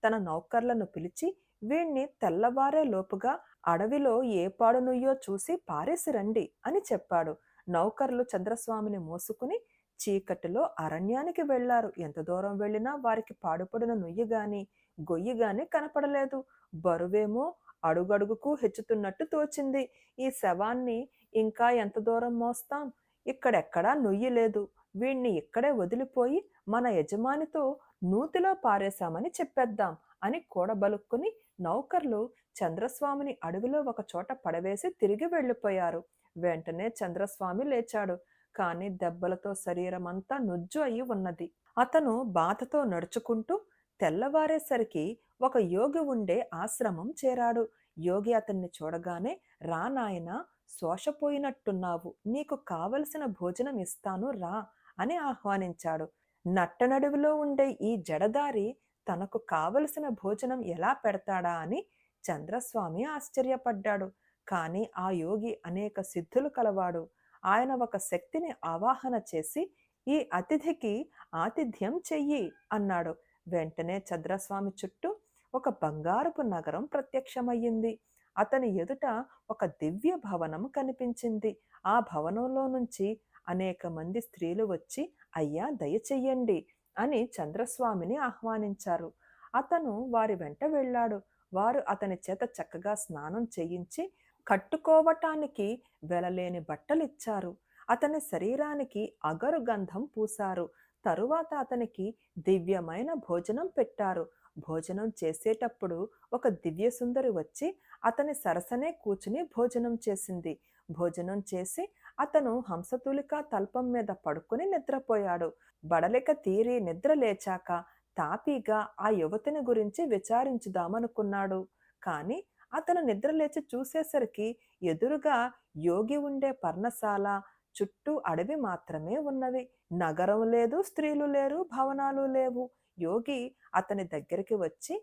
తన నౌకర్లను పిలిచి వీణ్ణి తెల్లవారే లోపుగా అడవిలో ఏ పాడునుయ్యో చూసి పారేసి రండి అని చెప్పాడు. నౌకర్లు చంద్రస్వామిని మోసుకుని చీకటిలో అరణ్యానికి వెళ్లారు. ఎంత దూరం వెళ్ళినా వారికి పాడుపడిన నుయ్యిగాని గొయ్యిగాని కనపడలేదు. బరువేమో అడుగడుగుకు హెచ్చుతున్నట్టు తోచింది. ఈ శవాన్ని ఇంకా ఎంత దూరం మోస్తాం? ఇక్కడెక్కడా నుయ్యి లేదు. వీణ్ణి ఇక్కడే వదిలిపోయి మన యజమానితో నూతిలో పారేశామని చెప్పేద్దాం అని కూడబలుక్కుని నౌకర్లు చంద్రస్వామిని అడవిలో ఒక చోట పడవేసి తిరిగి వెళ్ళిపోయారు. వెంటనే చంద్రస్వామి లేచాడు. కాని దెబ్బలతో శరీరమంతా నుజ్జు అయి ఉన్నది. అతను బాధతో నడుచుకుంటూ తెల్లవారేసరికి ఒక యోగి ఉండే ఆశ్రమం చేరాడు. యోగి అతన్ని చూడగానే, రా నాయనా, శోషపోయినట్టున్నావు, నీకు కావలసిన భోజనం ఇస్తాను రా అని ఆహ్వానించాడు. నట్టనడువిలో ఉండే ఈ జడదారి తనకు కావలసిన భోజనం ఎలా పెడతాడా అని చంద్రస్వామి ఆశ్చర్యపడ్డాడు. కాని ఆ యోగి అనేక సిద్ధులు కలవాడు. ఆయన ఒక శక్తిని ఆవాహన చేసి ఈ అతిథికి ఆతిథ్యం చెయ్యి అన్నాడు. వెంటనే చంద్రస్వామి చుట్టూ ఒక బంగారపు నగరం ప్రత్యక్షమయ్యింది. అతని ఎదుట ఒక దివ్య భవనం కనిపించింది. ఆ భవనంలో నుంచి అనేక మంది స్త్రీలు వచ్చి, అయ్యా దయచెయ్యండి అని చంద్రస్వామిని ఆహ్వానించారు. అతను వారి వెంట వెళ్ళాడు. వారు అతని చేత చక్కగా స్నానం చేయించి కట్టుకోవటానికి వెలలేని బట్టలిచ్చారు. అతని శరీరానికి అగరు గంధం పూశారు. తరువాత అతనికి దివ్యమైన భోజనం పెట్టారు. భోజనం చేసేటప్పుడు ఒక దివ్య సుందరి వచ్చి అతని సరసనే కూర్చుని భోజనం చేసింది. భోజనం చేసి అతను హంసతూలికా తల్పం మీద పడుకుని నిద్రపోయాడు. బడలిక తీరి నిద్ర లేచాక తాపీగా ఆ యువతిని గురించి విచారించుదామనుకున్నాడు. కాని అతను నిద్రలేచి చూసేసరికి ఎదురుగా యోగి ఉండే పర్ణశాల, చుట్టూ అడవి మాత్రమే ఉన్నవి. నగరం లేదు, స్త్రీలు లేరు, భవనాలు లేవు. యోగి అతని దగ్గరికి వచ్చి,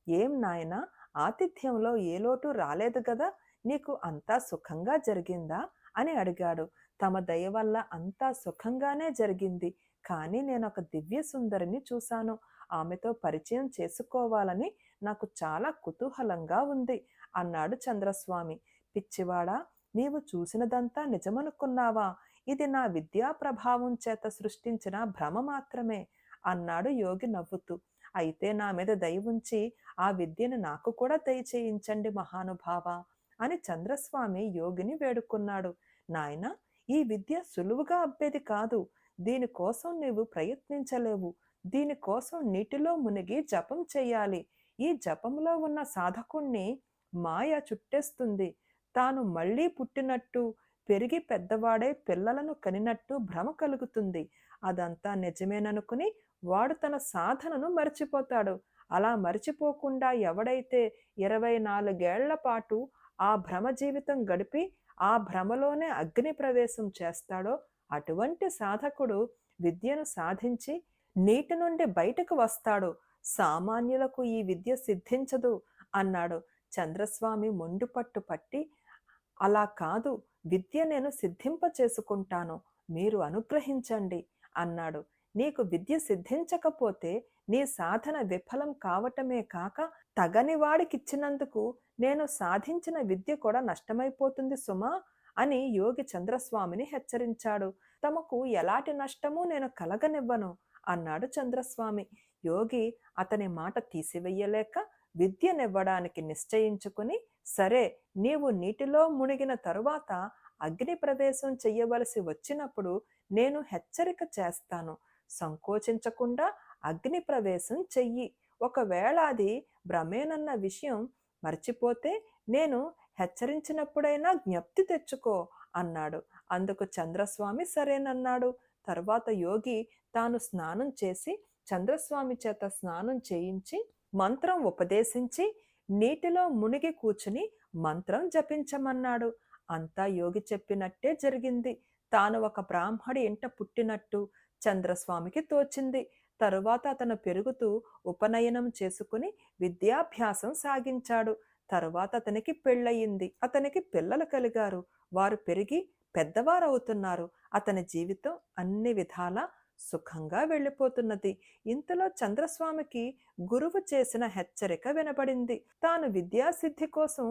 ఏం నాయనా, ఆతిథ్యంలో ఏ లోటు రాలేదు గదా, నీకు అంతా సుఖంగా జరిగిందా అని అడిగాడు. తమ దయ వల్ల అంతా సుఖంగానే జరిగింది. కానీ నేను ఒక దివ్య సుందరిని చూశాను. ఆమెతో పరిచయం చేసుకోవాలని నాకు చాలా కుతూహలంగా ఉంది అన్నాడు చంద్రస్వామి. పిచ్చివాడా, నీవు చూసినదంతా నిజమనుకున్నావా? ఇది నా విద్యా ప్రభావం చేత సృష్టించిన భ్రమ మాత్రమే అన్నాడు యోగి నవ్వుతూ. అయితే నా మీద దయ ఉంచి ఆ విద్యను నాకు కూడా దయచేయించండి మహానుభావ అని చంద్రస్వామి యోగిని వేడుకున్నాడు. నాయనా, ఈ విద్య సులువుగా అబ్బేది కాదు. దీనికోసం నీవు ప్రయత్నించలేవు. దీనికోసం నీటిలో మునిగి జపం చెయ్యాలి. ఈ జపంలో ఉన్న సాధకుణ్ణి మాయ చుట్టేస్తుంది. తాను మళ్ళీ పుట్టినట్టు, పెరిగి పెద్దవాడై పిల్లలను కనినట్టు భ్రమ కలుగుతుంది. అదంతా నిజమేననుకుని వాడు తన సాధనను మర్చిపోతాడు. అలా మర్చిపోకుండా ఎవడైతే 24 పాటు ఆ భ్రమ జీవితం గడిపి ఆ భ్రమలోనే అగ్ని ప్రవేశం చేస్తాడో అటువంటి సాధకుడు విద్యను సాధించి నీటి నుండి బయటకు వస్తాడు. సామాన్యులకు ఈ విద్య సిద్ధించదు అన్నాడు. చంద్రస్వామి మొండుపట్టు పట్టి, అలా కాదు, విద్య నేను సిద్ధింప చేసుకుంటాను, మీరు అనుగ్రహించండి అన్నాడు. నీకు విద్య సిద్ధించకపోతే నీ సాధన విఫలం కావటమే కాక తగని వాడికిచ్చినందుకు నేను సాధించిన విద్య కూడా నష్టమైపోతుంది సుమా అని యోగి చంద్రస్వామిని హెచ్చరించాడు. తమకు ఎలాంటి నష్టమూ నేను కలగనివ్వను అన్నాడు చంద్రస్వామి. యోగి అతని మాట తీసివేయలేక విద్యనివ్వడానికి నిశ్చయించుకుని, సరే, నీవు నీటిలో మునిగిన తరువాత అగ్ని ప్రవేశం చెయ్యవలసి వచ్చినప్పుడు నేను హెచ్చరిక చేస్తాను. సంకోచించకుండా అగ్ని ప్రవేశం చెయ్యి. ఒకవేళ అది భ్రమేనన్న విషయం మర్చిపోతే నేను హెచ్చరించినప్పుడైనా జ్ఞప్తి తెచ్చుకో అన్నాడు. అందుకు చంద్రస్వామి సరేనన్నాడు. తర్వాత యోగి తాను స్నానం చేసి చంద్రస్వామి చేత స్నానం చేయించి మంత్రం ఉపదేశించి నీటిలో మునిగి కూర్చుని మంత్రం జపించమన్నాడు. అంతా యోగి చెప్పినట్టే జరిగింది. తాను ఒక బ్రాహ్మడి ఇంట పుట్టినట్టు చంద్రస్వామికి తోచింది. తరువాత అతను పెరుగుతూ ఉపనయనం చేసుకుని విద్యాభ్యాసం సాగించాడు. తరువాత అతనికి పెళ్ళయింది. అతనికి పిల్లలు కలిగారు. వారు పెరిగి పెద్దవారవుతున్నారు. అతని జీవితం అన్ని విధాలా సుఖంగా వెళ్ళిపోతున్నది. ఇంతలో చంద్రస్వామికి గురువు చేసిన హెచ్చరిక వినబడింది. తాను విద్యాసిద్ధి కోసం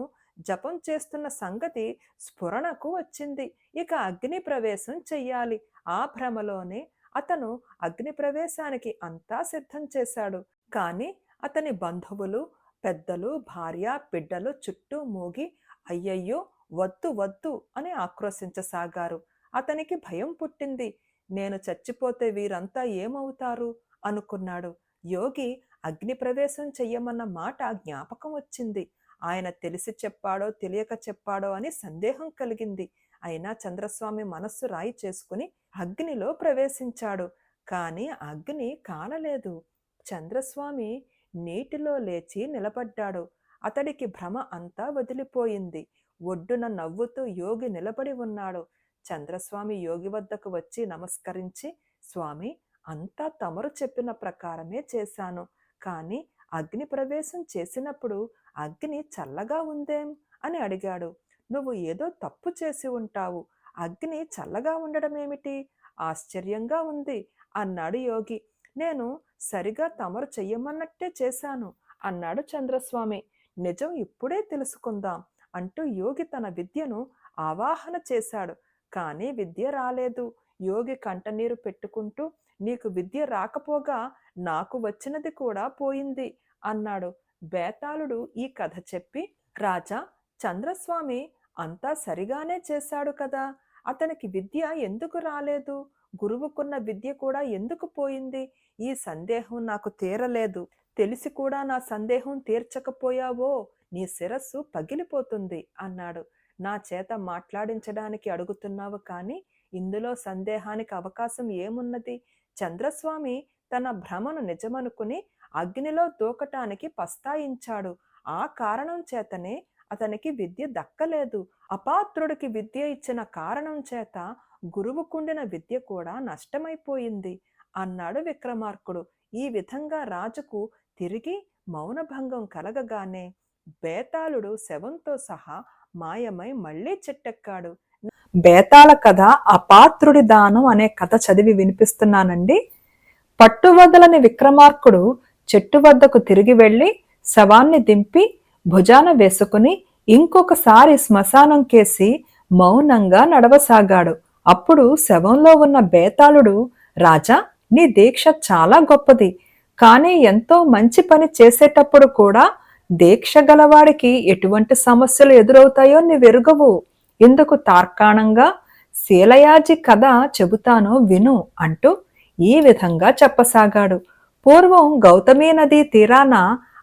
జపం చేస్తున్న సంగతి స్ఫురణకు వచ్చింది. ఇక అగ్ని ప్రవేశం చెయ్యాలి. ఆ భ్రమలోనే అతను అగ్ని ప్రవేశానికి అంతా సిద్ధం చేశాడు. కానీ అతని బంధువులు, పెద్దలు, భార్య, బిడ్డలు చుట్టూ మూగి అయ్యయ్యో, వద్దు వద్దు అని ఆక్రోశించసాగారు. అతనికి భయం పుట్టింది. నేను చచ్చిపోతే వీరంతా ఏమవుతారు అనుకున్నాడు. యోగి అగ్ని ప్రవేశం చెయ్యమన్న మాట జ్ఞాపకం వచ్చింది. ఆయన తెలిసి చెప్పాడో తెలియక చెప్పాడో అని సందేహం కలిగింది. అయినా చంద్రస్వామి మనస్సు రాయి చేసుకుని అగ్నిలో ప్రవేశించాడు. కానీ అగ్ని కాలలేదు. చంద్రస్వామి నీటిలో లేచి నిలబడ్డాడు. అతడికి భ్రమ అంతా వదిలిపోయింది. ఒడ్డున నవ్వుతూ యోగి నిలబడి ఉన్నాడు. చంద్రస్వామి యోగి వద్దకు వచ్చి నమస్కరించి, స్వామి, అంతా తమరు చెప్పిన ప్రకారమే చేశాను. కానీ అగ్ని ప్రవేశం చేసినప్పుడు అగ్ని చల్లగా ఉందేం అని అడిగాడు. నువ్వు ఏదో తప్పు చేసి ఉంటావు. అగ్ని చల్లగా ఉండడం ఏమిటి? ఆశ్చర్యంగా ఉంది అన్నాడు యోగి. నేను సరిగా తమరు చెయ్యమన్నట్టే చేశాను అన్నాడు చంద్రస్వామి. నిజం ఇప్పుడే తెలుసుకుందాం అంటూ యోగి తన విద్యను ఆవాహన చేశాడు. కానీ విద్య రాలేదు. యోగి కంటనీరు పెట్టుకుంటూ, నీకు విద్య రాకపోగా నాకు వచ్చినది కూడా పోయింది అన్నాడు. బేతాళుడు ఈ కథ చెప్పి, రాజా, చంద్రస్వామి అంతా సరిగానే చేశాడు కదా, అతనికి విద్య ఎందుకు రాలేదు? గురువుకున్న విద్య కూడా ఎందుకు పోయింది? ఈ సందేహం నాకు తీరలేదు. తెలిసి కూడా నా సందేహం తీర్చకపోయావో నీ శిరస్సు పగిలిపోతుంది అన్నాడు. నా చేత మాట్లాడించడానికి అడుగుతున్నావు, కానీ ఇందులో సందేహానికి అవకాశం ఏమున్నది? చంద్రస్వామి తన భ్రమను నిజమనుకుని అగ్నిలో దూకటానికి పస్తాయించాడు. ఆ కారణం చేతనే అతనికి విద్య దక్కలేదు. అపాత్రుడికి విద్య ఇచ్చిన కారణం చేత గురువుకుండిన విద్య కూడా నష్టమైపోయింది అన్నాడు విక్రమార్కుడు. ఈ విధంగా రాజుకు తిరిగి మౌనభంగం కలగగానే బేతాళుడు శవంతో సహా మాయమై మళ్లీ చెట్టెక్కాడు. బేతాళ కథ అపాత్రుడి దానం అనే కథ చదివి వినిపిస్తున్నానండి. పట్టువదలని విక్రమార్కుడు చెట్టు వద్దకు తిరిగి వెళ్లి శవాన్ని దింపి భుజాన వేసుకుని ఇంకొకసారి శ్మశానం కేసి మౌనంగా నడవసాగాడు. అప్పుడు శవంలో ఉన్న బేతాళుడు, రాజా, నీ దీక్ష చాలా గొప్పది. కానీ ఎంతో మంచి పని చేసేటప్పుడు కూడా దీక్ష గలవాడికి ఎటువంటి సమస్యలు ఎదురవుతాయో నీవెరుగవు. ఇందుకు తార్కాణంగా శీలయాజి కథ చెబుతాను విను అంటూ ఈ విధంగా చెప్పసాగాడు. పూర్వం గౌతమీ నదీ తీరాన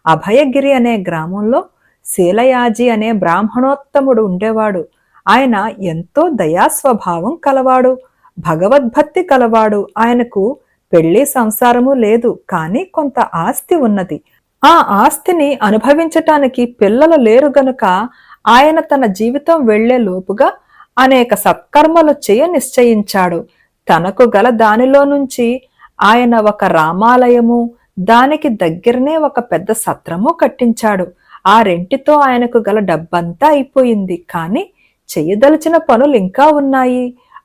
అభయగిరి అనే గ్రామంలో శీలయాజి అనే బ్రాహ్మణోత్తముడు ఉండేవాడు. ఆయన ఎంతో దయాస్వభావం కలవాడు, భగవద్భక్తి కలవాడు. ఆయనకు పెళ్లి సంసారము లేదు, కానీ కొంత ఆస్తి ఉన్నది. ఆ ఆస్తిని అనుభవించటానికి పిల్లలు లేరు గనుక ఆయన తన జీవితం వెళ్లే లోపుగా అనేక సత్కర్మలు చేయ నిశ్చయించాడు. తనకు గల దానిలో నుంచి ఆయన ఒక రామాలయము, దానికి దగ్గరనే ఒక పెద్ద సత్రము కట్టించాడు. ఆ రెంటితో ఆయనకు గల డబ్బంతా అయిపోయింది. కానీ చేయదలిచిన పనులు ఇంకా ఉన్నాయి.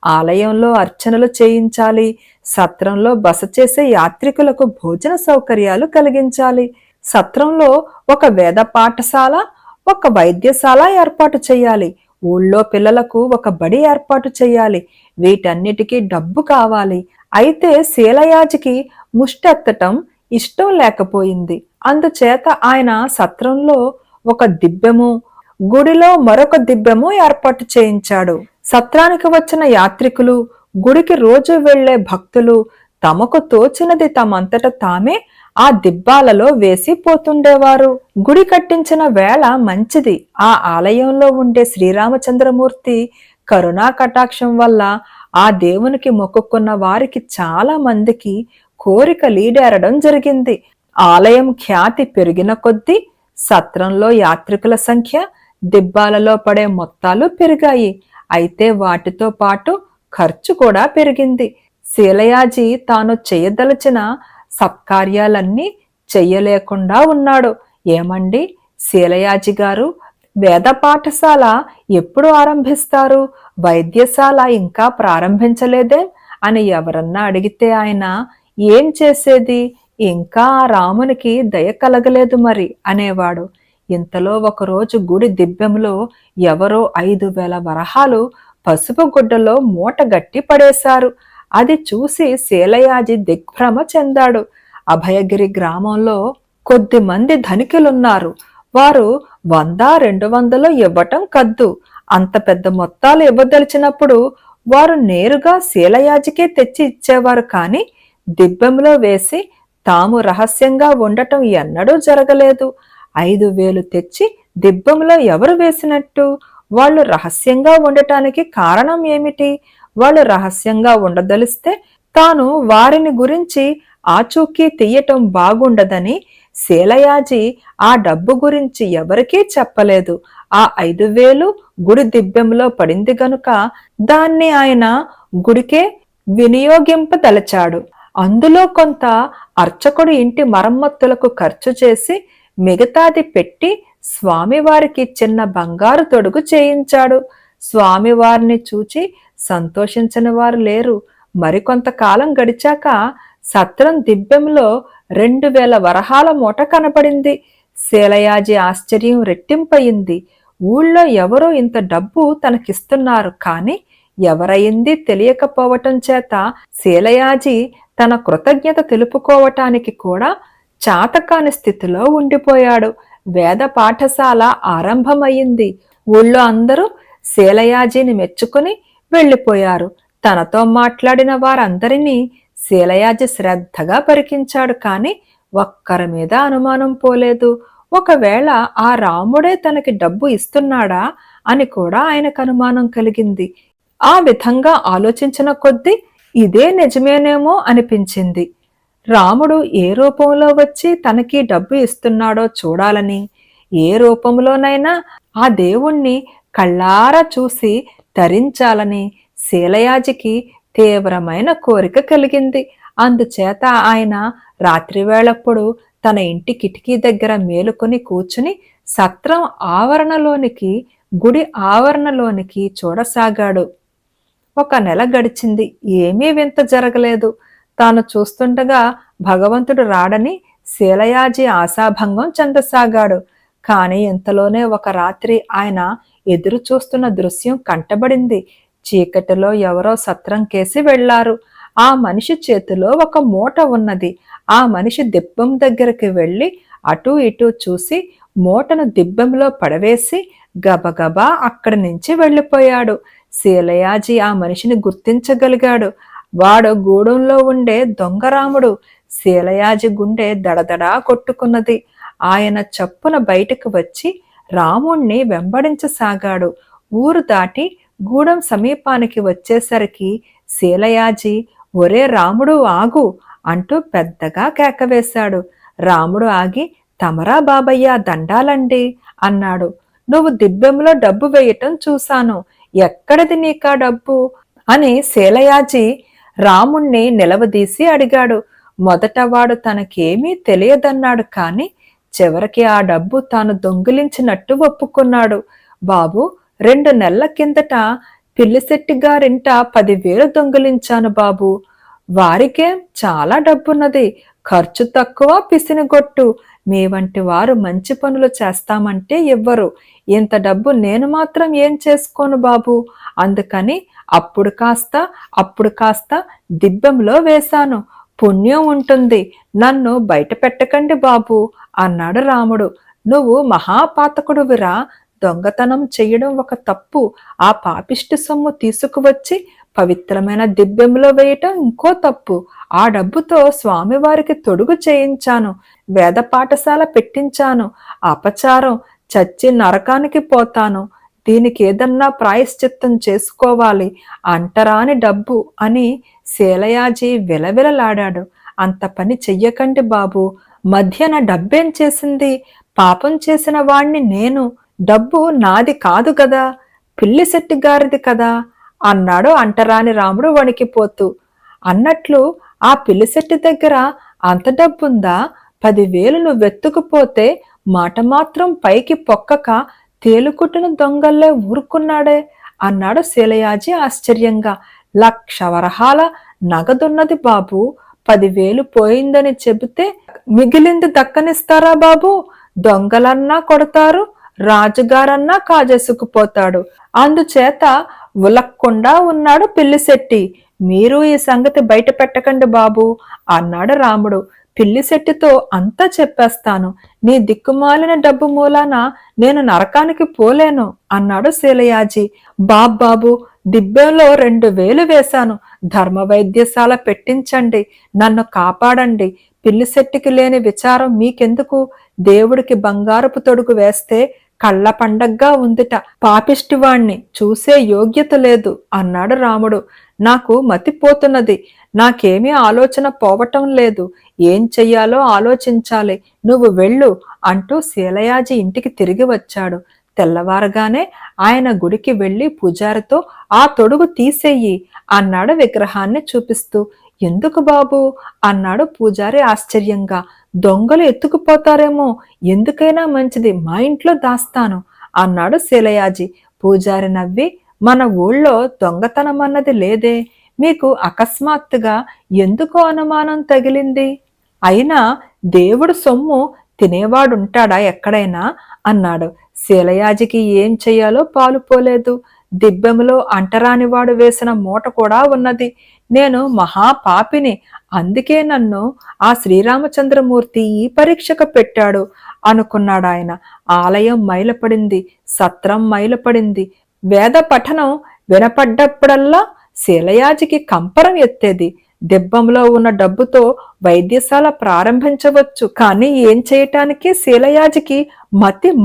ఆలయంలో అర్చనలు చేయించాలి, సత్రంలో బస చేసే యాత్రికులకు భోజన సౌకర్యాలు కలిగించాలి, సత్రంలో ఒక వేద పాఠశాల, ఒక వైద్యశాల ఏర్పాటు చేయాలి, ఊళ్ళో పిల్లలకు ఒక బడి ఏర్పాటు చేయాలి. వీటన్నిటికీ డబ్బు కావాలి. అయితే శీలయాజికి ముష్టెత్తటం ఇష్టం లేకపోయింది. అందుచేత ఆయన సత్రంలో ఒక దిబ్బెము, గుడిలో మరొక దిబ్బెము ఏర్పాటు చేయించాడు. సత్రానికి వచ్చిన యాత్రికులు, గుడికి రోజు వెళ్లే భక్తులు తమకు తోచినది తమంతట తామే ఆ దిబ్బాలలో వేసి పోతుండేవారు. గుడి కట్టించిన వేళ మంచిది. ఆ ఆలయంలో ఉండే శ్రీరామచంద్రమూర్తి కరుణా కటాక్షం వల్ల ఆ దేవునికి మొక్కుకున్న వారికి చాలా మందికి కోరిక లీడేరడం జరిగింది. ఆలయం ఖ్యాతి పెరిగిన కొద్దీ సత్రంలో యాత్రికుల సంఖ్య, దిబ్బాలలో పడే మొత్తాలు పెరిగాయి. అయితే వాటితో పాటు ఖర్చు కూడా పెరిగింది. శీలయాజీ తాను చేయదలచిన సత్కార్యాలన్నీ చెయ్యలేకుండా ఉన్నాడు. ఏమండి శీలయాజి గారు, వేద పాఠశాల ఎప్పుడు ఆరంభిస్తారు? వైద్యశాల ఇంకా ప్రారంభించలేదే అని ఎవరన్నా అడిగితే ఆయన ఏం చేసేది, ఇంకా ఆ రామునికి దయ కలగలేదు మరి అనేవాడు. ఇంతలో ఒకరోజు గుడి దిబ్బెంలో ఎవరో 5,000 వరహాలు పసుపు గుడ్డలో మూట గట్టి పడేశారు. అది చూసి శీలయాజి దిగ్భ్రమ చెందాడు. అభయగిరి గ్రామంలో కొద్ది మంది ధనికులున్నారు. వారు 100-200 ఇవ్వటం కద్దు. అంత పెద్ద మొత్తాలు ఇవ్వదలిచినప్పుడు వారు నేరుగా శీలయాజికే తెచ్చి ఇచ్చేవారు. కాని దిబ్బెంలో వేసి తాము రహస్యంగా ఉండటం ఎన్నడూ జరగలేదు. 5,000 తెచ్చి దిబ్బెంలో ఎవరు వేసినట్టు? వాళ్ళు రహస్యంగా ఉండటానికి కారణం ఏమిటి? వాళ్ళు రహస్యంగా ఉండదలిస్తే తాను వారిని గురించి ఆచూకీ తీయటం బాగుండదని శీలయాజి ఆ డబ్బు గురించి ఎవరికీ చెప్పలేదు. ఆ 5,000 గుడి దిబ్బెంలో పడింది గనుక దాన్ని ఆయన గుడికే వినియోగింపదలచాడు. అందులో కొంత అర్చకుడు ఇంటి మరమ్మతులకు ఖర్చు చేసి మిగతాది పెట్టి స్వామివారికి చిన్న బంగారు తొడుగు చేయించాడు. స్వామివారిని చూచి సంతోషించని వారు లేరు. మరికొంతకాలం గడిచాక సత్రం దిబ్బెంలో 2,000 వరహాల మూట కనపడింది. శీలయాజి ఆశ్చర్యం రెట్టింపయింది. ఊళ్ళో ఎవరో ఇంత డబ్బు తనకిస్తున్నారు, కాని ఎవరయింది తెలియకపోవటం చేత శీలయాజి తన కృతజ్ఞత తెలుపుకోవటానికి కూడా చాతకాని స్థితిలో ఉండిపోయాడు. వేద పాఠశాల ఆరంభమయ్యింది. ఊళ్ళో అందరూ శీలయాజిని మెచ్చుకుని వెళ్ళిపోయారు. తనతో మాట్లాడిన వారందరినీ శీలయాజి శ్రద్ధగా పరికించాడు. కాని ఒక్కరి మీద అనుమానం పోలేదు. ఒకవేళ ఆ రాముడే తనకి డబ్బు ఇస్తున్నాడా అని కూడా ఆయనకు అనుమానం కలిగింది. ఆ విధంగా ఆలోచించిన కొద్దీ ఇదే నిజమేనేమో అనిపించింది. రాముడు ఏ రూపంలో వచ్చి తనకి డబ్బు ఇస్తున్నాడో చూడాలని, ఏ రూపంలోనైనా ఆ దేవుణ్ణి కళ్ళారా చూసి తరించాలని శీలయాజికి తీవ్రమైన కోరిక కలిగింది. అందుచేత ఆయన రాత్రివేళప్పుడు తన ఇంటి కిటికీ దగ్గర మేలుకొని కూర్చుని సత్రం ఆవరణలోనికి, గుడి ఆవరణలోనికి చూడసాగాడు. 1 నెల గడిచింది. ఏమీ వింత జరగలేదు. తాను చూస్తుండగా భగవంతుడు రాడని శీలయాజి ఆశాభంగం చెందసాగాడు. కాని ఇంతలోనే ఒక రాత్రి ఆయన ఎదురు చూస్తున్న దృశ్యం కంటబడింది. చీకటిలో ఎవరో సత్రం కేసి వెళ్లారు. ఆ మనిషి చేతిలో ఒక మూట ఉన్నది. ఆ మనిషి దిబ్బెం దగ్గరికి వెళ్లి అటూ ఇటూ చూసి మూటను దిబ్బెంలో పడవేసి గబగబా అక్కడి నుంచి వెళ్ళిపోయాడు. శీలయాజి ఆ మనిషిని గుర్తించగలిగాడు. వాడు గూడెంలో ఉండే దొంగరాముడు. శీలయాజి గుండె దడదడా కొట్టుకున్నది. ఆయన చప్పున బయటకు వచ్చి రాముణ్ణి వెంబడించసాగాడు. ఊరు దాటి గూడెం సమీపానికి వచ్చేసరికి శీలయాజి ఒరే రాముడు ఆగు అంటూ పెద్దగా కేకవేశాడు. రాముడు ఆగి తమరా బాబయ్య దండాలండి అన్నాడు. నువ్వు దిబ్బెంలో డబ్బు వేయటం చూశాను, ఎక్కడిది నీకా డబ్బు అని శీలయాజి రాముణ్ణి నిలవదీసి అడిగాడు. మొదట వాడు తనకేమీ తెలియదన్నాడు. కాని చివరికి ఆ డబ్బు తాను దొంగిలించినట్టు ఒప్పుకున్నాడు. బాబు, 2 నెలల కిందట పిల్లిశెట్టి గారింట 10,000 దొంగిలించాను బాబు. వారికేం చాలా డబ్బున్నది, ఖర్చు తక్కువ, పిసినిగొట్టు. మీ వంటి వారు మంచి పనులు చేస్తామంటే ఇవ్వరు. ఇంత డబ్బు నేను మాత్రం ఏం చేసుకోను బాబు. అందుకని అప్పుడు కాస్త దిబ్బెంలో వేశాను. పుణ్యం ఉంటుంది, నన్ను బయట పెట్టకండి బాబు అన్నాడు రాముడు. నువ్వు మహాపాతకుడువిరా, దొంగతనం చెయ్యడం ఒక తప్పు, ఆ పాపిష్టి సొమ్ము తీసుకువచ్చి పవిత్రమైన దిబ్బెంలో వేయటం ఇంకో తప్పు. ఆ డబ్బుతో స్వామివారికి తొడుగు చేయించాను, వేద పాఠశాల పెట్టించాను, అపచారం, చచ్చి నరకానికి పోతాను, దీనికి ఏదన్నా ప్రాయశ్చిత్తం చేసుకోవాలి, అంటరాని డబ్బు అని శీలయాజి విలవిలలాడాడు. అంత పని చెయ్యకండి బాబు, మధ్యన డబ్బేం చేసింది? పాపం చేసిన వాణ్ణి నేను, డబ్బు నాది కాదు గదా, పిల్లిశెట్టి గారిది కదా అన్నాడు అంటరాని రాముడు వణికిపోతూ. అన్నట్లు ఆ పిల్లిశెట్టి దగ్గర అంత డబ్బుందా? 10,000 నువ్వెత్తుకుపోతే మాట మాత్రం పైకి పొక్కక తేలుకుట్టిన దొంగల్లే ఊరుకున్నాడే అన్నాడు శీలయాజి ఆశ్చర్యంగా. 1,00,000 వరహాల నగదున్నది బాబు, 10,000 పోయిందని చెబితే మిగిలింది దక్కనిస్తారా బాబు? దొంగలన్నా కొడతారు, రాజుగారన్నా కాజేసుకుపోతాడు. అందుచేత ఉలక్కుండా ఉన్నాడు పిల్లిశెట్టి. మీరు ఈ సంగతి బయట పెట్టకండి బాబు అన్నాడు రాముడు. పిల్లిశెట్టితో అంతా చెప్పేస్తాను, నీ దిక్కుమాలిన డబ్బు మూలాన నేను నరకానికి పోలేను అన్నాడు శీలయాజి. బాబు, దిబ్బెంలో 2,000 వేశాను, ధర్మ వైద్యశాల పెట్టించండి, నన్ను కాపాడండి. పిల్లిశెట్టికి లేని విచారం మీకెందుకు? దేవుడికి బంగారపు తొడుగు వేస్తే కళ్ళ పండగ్గా ఉందిట, పాపిష్టివాణ్ణి చూసే యోగ్యత లేదు అన్నాడు రాముడు. నాకు మతిపోతున్నది, నాకేమీ ఆలోచన పోవటం లేదు, ఏం చెయ్యాలో ఆలోచించాలి, నువ్వు వెళ్ళు అంటూ శీలయాజి ఇంటికి తిరిగి వచ్చాడు. తెల్లవారగానే ఆయన గుడికి వెళ్లి పూజారితో ఆ తొడుగు తీసేయి అన్నాడు విగ్రహాన్ని చూపిస్తూ. ఎందుకు బాబు అన్నాడు పూజారి ఆశ్చర్యంగా. దొంగలు ఎత్తుకుపోతారేమో, ఎందుకైనా మంచిది మా ఇంట్లో దాస్తాను అన్నాడు శీలయాజి. పూజారి నవ్వి, మన ఊళ్ళో దొంగతనం అన్నది లేదే, మీకు అకస్మాత్తుగా ఎందుకో అనుమానం తగిలింది? అయినా దేవుడు సొమ్ము తినేవాడుంటాడా ఎక్కడైనా అన్నాడు. శీలయాజికి ఏం చెయ్యాలో పాలుపోలేదు. దిబ్బెములో అంటరానివాడు వేసిన మూట కూడా ఉన్నది. నేను మహాపాపిని, అందుకే నన్ను ఆ శ్రీరామచంద్రమూర్తి ఈ పరీక్షకు పెట్టాడు అనుకున్నాడాయన. ఆలయం మైలపడింది, సత్రం మైలపడింది. వేద పఠనం వినపడ్డప్పుడల్లా శీలయాజికి కంపరం ఎత్తేది. దిబ్బెంలో ఉన్న డబ్బుతో వైద్యశాల ప్రారంభించవచ్చు, కానీ ఏం చేయటానికి శీలయాజికి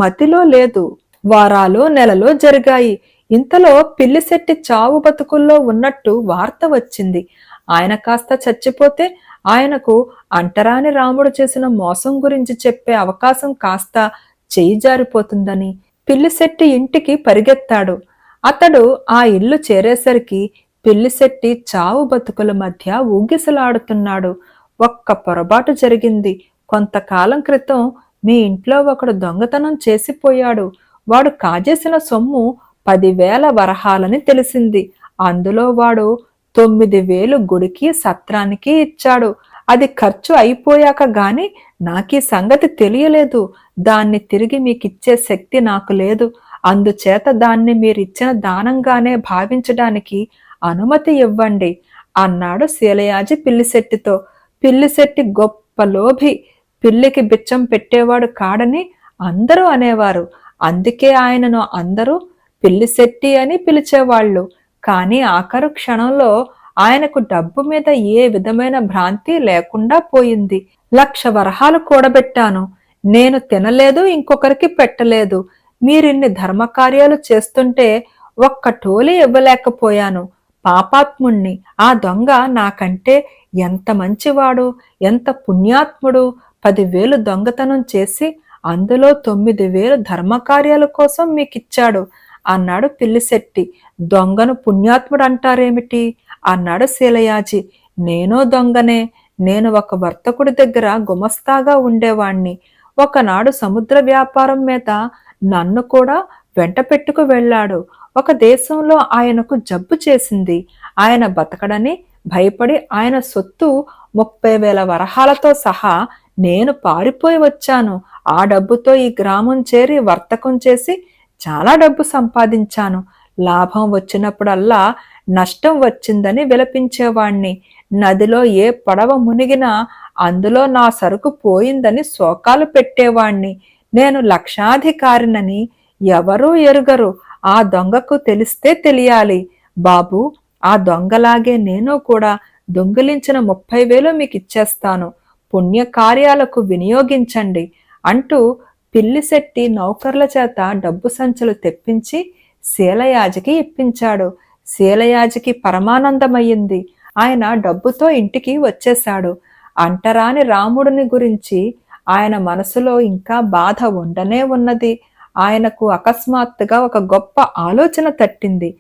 మతిలో లేదు. వారాలు నెలలు జరిగాయి. ఇంతలో పిల్లిశెట్టి చావు బతుకుల్లో ఉన్నట్టు వార్త వచ్చింది. ఆయన కాస్త చచ్చిపోతే ఆయనకు అంటరాని రాముడు చేసిన మోసం గురించి చెప్పే అవకాశం కాస్త చేయి జారిపోతుందని పిల్లిశెట్టి ఇంటికి పరిగెత్తాడు. అతడు ఆ ఇల్లు చేరేసరికి పిల్లిశెట్టి చావు బతుకుల మధ్య ఊగిసలాడుతున్నాడు. ఒక్క పొరపాటు జరిగింది. కొంతకాలం క్రితం మీ ఇంట్లో ఒకడు దొంగతనం చేసిపోయాడు. వాడు కాజేసిన సొమ్ము 10,000 వరహాలని తెలిసింది. అందులో వాడు 9,000 గుడికి సత్రానికి ఇచ్చాడు. అది ఖర్చు అయిపోయాక గాని నాకీ సంగతి తెలియలేదు. దాన్ని తిరిగి మీకిచ్చే శక్తి నాకు లేదు. అందుచేత దాన్ని మీరిచ్చిన దానంగానే భావించడానికి అనుమతి ఇవ్వండి అన్నాడు శీలయాజి పిల్లిశెట్టితో. పిల్లిశెట్టి గొప్ప లోభి, పిల్లికి బిచ్చం పెట్టేవాడు కాడని అందరూ అనేవారు. అందుకే ఆయనను అందరూ పిల్లిశెట్టి అని పిలిచేవాళ్ళు. కానీ ఆఖరు క్షణంలో ఆయనకు డబ్బు మీద ఏ విధమైన భ్రాంతి లేకుండా పోయింది. 1,00,000 వరహాలు కూడబెట్టాను, నేను తినలేదు, ఇంకొకరికి పెట్టలేదు. మీరిన్ని ధర్మకార్యాలు చేస్తుంటే ఒక్క టోలీ ఇవ్వలేకపోయాను. పాపాత్ముణ్ణి. ఆ దొంగ నాకంటే ఎంత మంచివాడు, ఎంత పుణ్యాత్ముడు. 10,000 దొంగతనం చేసి అందులో 9,000 ధర్మకార్యాల కోసం మీకిచ్చాడు అన్నాడు పిల్లిశెట్టి. దొంగను పుణ్యాత్ముడు అంటారేమిటి అన్నాడు శీలయాజి. నేనో దొంగనే. నేను ఒక వర్తకుడి దగ్గర గుమస్తాగా ఉండేవాణ్ణి. ఒకనాడు సముద్ర వ్యాపారం మీద నన్ను కూడా వెంట పెట్టుకు వెళ్ళాడు. ఒక దేశంలో ఆయనకు జబ్బు చేసింది. ఆయన బతకడని భయపడి ఆయన సొత్తు 30,000 వరహాలతో సహా నేను పారిపోయి వచ్చాను. ఆ డబ్బుతో ఈ గ్రామం చేరి వర్తకం చేసి చాలా డబ్బు సంపాదించాను. లాభం వచ్చినప్పుడల్లా నష్టం వచ్చిందని విలపించేవాణ్ణి. నదిలో ఏ పడవ మునిగినా అందులో నా సరుకు పోయిందని శోకాలు పెట్టేవాణ్ణి. నేను లక్షాధికారినని ఎవరూ ఎరుగరు. ఆ దొంగకు తెలిస్తే తెలియాలి. బాబు, ఆ దొంగలాగే నేను కూడా దొంగిలించిన 30,000 మీకు ఇచ్చేస్తాను. పుణ్యకార్యాలకు వినియోగించండి అంటూ పిల్లిశెట్టి నౌకర్ల చేత డబ్బు సంచులు తెప్పించి శీలయాజికి ఇప్పించాడు. శీలయాజికి పరమానందమయ్యింది. ఆయన డబ్బుతో ఇంటికి వచ్చేశాడు. అంటరాని రాముడిని గురించి ఆయన మనసులో ఇంకా బాధ ఉండనే ఉన్నది. ఆయనకు అకస్మాత్తుగా ఒక గొప్ప ఆలోచన తట్టింది.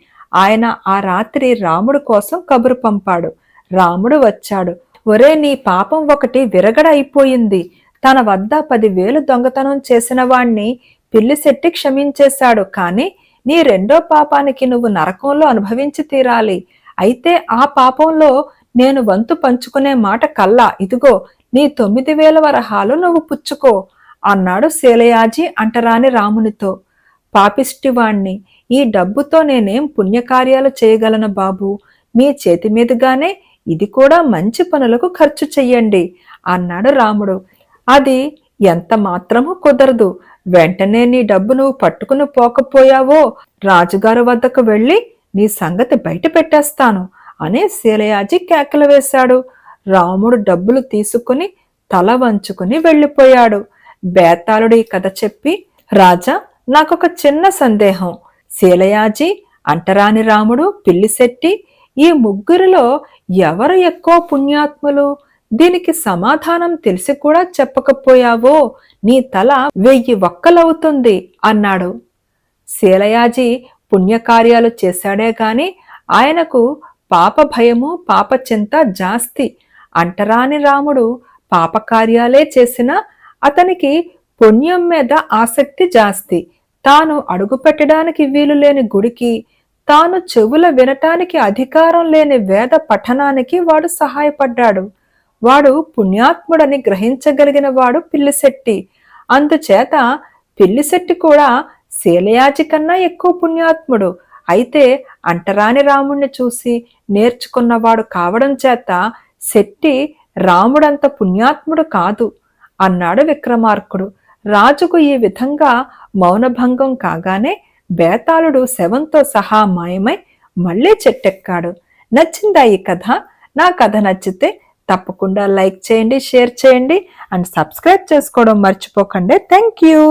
ఆయన ఆ రాత్రి రాముడు కోసం కబురు పంపాడు. రాముడు వచ్చాడు. ఒరే, నీ పాపం ఒకటి విరగడ అయిపోయింది. తన వద్ద 10,000 దొంగతనం చేసిన వాణ్ణి పిల్లిశెట్టి క్షమించేశాడు. కాని నీ రెండో పాపానికి నువ్వు నరకంలో అనుభవించి తీరాలి. అయితే ఆ పాపంలో నేను వంతు పంచుకునే మాట కల్లా. ఇదిగో నీ 9,000 వరహాలు నువ్వు పుచ్చుకో అన్నాడు శీలయాజి అంటరాని రామునితో. పాపిష్టివాణ్ణి, ఈ డబ్బుతో నేనేం పుణ్యకార్యాలు చేయగలను బాబు? మీ చేతి మీదుగానే ఇది కూడా మంచి పనులకు ఖర్చు చెయ్యండి అన్నాడు రాముడు. అది ఎంత మాత్రమూ కుదరదు. వెంటనే నీ డబ్బు నువ్వు పట్టుకుని పోకపోయావో రాజుగారి వద్దకు వెళ్ళి నీ సంగతి బయట పెట్టేస్తాను అని శీలయాజి కేకలు వేశాడు. రాముడు డబ్బులు తీసుకుని తల వంచుకుని వెళ్ళిపోయాడు. బేతాళుడు ఈ కథ చెప్పి, రాజా, నాకొక చిన్న సందేహం. శీలయాజి, అంటరాని రాముడు, పిల్లిశెట్టి ఈ ముగ్గురిలో ఎవరు ఎక్కువ పుణ్యాత్ములు? దీనికి సమాధానం తెలిసి కూడా చెప్పకపోయావో నీ తల 1000 వక్కలవుతుంది అన్నాడు. శీలయాజి పుణ్యకార్యాలు చేశాడే గాని ఆయనకు పాప భయము, పాప చింత జాస్తి. అంటరాని రాముడు పాపకార్యాలే చేసినా అతనికి పుణ్యం మీద ఆసక్తి జాస్తి. తాను అడుగుపెట్టడానికి వీలు లేని గుడికి, తాను చెవుల వినటానికి అధికారం లేని వేద పఠనానికి వాడు సహాయపడ్డాడు. వాడు పుణ్యాత్ముడని గ్రహించగలిగిన వాడు పిల్లిశెట్టి. అందుచేత పిల్లిశెట్టి కూడా శీలయాజి కన్నా ఎక్కువ పుణ్యాత్ముడు. అయితే అంటరాని రాముణ్ణి చూసి నేర్చుకున్నవాడు కావడం చేత శెట్టి రాముడంత పుణ్యాత్ముడు కాదు అన్నాడు విక్రమార్కుడు. రాజుకు ఈ విధంగా మౌనభంగం కాగానే బేతాళుడు శవంతో సహా మాయమై మళ్లీ చెట్టెక్కాడు. నచ్చిందా ఈ కథ? నా కథ నచ్చితే తప్పకుండా లైక్ చేయండి, షేర్ చేయండి అండ్ సబ్స్క్రైబ్ చేసుకోవడం మర్చిపోకండి. Thank you.